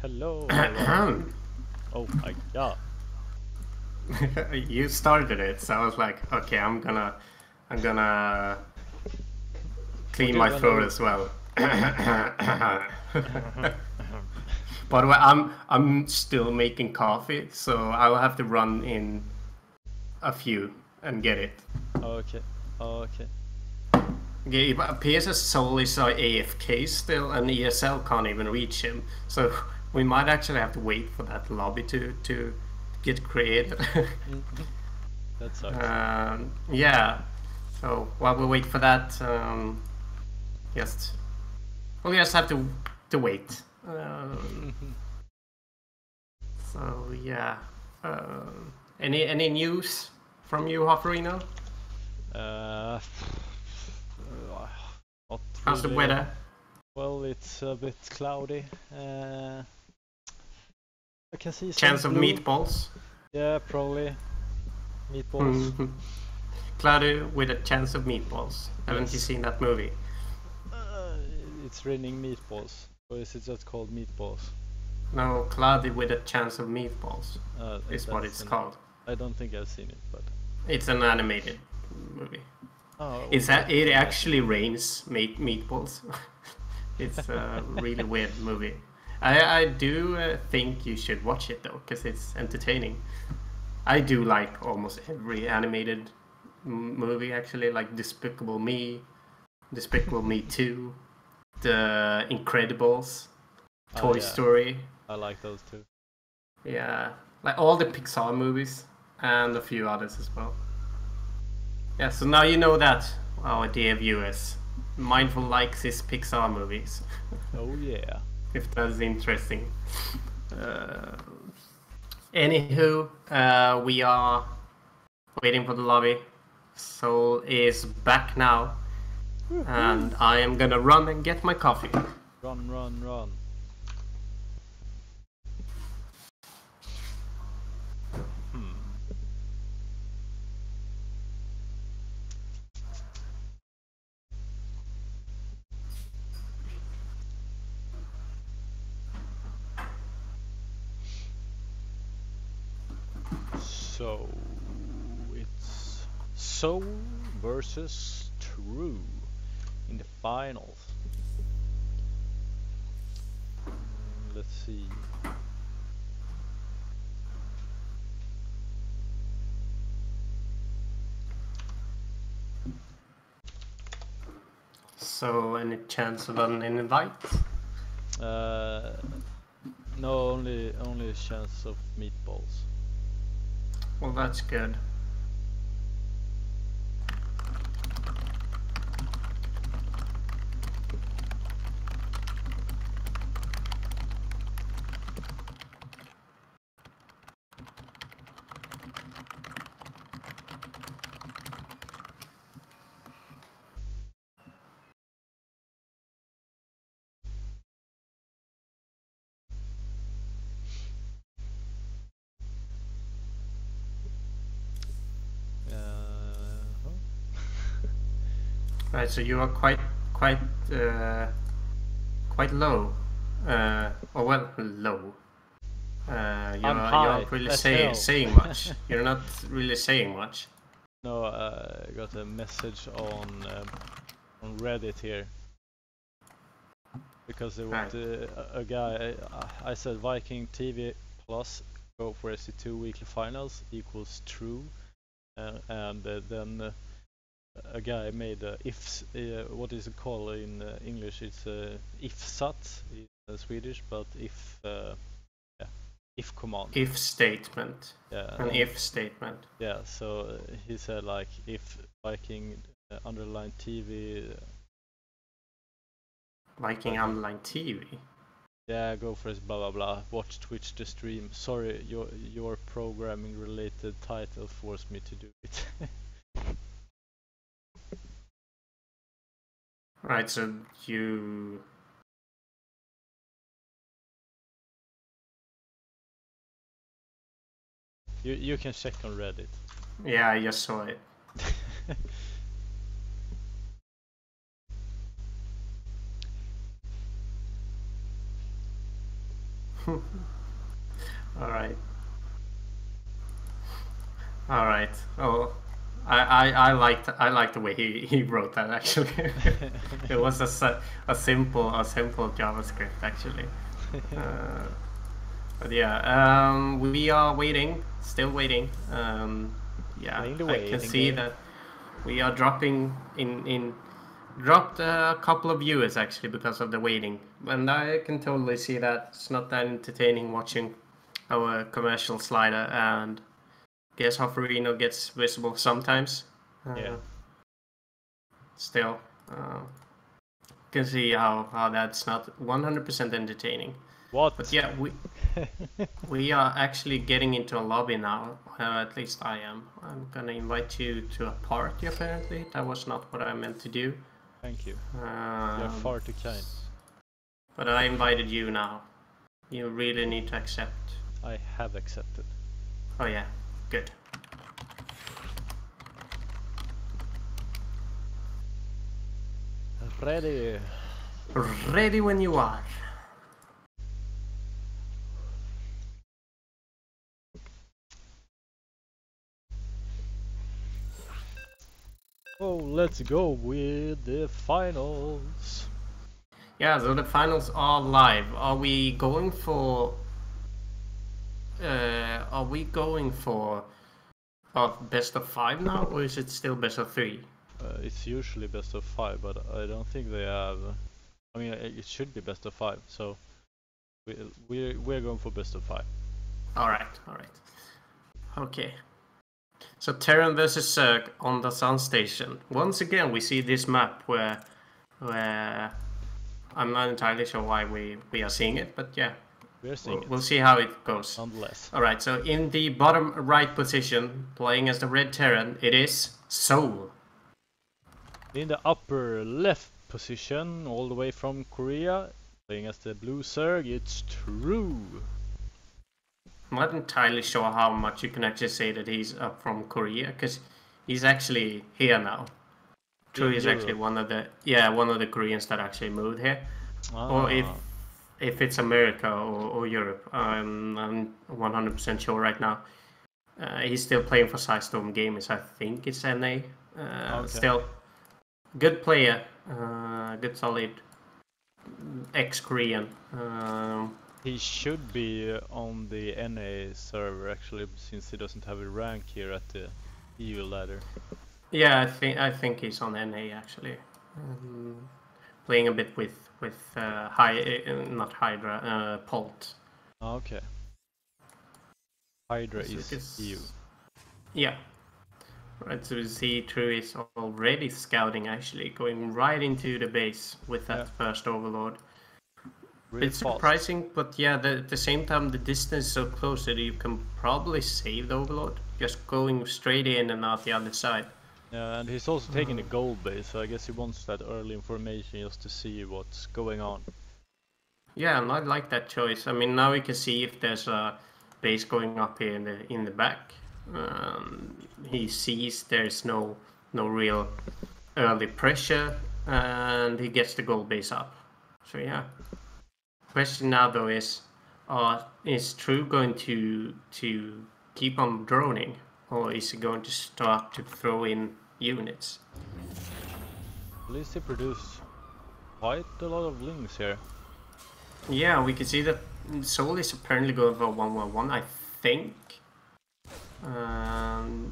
Hello, hello. Oh my god. You started it, so I was like, okay, I'm gonna clean my throat as well. By the way, I'm still making coffee, so I'll have to run in a few and get it. Okay. Okay. Okay, it appears as Soul is AFK still, and ESL can't even reach him. So we might actually have to wait for that lobby to get created. That sucks. Yeah. So while we wait for that, we'll just have to wait. So yeah. Any news from you, Hofferino? How's the weather? Well, it's a bit cloudy. I can see some chance of blue. Meatballs. Yeah, probably meatballs. Cloudy with a chance of meatballs. Haven't you seen that movie? It's raining meatballs. Or is it just called meatballs? No, Cloudy with a chance of meatballs is what it's called. I don't think I've seen it, but it's an animated movie. Oh, it actually rains meatballs. It's a really weird movie. I do think you should watch it though, because it's entertaining. I do like almost every animated movie actually, like Despicable Me, Despicable Me 2, The Incredibles, Toy Story. I like those too. Yeah, like all the Pixar movies and a few others as well. Yeah, so now you know that, our dear viewers. Mindful likes his Pixar movies. Oh yeah. If that's interesting. Anywho, we are waiting for the lobby. Soul is back now. And I am gonna run and get my coffee. Run, run, run. So it's Soul versus True in the finals. Let's see. So any chance of an invite? No, only a chance of meatballs. Well, that's good. Right, so you are quite low. Or well, low. You aren't really saying much. You're not really saying much. No, I got a message on Reddit here. Because they want a guy. I said Viking TV plus Go4SC2 weekly finals equals true, and then a guy made a if what is it called in English? It's if sat in Swedish, but if if command. If statement. Yeah. An if statement. Yeah. So he said like if Viking underline TV. Viking underline TV. Yeah, go for it, blah blah blah. Watch Twitch the stream. Sorry, your programming related title forced me to do it. Right, so you can check on Reddit. Yeah, I just saw it. Alright. Alright. Oh, I liked the way he wrote that actually. It was a simple JavaScript actually. But yeah, we are waiting, still waiting. Yeah, I can see that we are dropping dropped a couple of viewers actually because of the waiting, and I can totally see that it's not that entertaining watching our commercial slider, and guess Hofferino gets visible sometimes. Yeah. Still, can see how that's not 100% entertaining. What? But yeah, we are actually getting into a lobby now. At least I am. I'm gonna invite you to a party. Apparently, that was not what I meant to do. Thank you. You're far too kind. But I invited you now. You really need to accept. I have accepted. Oh yeah, good. Ready. Ready when you are. Oh, let's go with the finals. Yeah, so the finals are live. Are we going for? Are we going for best of 5 now, or is it still best of 3? It's usually best of 5, but I don't think they have. I mean, it should be best of 5, so we're going for best of 5. All right. Okay. So Terran versus Zerg on the Sun Station. Once again, we see this map where I'm not entirely sure why we are seeing it, but yeah, we'll see how it goes. Nonetheless. All right. So in the bottom right position, playing as the red Terran, it is Seoul. In the upper left position, all the way from Korea, playing as the blue Zerg, it's True. I'm not entirely sure how much you can actually say that he's up from Korea, because he's actually here now. True is actually one of the Koreans that actually moved here. Or if it's America or Europe, I'm 100% sure right now. He's still playing for Storm Gamers. I think it's NA. Okay. Still, good player, good solid ex-Korean. He should be on the NA server actually, since he doesn't have a rank here at the EU ladder. Yeah, I think he's on NA actually, playing a bit with not Hydra, Polt. Okay. Hydra is EU. Yeah. Right, so we see True is already scouting actually, going right into the base with that first Overlord. Really it's surprising, but yeah, at the same time the distance is so close that you can probably save the Overlord, just going straight in and out the other side. Yeah, and he's also taking the gold base, so I guess he wants that early information just to see what's going on. Yeah, and I like that choice. I mean, now we can see if there's a base going up here in the back. He sees there's no real early pressure, and he gets the gold base up. So yeah. Question now though is True going to keep on droning, or is he going to start to throw in units? At least he produced quite a lot of links here. Yeah, we can see that Seoul is apparently going for 1-1-1, I think. The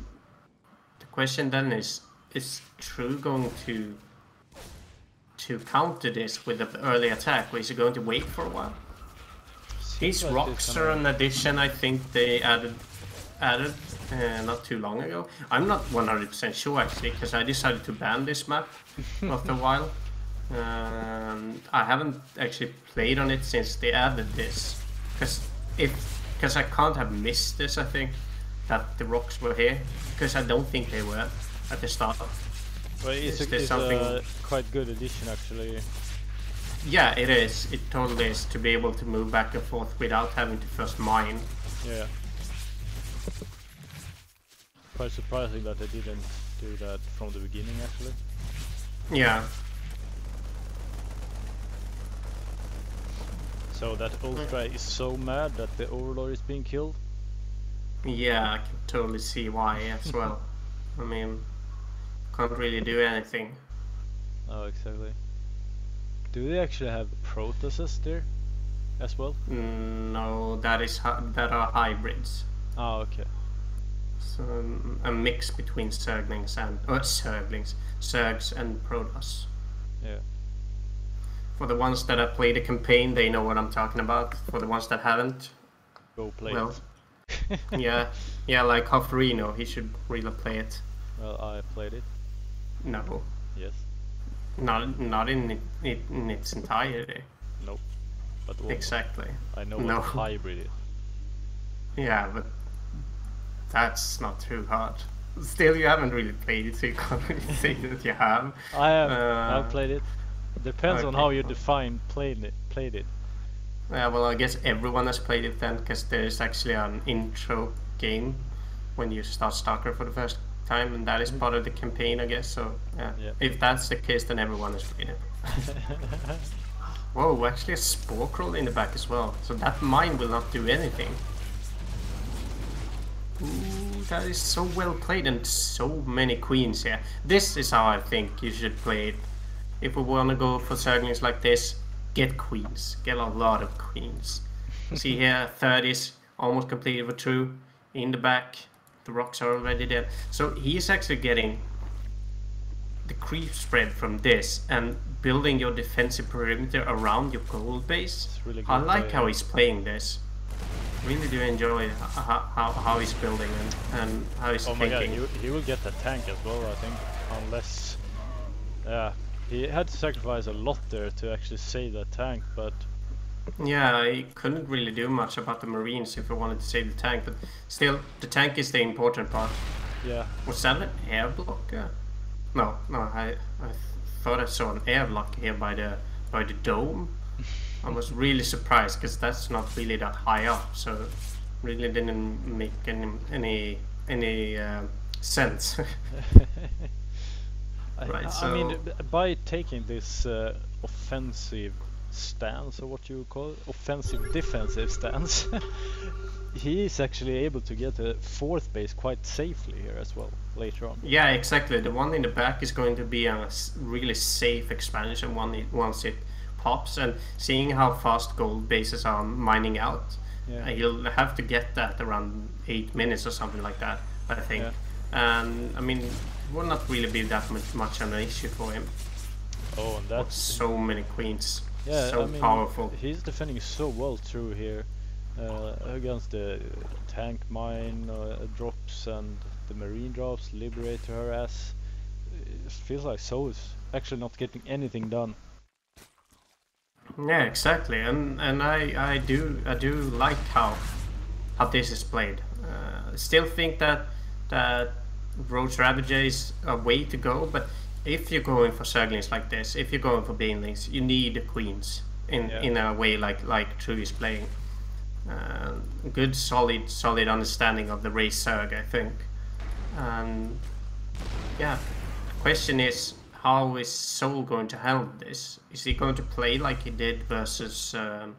question then is True going to counter this with an early attack, or is he going to wait for a while? These rocks are an addition I think they added not too long ago. I'm not 100% sure actually, because I decided to ban this map after a while. I haven't actually played on it since they added this, because I can't have missed this. I think that the rocks were here, because I don't think they were at the start. Well, it's a quite good addition actually. Yeah, it is. It totally is, to be able to move back and forth without having to first mine. Yeah. Quite surprising that they didn't do that from the beginning actually. So that Ultra is so mad that the Overlord is being killed? Yeah, I can totally see why as well. I mean, can't really do anything. Oh, exactly. Do they actually have Protoss there as well? No, that are hybrids. Oh, okay. So a mix between Zerglings and Zergs and Protoss. Yeah. For the ones that have played the campaign, they know what I'm talking about. For the ones that haven't, Go play well, it. yeah, like Hofrino, he should really play it. Well, I played it. No. Yes. Not in its entirety. Nope. But exactly. I know what hybrid is. Yeah, but that's not too hard. Still, you haven't really played it, so you can't really say that you have. I have. I've played it. Depends on how you define played it. Yeah, well, I guess everyone has played it then, because there's actually an intro game when you start Stalker for the first time, and that is part of the campaign, I guess. So, yeah. If that's the case, then everyone has played it. Whoa, actually a spore crawl in the back as well. So that mine will not do anything. Ooh, that is so well played, and so many queens here. This is how I think you should play it. If we want to go for Zerglings like this, get queens. Get a lot of queens. See here, 30s, almost completed with 2. In the back, the rocks are already there. So he's actually getting the creep spread from this and building your defensive perimeter around your gold base. Really I like how he's playing this. Really do enjoy how he's building and how he's thinking. Oh my god, he will get the tank as well, I think, unless... Yeah, he had to sacrifice a lot there to actually save that tank, but... Yeah, he couldn't really do much about the Marines if he wanted to save the tank, but still, the tank is the important part. Yeah. Was that an air block? No, I thought I saw an air block here by the dome. I was really surprised because that's not really that high up, so really didn't make any sense. Right, so... I mean, by taking this offensive stance, or what you call it, offensive defensive stance, he is actually able to get a 4th base quite safely here as well later on. Yeah, exactly. The one in the back is going to be a really safe expansion once it pops, and seeing how fast gold bases are mining out, he'll have to get that around 8 minutes or something like that, I think. And I mean, it will not really be that much of an issue for him. Oh, and that's so many queens. Yeah, so I mean, powerful. He's defending so well through here against the tank mine drops and the marine drops, liberator harass. It feels like So is actually not getting anything done. Yeah, exactly, and I do like how this is played. Still think that Roach Ravager is a way to go, but if you're going for Zerglings like this, if you're going for Banelings, you need queens in a way like True is playing. Good solid understanding of the race Zerg, I think. And yeah, the question is, how is Soul going to handle this? Is he going to play like he did versus the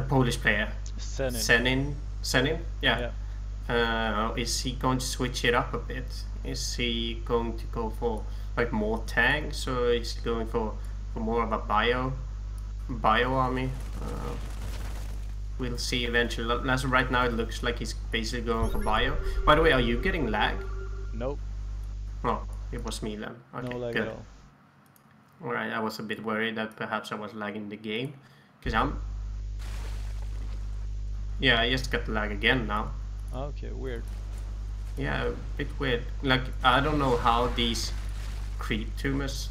Polish player? Senin? Yeah. Is he going to switch it up a bit? Is he going to go for like more tanks, or is he going for more of a bio army? We'll see eventually. As of right now, it looks like he's basically going for bio. By the way, are you getting lag? Nope. Oh, it was me then. Okay, no lag good. at all. Alright, I was a bit worried that perhaps I was lagging the game. Because Yeah, I just got lag again now. Okay, weird. Yeah, a bit weird. Like, I don't know how these creep tumors...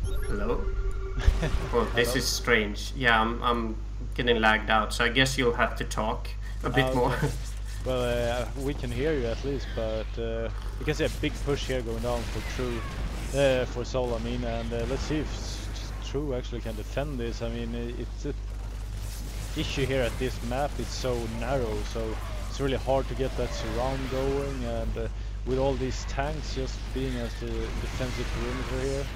Hello? Well, this is strange. Yeah, I'm getting lagged out, so I guess you'll have to talk a bit more. Well, we can hear you at least, but you can see a big push here going down for True, for Soul, I mean, and let's see if True actually can defend this. I mean, it's a issue here at this map. It's so narrow, so it's really hard to get that surround going, and with all these tanks just being as the defensive perimeter here,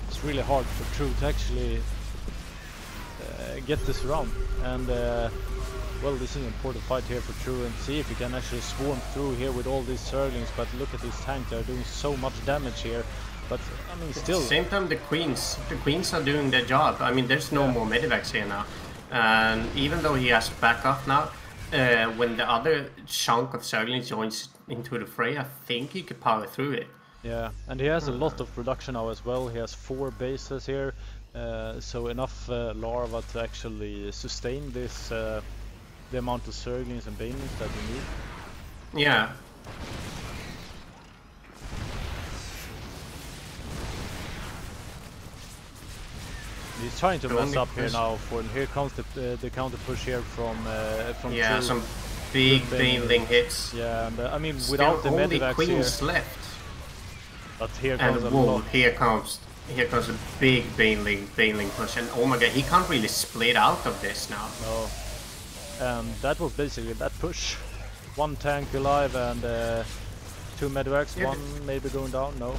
it's really hard for True to actually get this round. And well, this is an important fight here for True, and see if he can actually swarm through here with all these Zerglings. But look at these tanks; they're doing so much damage here. But I mean, still. At the same time, the queens are doing their job. I mean, there's no more medivacs here now, and even though he has backup now, when the other chunk of Zerglings joins into the fray, I think he could power through it. Yeah, and he has a lot of production now as well. He has 4 bases here, so enough larva to actually sustain this the amount of Zerglings and Banelings that we need. Yeah. He's trying to mess up here now. Here comes the counter push here from yeah, True. some big Baneling hits. Yeah, and I mean without the medivacs queens here. left. But here comes here comes a big Baneling push, and oh my god, he can't really split out of this now. No. And that was basically that push. 1 tank alive and 2 medivacs, yeah, 1 maybe going down. No.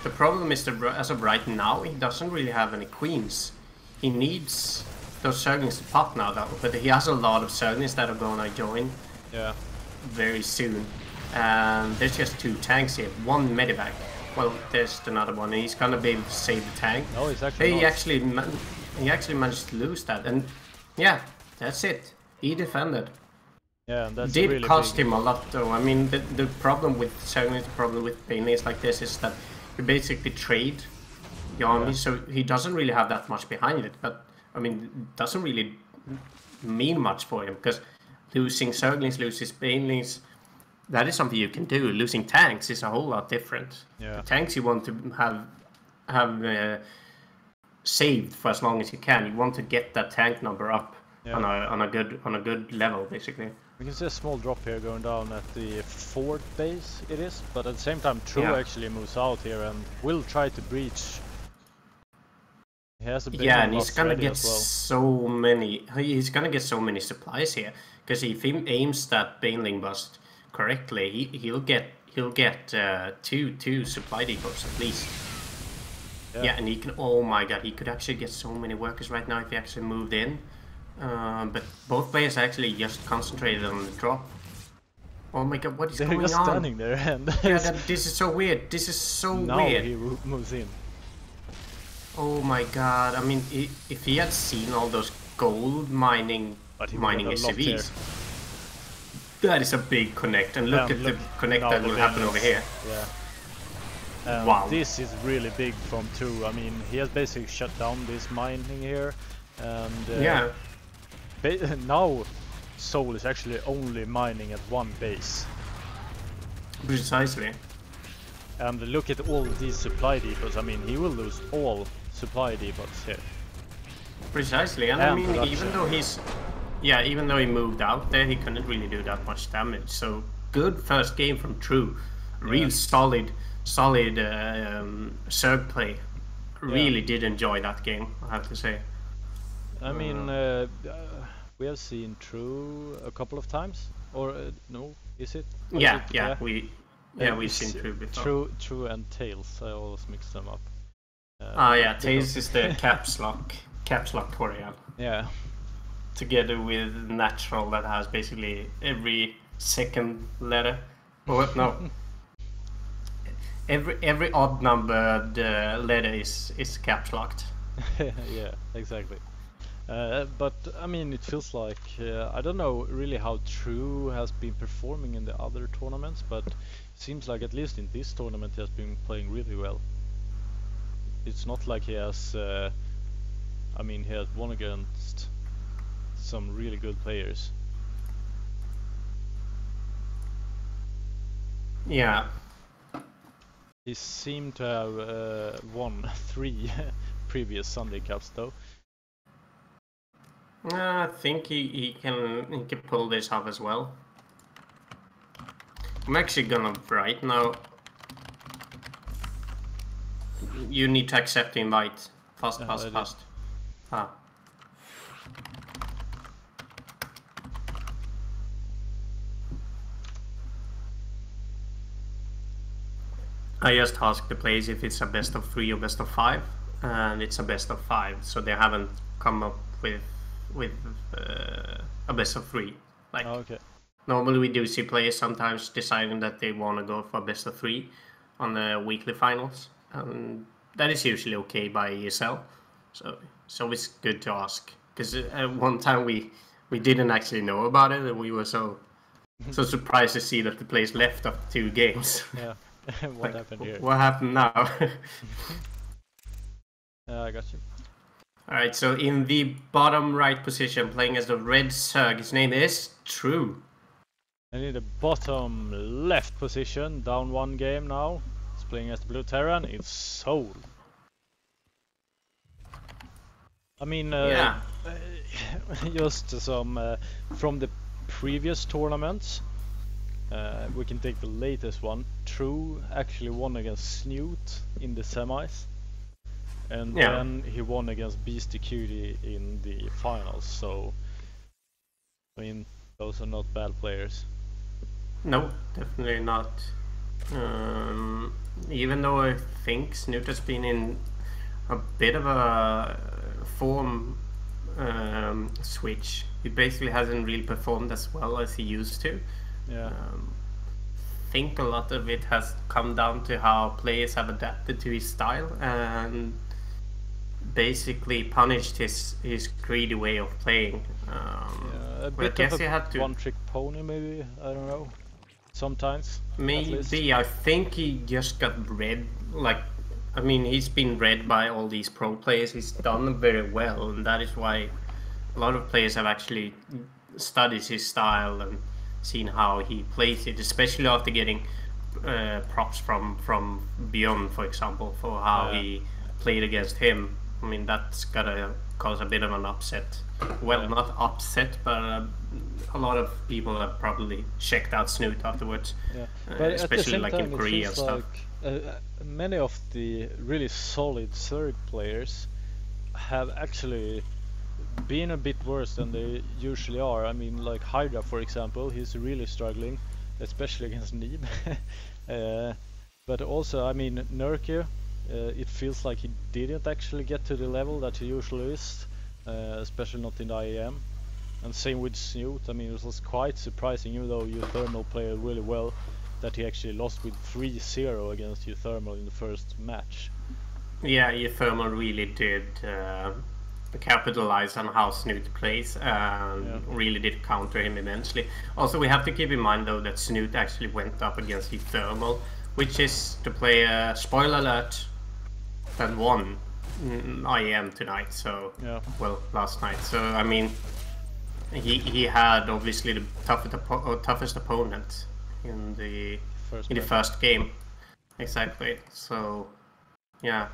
The problem is that as of right now, he doesn't really have any queens. He needs those Zerglings to pop now, though. But he has a lot of Zerglings that are going to join. Yeah. Very soon. And there's just 2 tanks here. 1 medivac. Well, there's another one. He's gonna be able to save the tank. No, he's actually. He actually managed to lose that, and yeah, that's it. He defended. Yeah, that's did really cost big. him a lot, though. I mean, the problem with Senin, the problem with Banelings like this is that you basically trade the army, so he doesn't really have that much behind it. But I mean, it doesn't really mean much for him, because losing Zerglings, losing Banelings, that is something you can do. Losing tanks is a whole lot different. Yeah. The tanks you want to have saved for as long as you can. You want to get that tank number up, yeah, on a good level, basically. We can see a small drop here going down at the 4th base. It is, but at the same time, True actually moves out here and will try to breach. He has a big and he's gonna get well. He's gonna get so many supplies here, because if he aims that Baneling bust correctly, he'll get 2 supply depots at least. Yeah, and he can. Oh my god, he could actually get so many workers right now if he actually moved in. But both players actually just concentrated on the drop. Oh my god, what is going on? They're just standing there, and this is so weird. This is so weird. Now he moves in. Oh my god! I mean, if he had seen all those gold mining SCVs, that is a big connect. And look at the connect that will happen over here. Yeah. Wow. This is really big from True. I mean, he has basically shut down this mining here, and now Soul is actually only mining at 1 base. Precisely. And look at all these supply depots. I mean, he will lose all supply depots here. Precisely, and I mean, even though he moved out there, he couldn't really do that much damage. So good first game from True. Real solid Zerg play. Really did enjoy that game, I have to say. I mean, we have seen True a couple of times, or no, is it? We've seen True before. True and Tails, I always mix them up. Tails is the caps lock Toriel. Yeah. Together with Natural, that has basically every second letter. Oh no. Every odd numbered letter is caps locked. Yeah, exactly. But I mean, it feels like I don't know really how True has been performing in the other tournaments, but it seems like at least in this tournament he has been playing really well. It's not like he has. I mean, he has won against some really good players. Yeah. He seemed to have won 3 previous Sunday Cups, though. I think he can pull this off as well. I'm actually gonna right now. You need to accept the invite. Fast. I just asked the players if it's a best of 3 or best of 5. and it's a best of 5, so they haven't come up with a best of 3. Like, okay. Normally we do see players sometimes deciding that they want to go for best of 3 on the weekly finals, and that is usually okay by ESL. So it's always good to ask, because at one time we didn't actually know about it, and we were so surprised to see that the players left after 2 games. Yeah. What happened here? What happened now? I got you. Alright, so in the bottom right position, playing as the red Zerg, his name is True. And in the bottom left position, down 1 game now, he's playing as the blue Terran, it's Soul. I mean, yeah. just some from the previous tournaments, we can take the latest one. True actually won against Snoot in the semis, and then he won against Beastie Cutie in the finals. So, I mean, those are not bad players. No, definitely not. Even though I think Snoot has been in a bit of a form switch, he basically hasn't really performed as well as he used to. Yeah. I think a lot of it has come down to how players have adapted to his style and basically punished his greedy way of playing. A bit of a one-trick pony, maybe. I don't know. Sometimes. Maybe. I think he just got read. Like, I mean, he's been read by all these pro players. He's done very well, and that is why a lot of players have actually studied his style and seen how he plays it, especially after getting props from Beyond, for example, for how he played against him. I mean, that's gotta cause a bit of an upset. Well, not upset, but a lot of people have probably checked out Snoot afterwards. Yeah, but especially like time, in Korea and stuff. Many of the really solid Zerg players have actually been a bit worse than they usually are. I mean, like Hydra, for example, he's really struggling, especially against Neeb. But also, I mean, Nurkic, it feels like he didn't actually get to the level that he usually is, especially not in the IEM. And same with Snoot. I mean, it was quite surprising, even though Euthermal played really well, that he actually lost with 3-0 against Euthermal in the first match. Yeah, Euthermal really did capitalize on how Snoot plays and really did counter him immensely. Also, we have to keep in mind though that Snoot actually went up against Euthermal, which is to play a spoiler alert that won IEM tonight. So well, last night. So I mean, he had obviously the toughest opponent in the first game. Exactly. So yeah.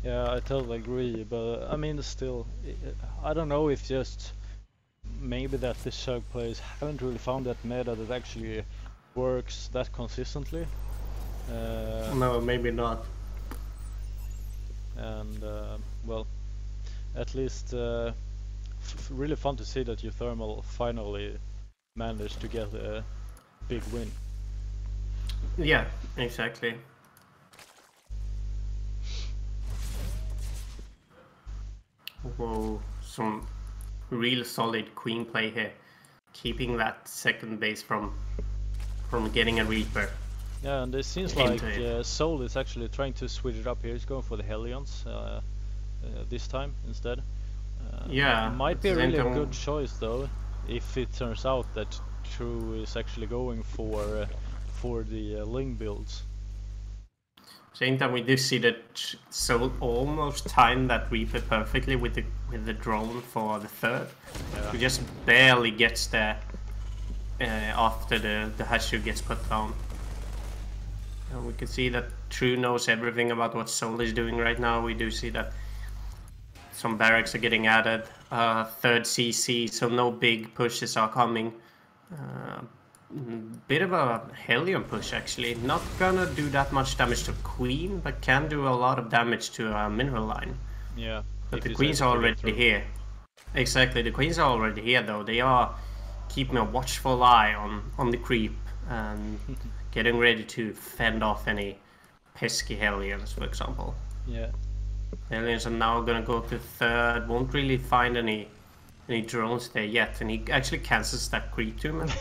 Yeah, I totally agree, but I mean, still, I don't know if just maybe that the Zerg players haven't really found that meta that actually works that consistently. No, maybe not. And well, at least really fun to see that Euthermal finally managed to get a big win. Yeah, exactly. Whoa, some real solid queen play here, keeping that second base from getting a Reaper. Yeah, and it seems like Soul is actually trying to switch it up here. He's going for the Hellions this time instead. Yeah, it might be a really good choice though, if it turns out that True is actually going for the Ling builds. Same time, we do see that Soul almost timed that Reaper perfectly with the drone for the third. Yeah. He just barely gets there after the Hashu gets put down. And we can see that True knows everything about what Soul is doing right now. We do see that some barracks are getting added, third CC, so no big pushes are coming. Bit of a Hellion push actually, not gonna do that much damage to Queen, but can do a lot of damage to a mineral line. Yeah, but the Queens are already here. Exactly, the Queens are already here though. They are keeping a watchful eye on the creep and getting ready to fend off any pesky Hellions, for example. Yeah, Aliens are now gonna go to third. Won't really find any drones there yet, and he actually cancels that creep too, man.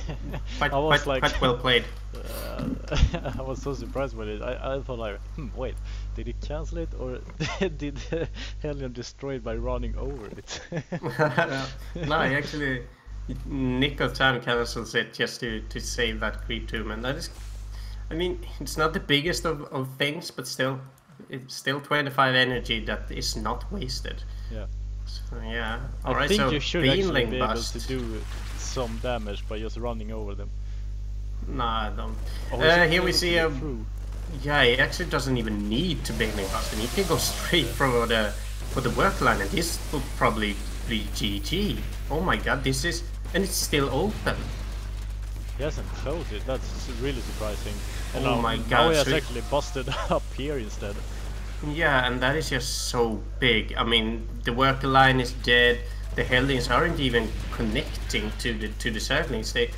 Quite well played. I was so surprised with it. I thought like, wait, did he cancel it or did the Hellion destroy it by running over it? No, he actually nick of time cancels it just to save that creep too, man. That is, I mean, it's not the biggest of things, but still, it's still 25 energy that is not wasted. Yeah. So, yeah. I think you should actually be able to do some damage by just running over them. Nah, I don't. Here we see a... Yeah, he actually doesn't even need to Baneling Bust, and he can go straight for the work line, and this will probably be GG. Oh my god, this is... And it's still open. He hasn't closed it, that's really surprising. And oh my god. Now he has actually busted up here instead. Yeah, and that is just so big. I mean, the worker line is dead. The Hellions aren't even connecting to the Zerglings. They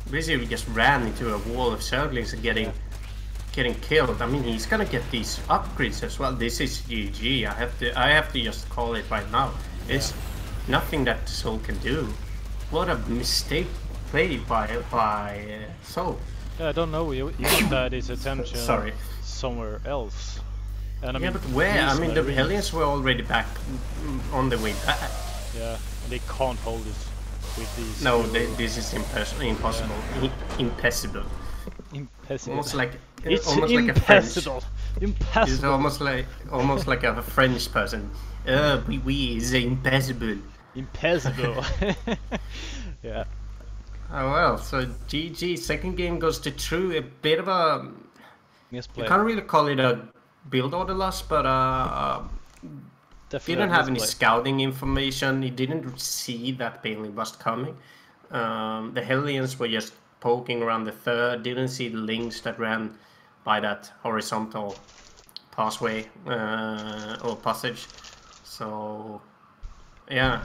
basically just ran into a wall of Zerglings and getting killed. I mean, he's gonna get these upgrades as well. This is GG. I have to just call it right now. It's nothing that Soul can do. What a mistake played by Soul. Yeah, I don't know. You that his attention somewhere else. And I mean, but where? I mean, the Hellions were already back on the way back. Yeah, and they can't hold it with these. No, this is impossible. Yeah. Impassable. Impassable. Almost like impassable. It's almost like a French person. Oui, is impassable. Impassable. Yeah. Oh well, so GG. Second game goes to True. A bit of a. Yes, you can't really call it a build order loss, but didn't have any scouting information. He didn't see that Baneling Bust coming. The Hellions were just poking around the third. Didn't see the links that ran by that horizontal pathway or passage. So yeah,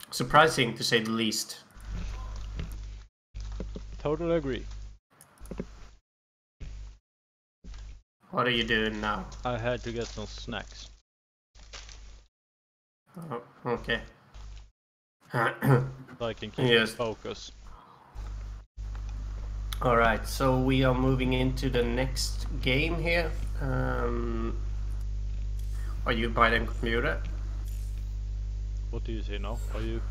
surprising to say the least. Totally agree. What are you doing now? I had to get some snacks. Oh, okay. So I can keep focus. Alright, so we are moving into the next game here. Are you by the computer? What do you say now? Are you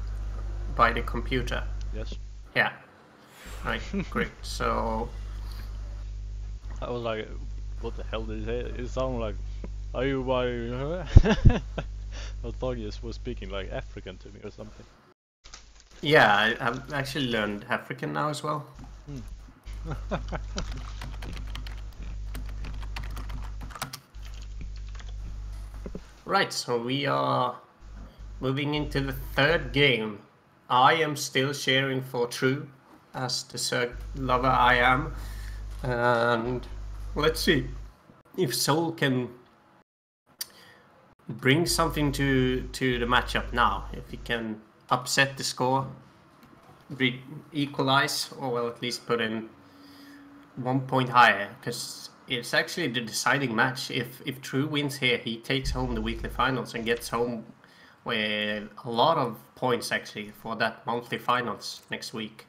by the computer? Yes. Yeah. Right, great. So I was like, what the hell did he say? It sounded like, are you by... I thought he was speaking like African to me or something. Yeah, I've actually learned African now as well. Right, so we are moving into the third game. I am still cheering for True, as the Zerg lover I am. And let's see if Soul can bring something to the matchup now. If he can upset the score, equalize, or well, at least put in 1 point higher, because it's actually the deciding match. If True wins here, he takes home the weekly finals and gets home with a lot of points actually for that monthly finals next week.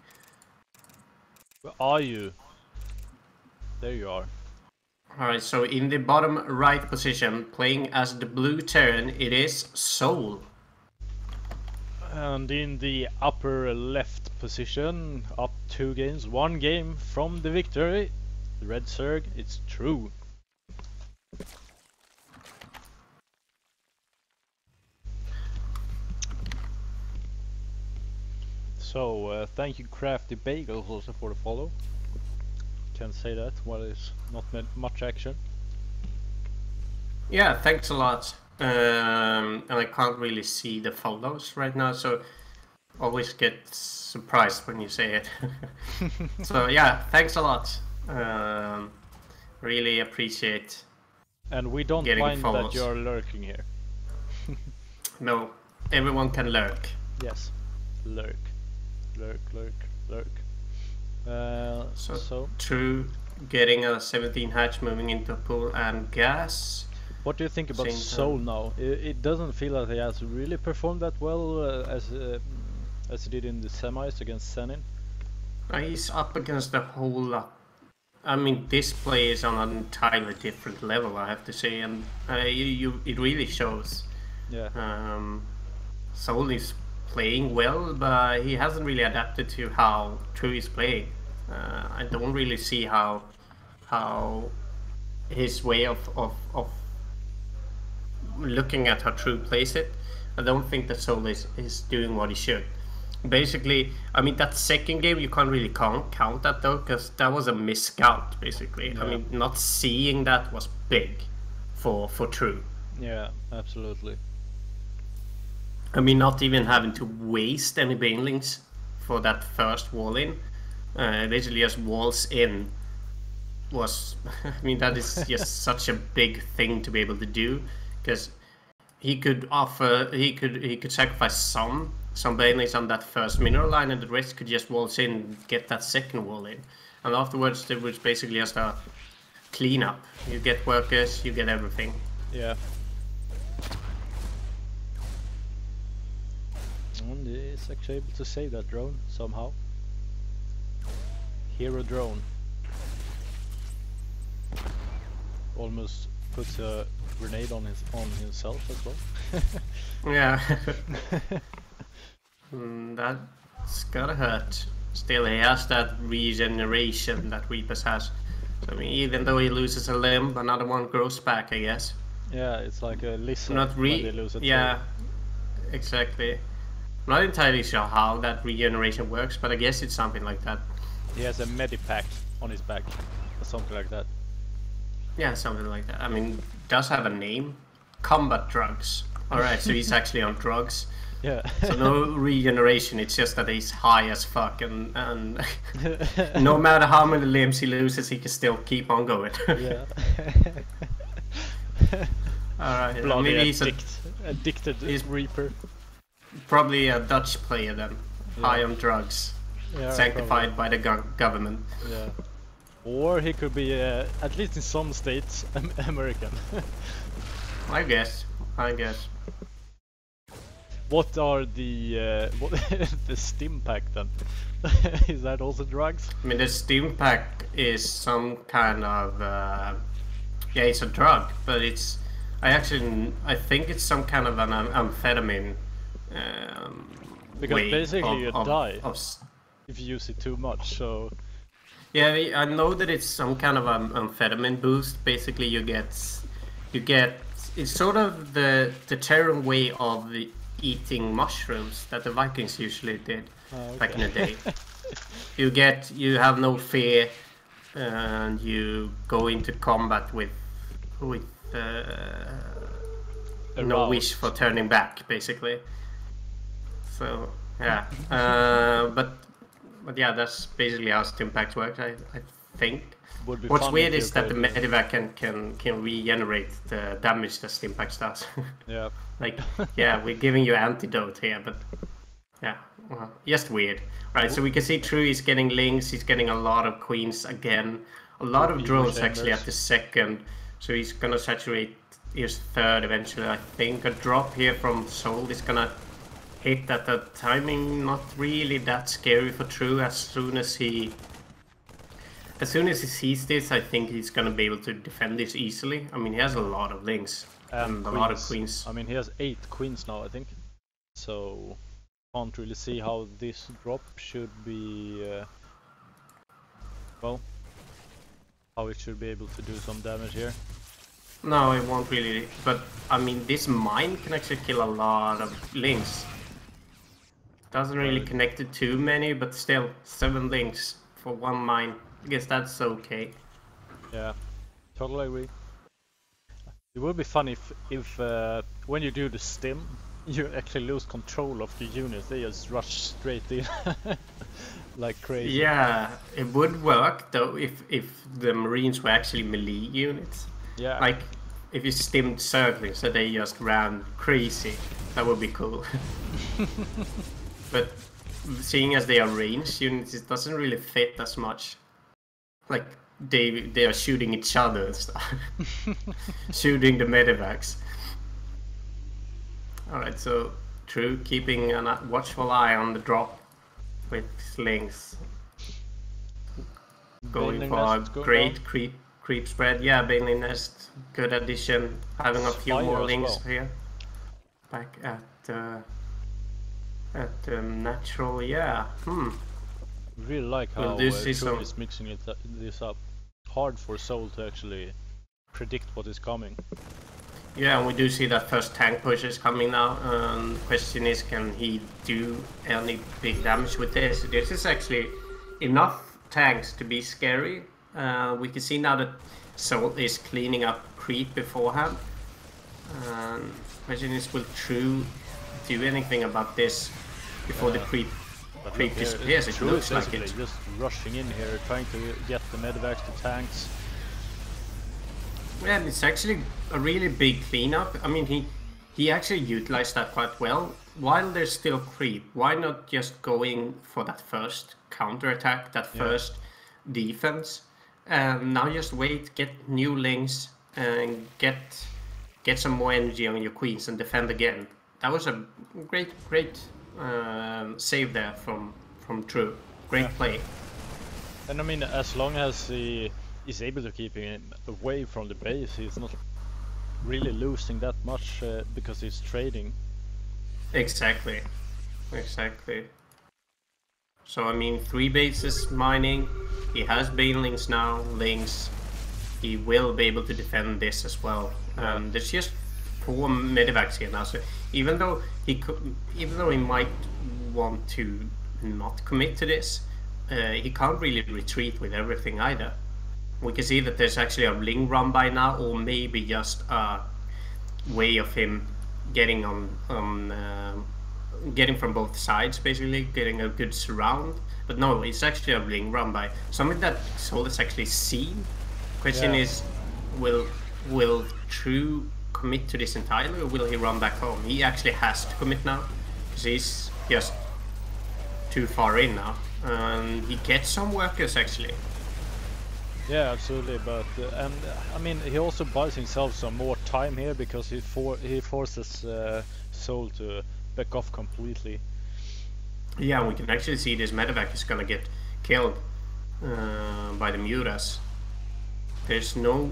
Where are you? There you are. Alright, so in the bottom right position, playing as the blue Terran, it is Soul. And in the upper left position, up 2 games, 1 game from the victory, the red Zerg, it's True. So, thank you Crafty Bagels also for the follow. Can't say that, well, it's not much action. Yeah, thanks a lot. And I can't really see the follows right now, so always get surprised when you say it. So yeah, thanks a lot. Really appreciate. And we don't mind that you're lurking here. No, everyone can lurk. Yes, lurk. So True getting a 17 hatch moving into a pool and gas. What do you think about Soul now? It doesn't feel like he has really performed that well as he did in the semis against Senin. He's up against the whole lot. I mean, this play is on an entirely different level, I have to say, and it really shows. Yeah. Soul is playing well, but he hasn't really adapted to how True is playing. I don't really see how his way of looking at how True plays it. I don't think that Soul is doing what he should. Basically, I mean, that second game you can't really count that though, because that was a miscount basically. Yeah. I mean, not seeing that was big for True. Yeah, absolutely. I mean, not even having to waste any banelings for that first wall in. Basically just walls in was, I mean, that is just such a big thing to be able to do, because he could sacrifice some banelings on that first mineral line, and the rest could just waltz in and get that second wall in. And afterwards there was basically just a cleanup. You get workers, you get everything. Yeah. And he's actually able to save that drone somehow. Hero drone. Almost puts a grenade on himself as well. Yeah. That's gotta hurt. Still, he has that regeneration that Reapers has. I mean, even though he loses a limb, another one grows back, I guess. Yeah, it's like a lizard when they lose a tail. Exactly. I'm not entirely sure how that regeneration works, but I guess it's something like that. He has a medipack on his back, or something like that. Yeah, something like that. I mean, does have a name. Combat drugs. Alright, so he's actually on drugs. Yeah. So no regeneration, it's just that he's high as fuck, and no matter how many limbs he loses, he can still keep on going. Yeah. Alright, maybe he's addicted Reaper. Probably a Dutch player then. Yeah. High on drugs. Yeah, sanctified by the government. Yeah. Or he could be, at least in some states, American. I guess. What are the the stim pack then? Is that also drugs? I mean, the stim pack is some kind of yeah, it's a drug, but it's I think it's some kind of an amphetamine. Because basically you die if you use it too much. So yeah, I know that it's some kind of amphetamine boost. Basically, you get it's sort of the Terran way of eating mushrooms that the Vikings usually did back in the day. You have no fear, and you go into combat with no wish for turning back, basically. So yeah, but yeah, that's basically how stim packs work. I think. What's weird is that the medevac can regenerate the damage that stim packs does. Yeah. Like, yeah, we're giving you antidote here, but yeah, well, just weird. Right, so we can see True is getting links, he's getting a lot of queens again, a lot of drones actually at the second, so he's gonna saturate his third eventually. I think a drop here from Soul is gonna hit at the timing, not really that scary for True. As soon as he sees this, I think he's gonna be able to defend this easily. I mean, he has a lot of links. And a lot of queens. I mean, he has 8 queens now, I think. So, can't really see how this drop should be. Well, how it should be able to do some damage here. No, it won't really. But I mean, this mine can actually kill a lot of links. Doesn't really connect it too many, but still 7 links for 1 mine. I guess that's okay. Yeah, totally agree. It would be funny if when you do the stim, you actually lose control of the unit. They just rush straight in like crazy. Yeah, it would work though if the Marines were actually melee units. Yeah. Like if you stimmed circling, so they just ran crazy. That would be cool. But seeing as they are ranged units, it doesn't really fit as much. Like they are shooting each other and stuff. Shooting the medevacs. Alright, so True keeping a watchful eye on the drop with slings. Going for a great creep spread. Yeah, Baneling Nest, good addition. Having a few more links here. Back at natural, yeah. Really like how True is mixing this up. Hard for Soul to actually predict what is coming. Yeah, and we do see that first tank push is coming now. The question is, can he do any big damage with this? This is actually enough tanks to be scary. We can see now that Soul is cleaning up creep beforehand. Question is, will True do anything about this before the creep disappears? It looks like it. Just rushing in here, trying to get the medevacs to tanks. Yeah, it's actually a really big cleanup. I mean, he actually utilized that quite well. While there's still creep, why not just going for that first counter-attack, that first defense? And now just wait, get new links, and get some more energy on your queens and defend again. That was a great save there from True. Great play. And I mean, as long as he is able to keep him away from the base, he's not really losing that much because he's trading. Exactly. So I mean, 3 bases mining. He has Banelings now, links. He will be able to defend this as well. There's just 4 medevacs here now. So even though he might want to not commit to this, he can't really retreat with everything either. We can see that there's actually a ring run by now, or maybe just a way of him getting getting from both sides, basically getting a good surround. But no, it's actually a ring run by something that Soul has actually seen. Question is, will True commit to this entirely, or will he run back home? He actually has to commit now, because he's just too far in now. He gets some workers actually. Yeah, absolutely, but and I mean, he also buys himself some more time here because he forces Soul to back off completely. Yeah, we can actually see this medevac is gonna get killed by the Mutas. There's no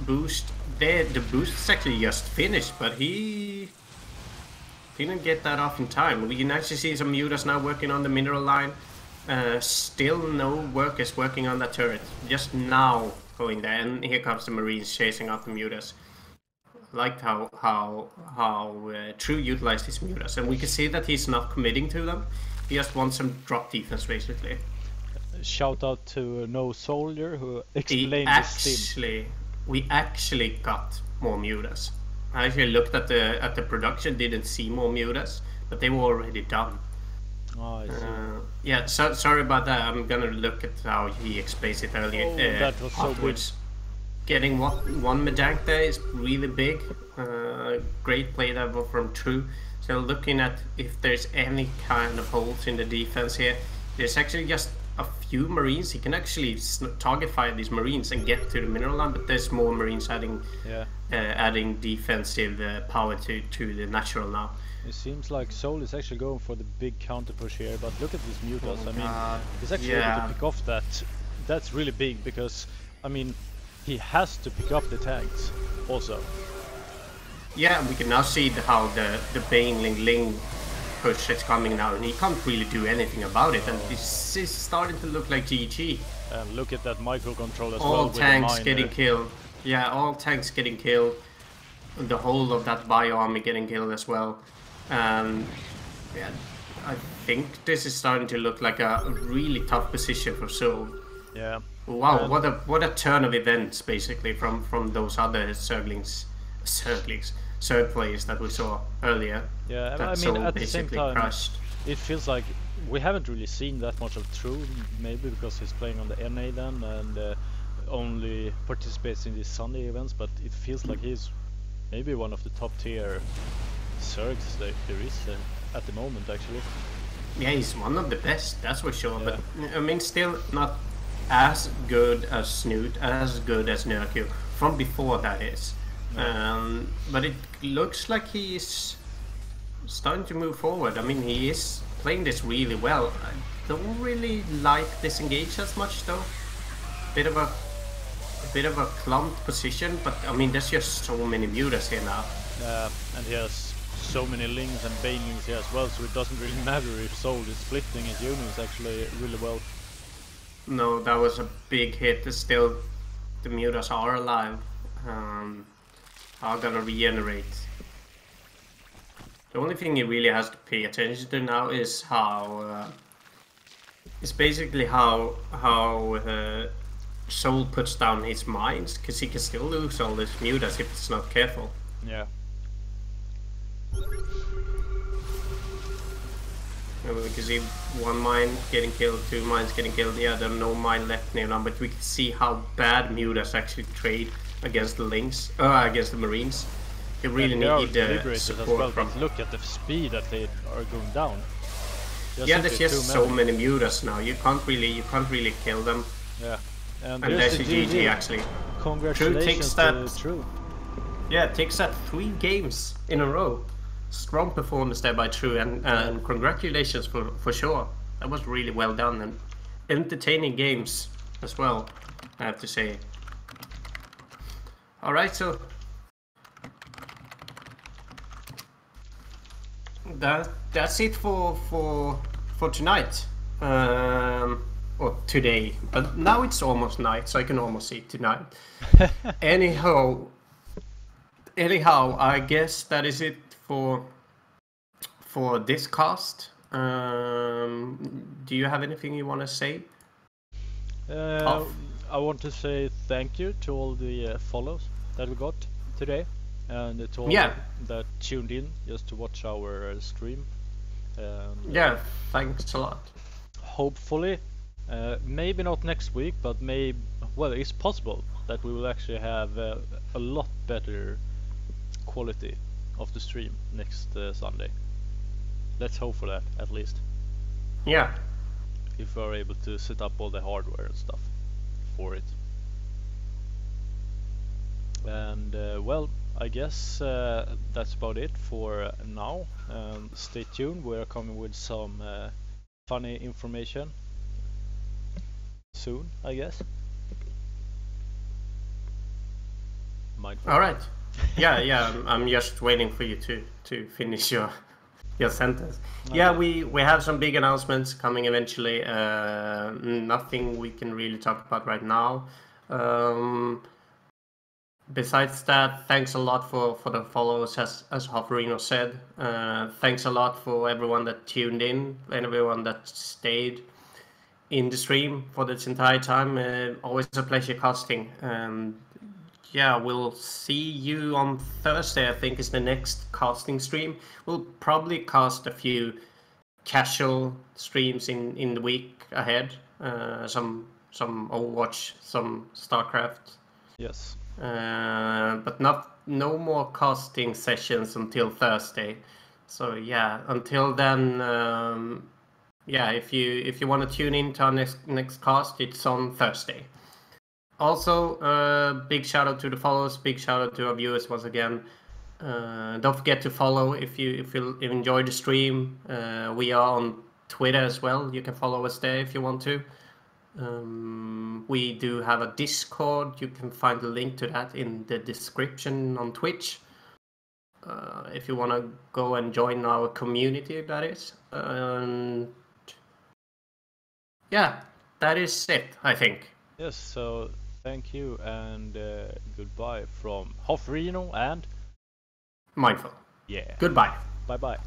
boost there. The boost is actually just finished, but he didn't get that off in time. We can actually see some Mutas now working on the mineral line. Still no workers working on that turret. Just now going there, and here comes the Marines chasing out the Mutas. Liked how True utilized his Mutas, and we can see that he's not committing to them. He just wants some drop defense basically. Shout out to No Soldier who explained the stim. We actually got more Mutas. I actually looked at the production, didn't see more Mutas, but they were already done. Oh, I see. Yeah, so sorry about that. I'm gonna look at how he explains it earlier. That was so good. Getting one Medank there is really big. Great play there from True. So looking at if there's any kind of holes in the defense here, there's actually just a few Marines. He can actually target fire these Marines and get to the mineral line, but there's more Marines adding defensive power to the natural now. It seems like Soul is actually going for the big counter push here, but look at these Mutas. I mean, he's actually able to pick off that. That's really big because, I mean, he has to pick up the tanks also. Yeah, we can now see how the Baneling Ling push is coming now, and he can't really do anything about it, and this is starting to look like GG. And look at that microcontrol as well. All tanks getting killed. Yeah, all tanks getting killed. The whole of that bio army getting killed as well. And yeah, I think this is starting to look like a really tough position for Soul. Yeah. Wow, what a turn of events basically from those other Zerglings, Zerg players that we saw earlier. Yeah, I mean, at the same time, it feels like we haven't really seen that much of True, maybe because he's playing on the NA then and only participates in these Sunday events, but it feels like he's maybe one of the top tier Zergs there is at the moment actually. Yeah, he's one of the best, that's for sure, but I mean still not as good as Snoot, as good as Nerku, from before that is. But it looks like he's starting to move forward. I mean, he is playing this really well. I don't really like disengage as much though. Bit of a clumped position, but I mean, there's just so many mutas here now. And he has so many Lings and Banelings here as well, so it doesn't really matter if Soul is splitting his units actually really well. No, that was a big hit. Still, the mutas are alive. Are gonna regenerate. The only thing he really has to pay attention to now is how... basically how Soul puts down his mines, because he can still lose all his mutas if it's not careful. Yeah. We can see one mine getting killed, 2 mines getting killed. Yeah, there are no mine left near now, but we can see how bad mutas actually trade against the Lynx, against the Marines. You really need the support as well, but look at the speed that they are going down. There's just so many mutas now. You can't really kill them. Yeah. And there's a GG actually. Congratulations to True. Yeah, takes that 3 games in a row. Strong performance there by True, and congratulations for sure. That was really well done and entertaining games as well, I have to say. Alright, so that's it for tonight. Or today, but now it's almost night, so I can almost see tonight. Anyhow, I guess that is it for this cast. Do you have anything you want to say? I want to say thank you to all the follows that we got today, and to all that tuned in just to watch our stream. Thanks a lot. Hopefully, maybe not next week, but it's possible that we will actually have a lot better quality of the stream next Sunday. Let's hope for that, at least. Yeah. If we are able to set up all the hardware and stuff for it. And I guess that's about it for now. Stay tuned, we are coming with some funny information soon, I guess. Alright. Yeah, I'm just waiting for you to finish your sentence. Okay. Yeah, we have some big announcements coming eventually. Nothing we can really talk about right now. Besides that, thanks a lot for the follows, as Hofferino said. Thanks a lot for everyone that tuned in and everyone that stayed in the stream for this entire time. Always a pleasure casting. We'll see you on Thursday, I think is the next casting stream. We'll probably cast a few casual streams in the week ahead. Some Overwatch, some StarCraft. Yes. But no more casting sessions until Thursday. So yeah, until then, if you want to tune in to our next cast, it's on Thursday. Also, big shout out to the followers, big shout out to our viewers once again. Don't forget to follow if you enjoyed the stream. We are on Twitter as well. You can follow us there if you want to. We do have a Discord. You can find the link to that in the description on Twitch. If you want to go and join our community, that is. That is it, I think. Yes, so thank you and goodbye from Hofferino and Mindful. Yeah. Goodbye. Bye-bye.